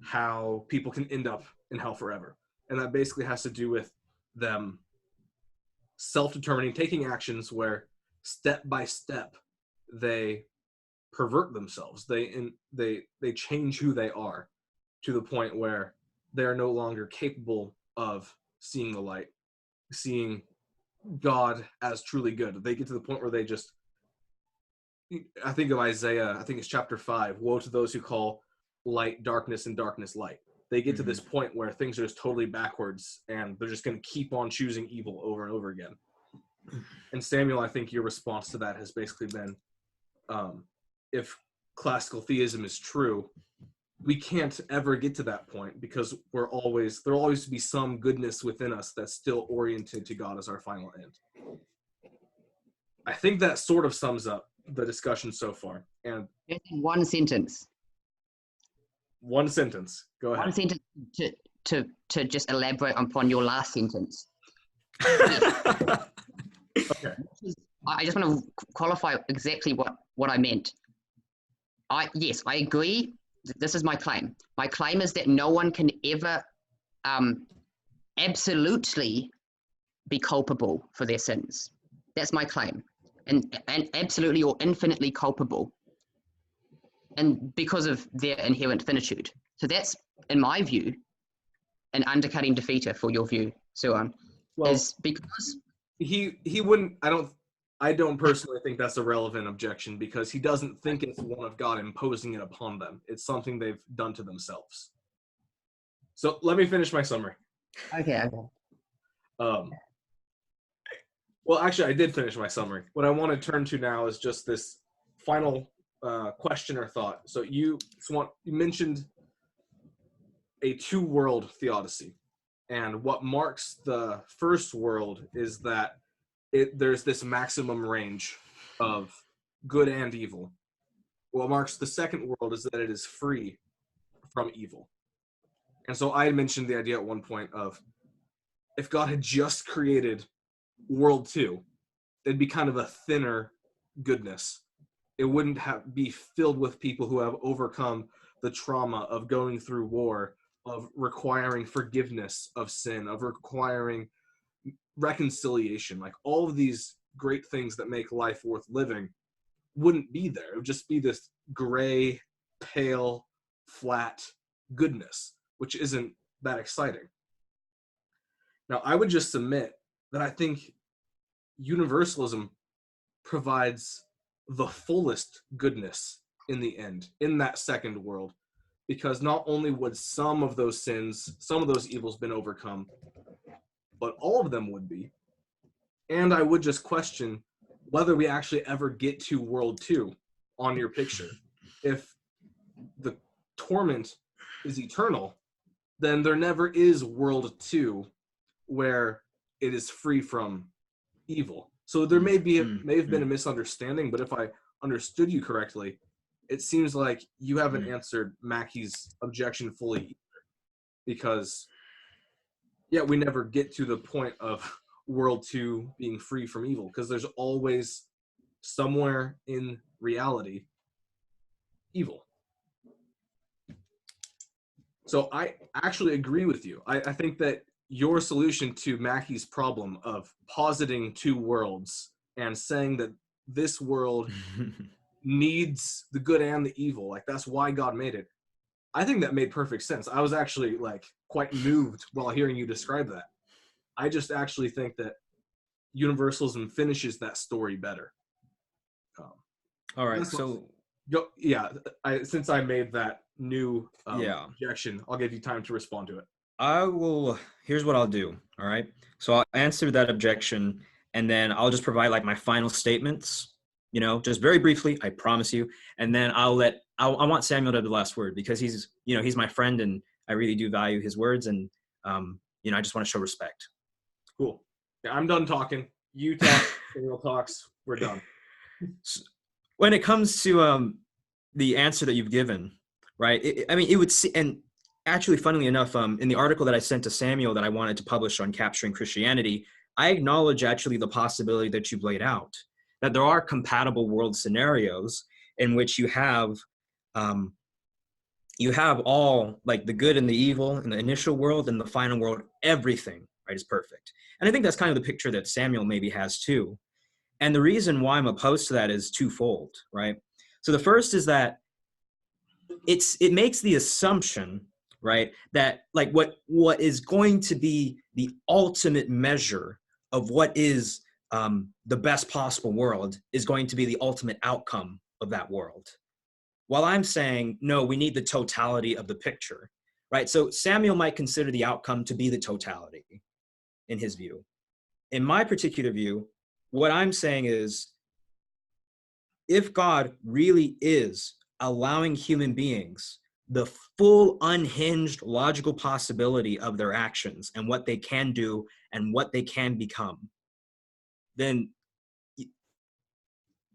how people can end up in hell forever. And that basically has to do with them self-determining, taking actions where step by step they pervert themselves. They change who they are to the point where they are no longer capable of seeing the light, seeing God as truly good. They get to the point where they just, I think of Isaiah, I think it's chapter 5, woe to those who call light darkness and darkness light. They get to this point where things are just totally backwards and they're just going to keep on choosing evil over and over again. And Samuel, I think your response to that has basically been, if classical theism is true, we can't ever get to that point because there'll always be some goodness within us that's still oriented to God as our final end. I think that sort of sums up the discussion so far. And one sentence. One sentence. Go ahead. One sentence to just elaborate upon your last sentence. Okay. I just want to qualify exactly what I meant. Yes, I agree. This is my claim. My claim is that no one can ever absolutely be culpable for their sins. That's my claim. And absolutely or infinitely culpable. And because of their inherent finitude. So that's, in my view, an undercutting defeater for your view, Suan. Well, is because he wouldn't, I don't personally think that's a relevant objection because he doesn't think it's one of God imposing it upon them. It's something they've done to themselves. So let me finish my summary. Okay. Well, actually, I did finish my summary. What I want to turn to now is just this final question or thought. So Swan, you mentioned a two-world theodicy, and what marks the first world is that there's this maximum range of good and evil. What marks the second world is that it is free from evil. And so I mentioned the idea at one point of, if God had just created world 2, it'd be kind of a thinner goodness. It wouldn't be filled with people who have overcome the trauma of going through war, of requiring forgiveness of sin, of requiring reconciliation. Like, all of these great things that make life worth living wouldn't be there. It would just be this gray, pale, flat goodness, which isn't that exciting. Now, I would just submit that I think universalism provides the fullest goodness in the end, in that second world, because not only would some of those sins, some of those evils been overcome, but all of them would be. And I would just question whether we actually ever get to world 2 on your picture. If the torment is eternal, then there never is world 2 where it is free from evil. So there may have been a misunderstanding, but if I understood you correctly, it seems like you haven't answered Mackey's objection fully either, because we never get to the point of world 2 being free from evil, because there's always somewhere in reality evil. So I actually agree with you. I think that your solution to Mackey's problem of positing two worlds and saying that this world needs the good and the evil, like that's why God made it, I think that made perfect sense. I was actually like quite moved while hearing you describe that. I just actually think that universalism finishes that story better. All right, so since I made that new objection, I'll give you time to respond to it. Here's what I'll do. All right, so I'll answer that objection, and then I'll just provide like my final statements, just very briefly, I promise you. And then I want Samuel to have the last word, because he's my friend, and I really do value his words, and I just want to show respect. Cool. Yeah, I'm done talking. You talk, Samuel talks, we're done. So, when it comes to the answer that you've given, right? It would see, and actually, funnily enough, in the article that I sent to Samuel that I wanted to publish on capturing Christianity, I acknowledge actually the possibility that you've laid out, that there are compatible world scenarios in which you have all like the good and the evil in the initial world, and the final world, everything, right, is perfect. And I think that's kind of the picture that Samuel maybe has too. And the reason why I'm opposed to that is twofold, right? So the first is that it makes the assumption, right, that like what is going to be the ultimate measure of what is the best possible world is going to be the ultimate outcome of that world. While I'm saying, no, we need the totality of the picture, right? So Samuel might consider the outcome to be the totality in his view. In my particular view, what I'm saying is, if God really is allowing human beings the full unhinged logical possibility of their actions and what they can do and what they can become, then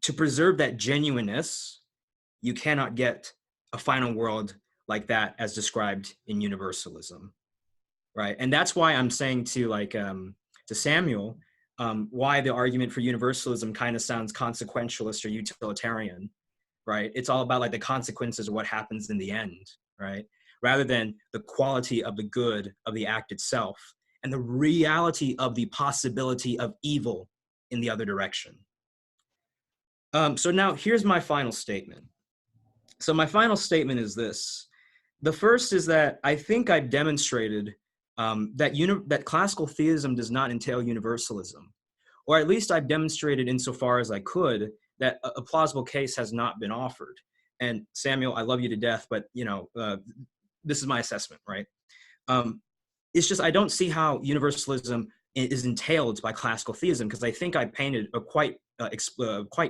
to preserve that genuineness, you cannot get a final world like that as described in universalism, right? And that's why I'm saying to Samuel, why the argument for universalism kind of sounds consequentialist or utilitarian, right? It's all about like the consequences of what happens in the end, right? Rather than the quality of the good of the act itself and the reality of the possibility of evil in the other direction. So now here's my final statement. So my final statement is this. The first is that I think I've demonstrated that classical theism does not entail universalism, or at least I've demonstrated insofar as I could that a plausible case has not been offered. And Samuel, I love you to death, but this is my assessment, right? It's just I don't see how universalism is entailed by classical theism, because I think I painted a quite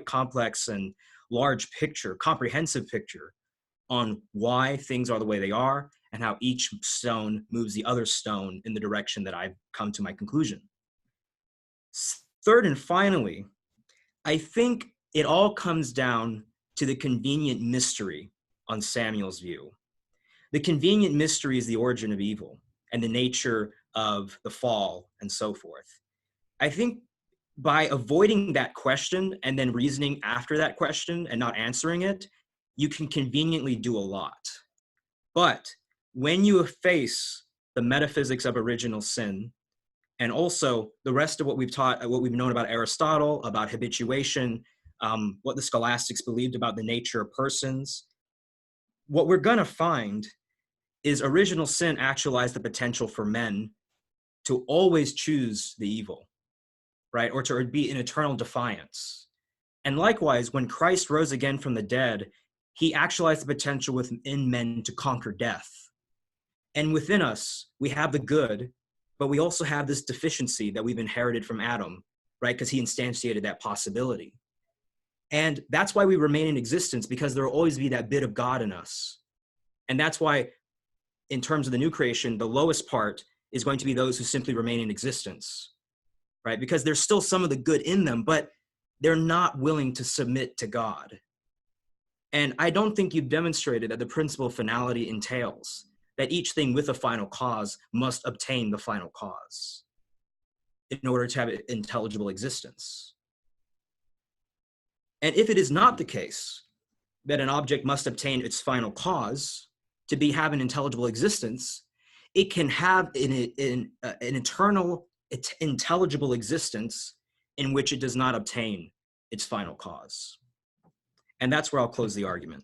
complex and large picture, comprehensive picture on why things are the way they are and how each stone moves the other stone in the direction that I've come to my conclusion. Third and finally, I think it all comes down to the convenient mystery on Samuel's view. The convenient mystery is the origin of evil and the nature of the fall and so forth. I think by avoiding that question and then reasoning after that question and not answering it, you can conveniently do a lot. But when you face the metaphysics of original sin, and also the rest of what we've taught, what we've known about Aristotle, about habituation, what the scholastics believed about the nature of persons, what we're going to find is original sin actualized the potential for men to always choose the evil, right? Or to be in eternal defiance. And likewise, when Christ rose again from the dead, he actualized the potential within men to conquer death. And within us, we have the good, but we also have this deficiency that we've inherited from Adam, right? Because he instantiated that possibility. And that's why we remain in existence, because there will always be that bit of God in us. And that's why, in terms of the new creation, the lowest part is going to be those who simply remain in existence, right? Because there's still some of the good in them, but they're not willing to submit to God. And I don't think you've demonstrated that the principle of finality entails that each thing with a final cause must obtain the final cause in order to have an intelligible existence. And if it is not the case that an object must obtain its final cause to have an intelligible existence, it can have an eternal, intelligible existence in which it does not obtain its final cause. And that's where I'll close the argument.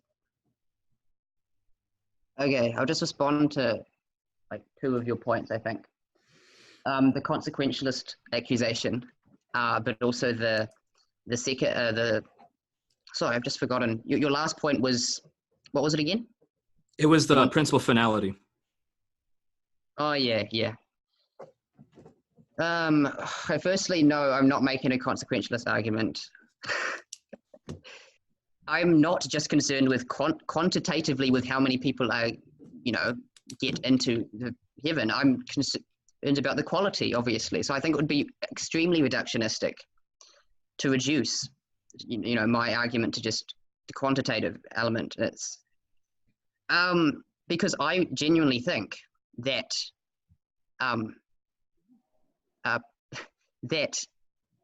Okay, I'll just respond to like two of your points, I think. The consequentialist accusation, but also the second, sorry, I've just forgotten. Your last point was, what was it again? It was the principle of finality. Oh, yeah. Firstly, no, I'm not making a consequentialist argument. I'm not just concerned with quantitatively with how many people get into the heaven. I'm concerned about the quality, obviously. So I think it would be extremely reductionistic to reduce, my argument to just the quantitative element. It's because I genuinely think that that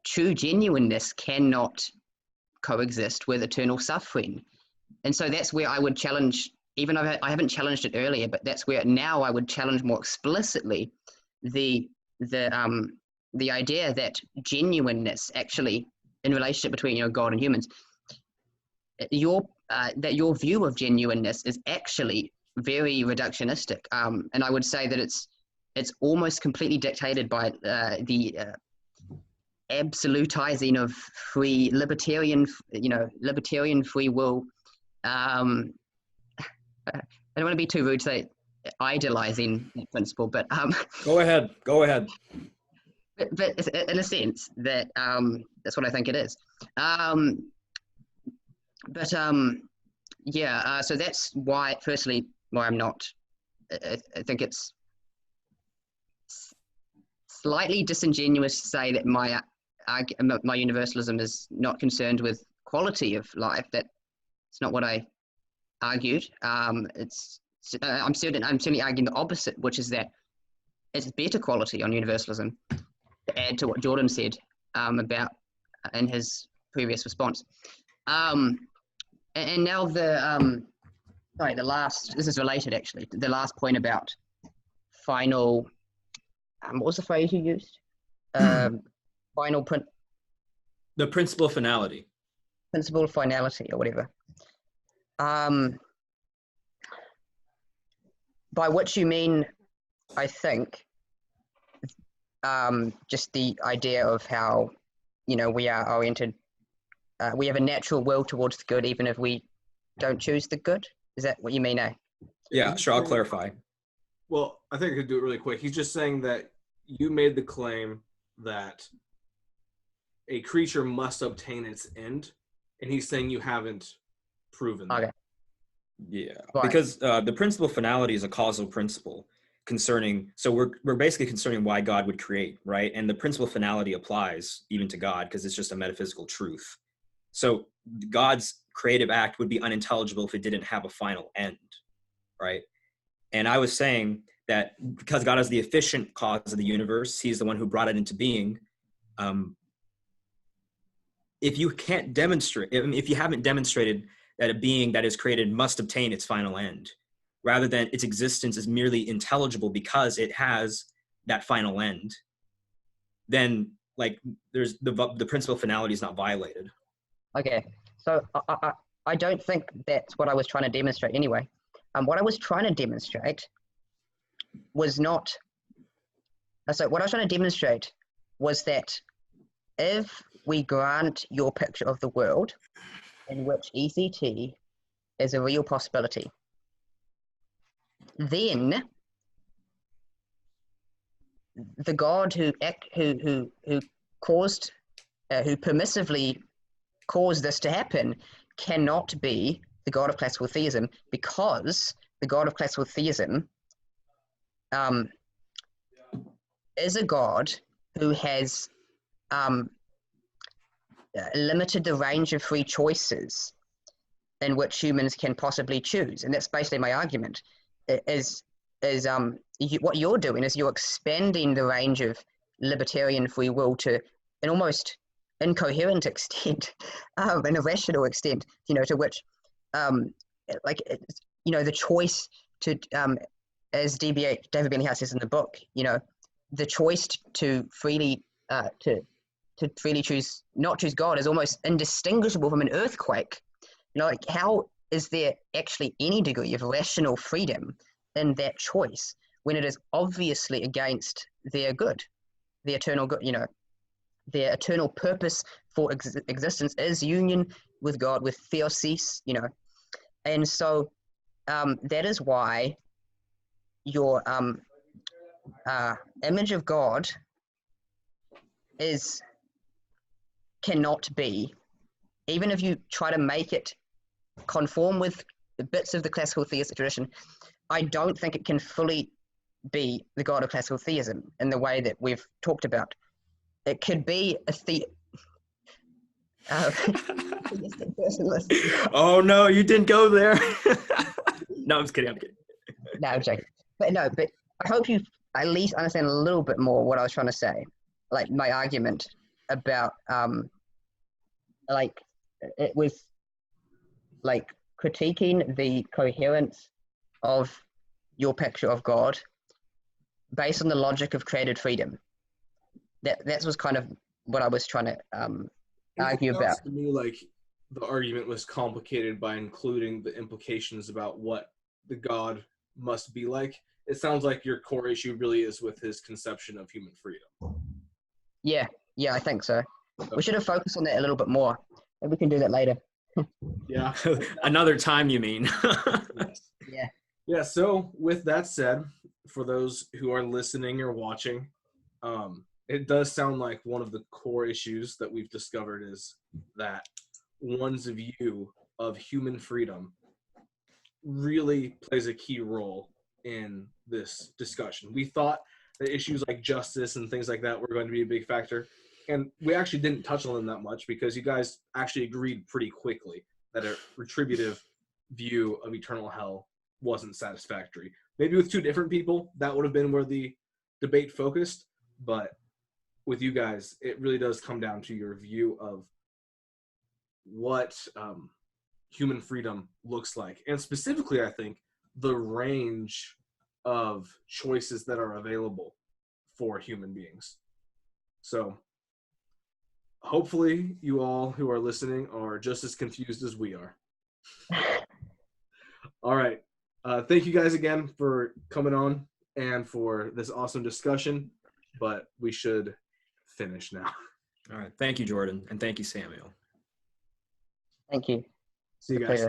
true genuineness cannot coexist with eternal suffering. And so that's where I would challenge, even though I haven't challenged it earlier, but that's where now I would challenge more explicitly the idea that genuineness actually in relationship between God and humans, that your view of genuineness is actually very reductionistic. And I would say that it's almost completely dictated by the absolutizing of libertarian free will. I don't want to be too rude to say idealizing that principle, but Go ahead. But in a sense that that's what I think it is. So that's why, firstly, why I'm not. I think it's slightly disingenuous to say that my universalism is not concerned with quality of life. That's not what I argued. I'm certainly arguing the opposite, which is that it's better quality on universalism. To add to what Jordan said about in his previous response, and now the last. This is related actually. The last point about final. What was the phrase you used? Final print. The principle of finality. Principle of finality, or whatever. By which you mean, I think, just the idea of how, we are oriented. We have a natural will towards the good, even if we don't choose the good. Is that what you mean? Yeah, sure. I'll clarify. Well, I think I could do it really quick. He's just saying that you made the claim that a creature must obtain its end, and he's saying you haven't proven that. Okay. Yeah, Right. because the principle of finality is a causal principle concerning, so we're basically concerning why God would create, right? And the principle of finality applies even to God because it's just a metaphysical truth. So God's creative act would be unintelligible if it didn't have a final end, right? And I was saying that because God is the efficient cause of the universe, he's the one who brought it into being. If you can't demonstrate, if you haven't demonstrated that a being that is created must obtain its final end, rather than its existence is merely intelligible because it has that final end, then like there's the principle of finality is not violated. Okay. So I don't think that's what I was trying to demonstrate anyway. What I was trying to demonstrate was not. So what I was trying to demonstrate was that if we grant your picture of the world in which ECT is a real possibility, then the God who caused, who permissively caused this to happen, cannot be the God of classical theism, because the God of classical theism is a God who has limited the range of free choices in which humans can possibly choose. And that's basically my argument, what you're doing is you're expanding the range of libertarian free will to an almost incoherent extent, an irrational extent, to which, the choice to, as David Benioff says in the book, the choice to freely choose, not choose God, is almost indistinguishable from an earthquake. Like, how is there actually any degree of rational freedom in that choice when it is obviously against their good, the eternal good? Their eternal purpose for existence is union with God, with theosis, and so that is why your image of God cannot be, even if you try to make it conform with the bits of the classical theistic tradition, I don't think it can fully be the God of classical theism in the way that we've talked about. It could be a theistic personalist. Oh no, you didn't go there. No, I'm just kidding. No, I'm joking. But I hope you at least understand a little bit more what I was trying to say. Like, my argument about it was like critiquing the coherence of your picture of God based on the logic of created freedom. That was kind of what I was trying to argue about. To me, like, the argument was complicated by including the implications about what the God must be like. It sounds like your core issue really is with his conception of human freedom. Yeah, I think so. Okay. We should have focused on that a little bit more. Maybe we can do that later. Yeah. Another time, you mean? Yes. Yeah, so with that said, for those who are listening or watching, it does sound like one of the core issues that we've discovered is that one's view of human freedom really plays a key role in this discussion. We thought that issues like justice and things like that were going to be a big factor, and we actually didn't touch on them that much because you guys actually agreed pretty quickly that a retributive view of eternal hell wasn't satisfactory. Maybe with two different people, that would have been where the debate focused, but with you guys, it really does come down to your view of what human freedom looks like. And specifically, I think, the range of choices that are available for human beings. So hopefully you all who are listening are just as confused as we are. All right. Thank you guys again for coming on and for this awesome discussion, but we should finish now. All right. Thank you, Jordan. And thank you, Samuel. Thank you. See you guys.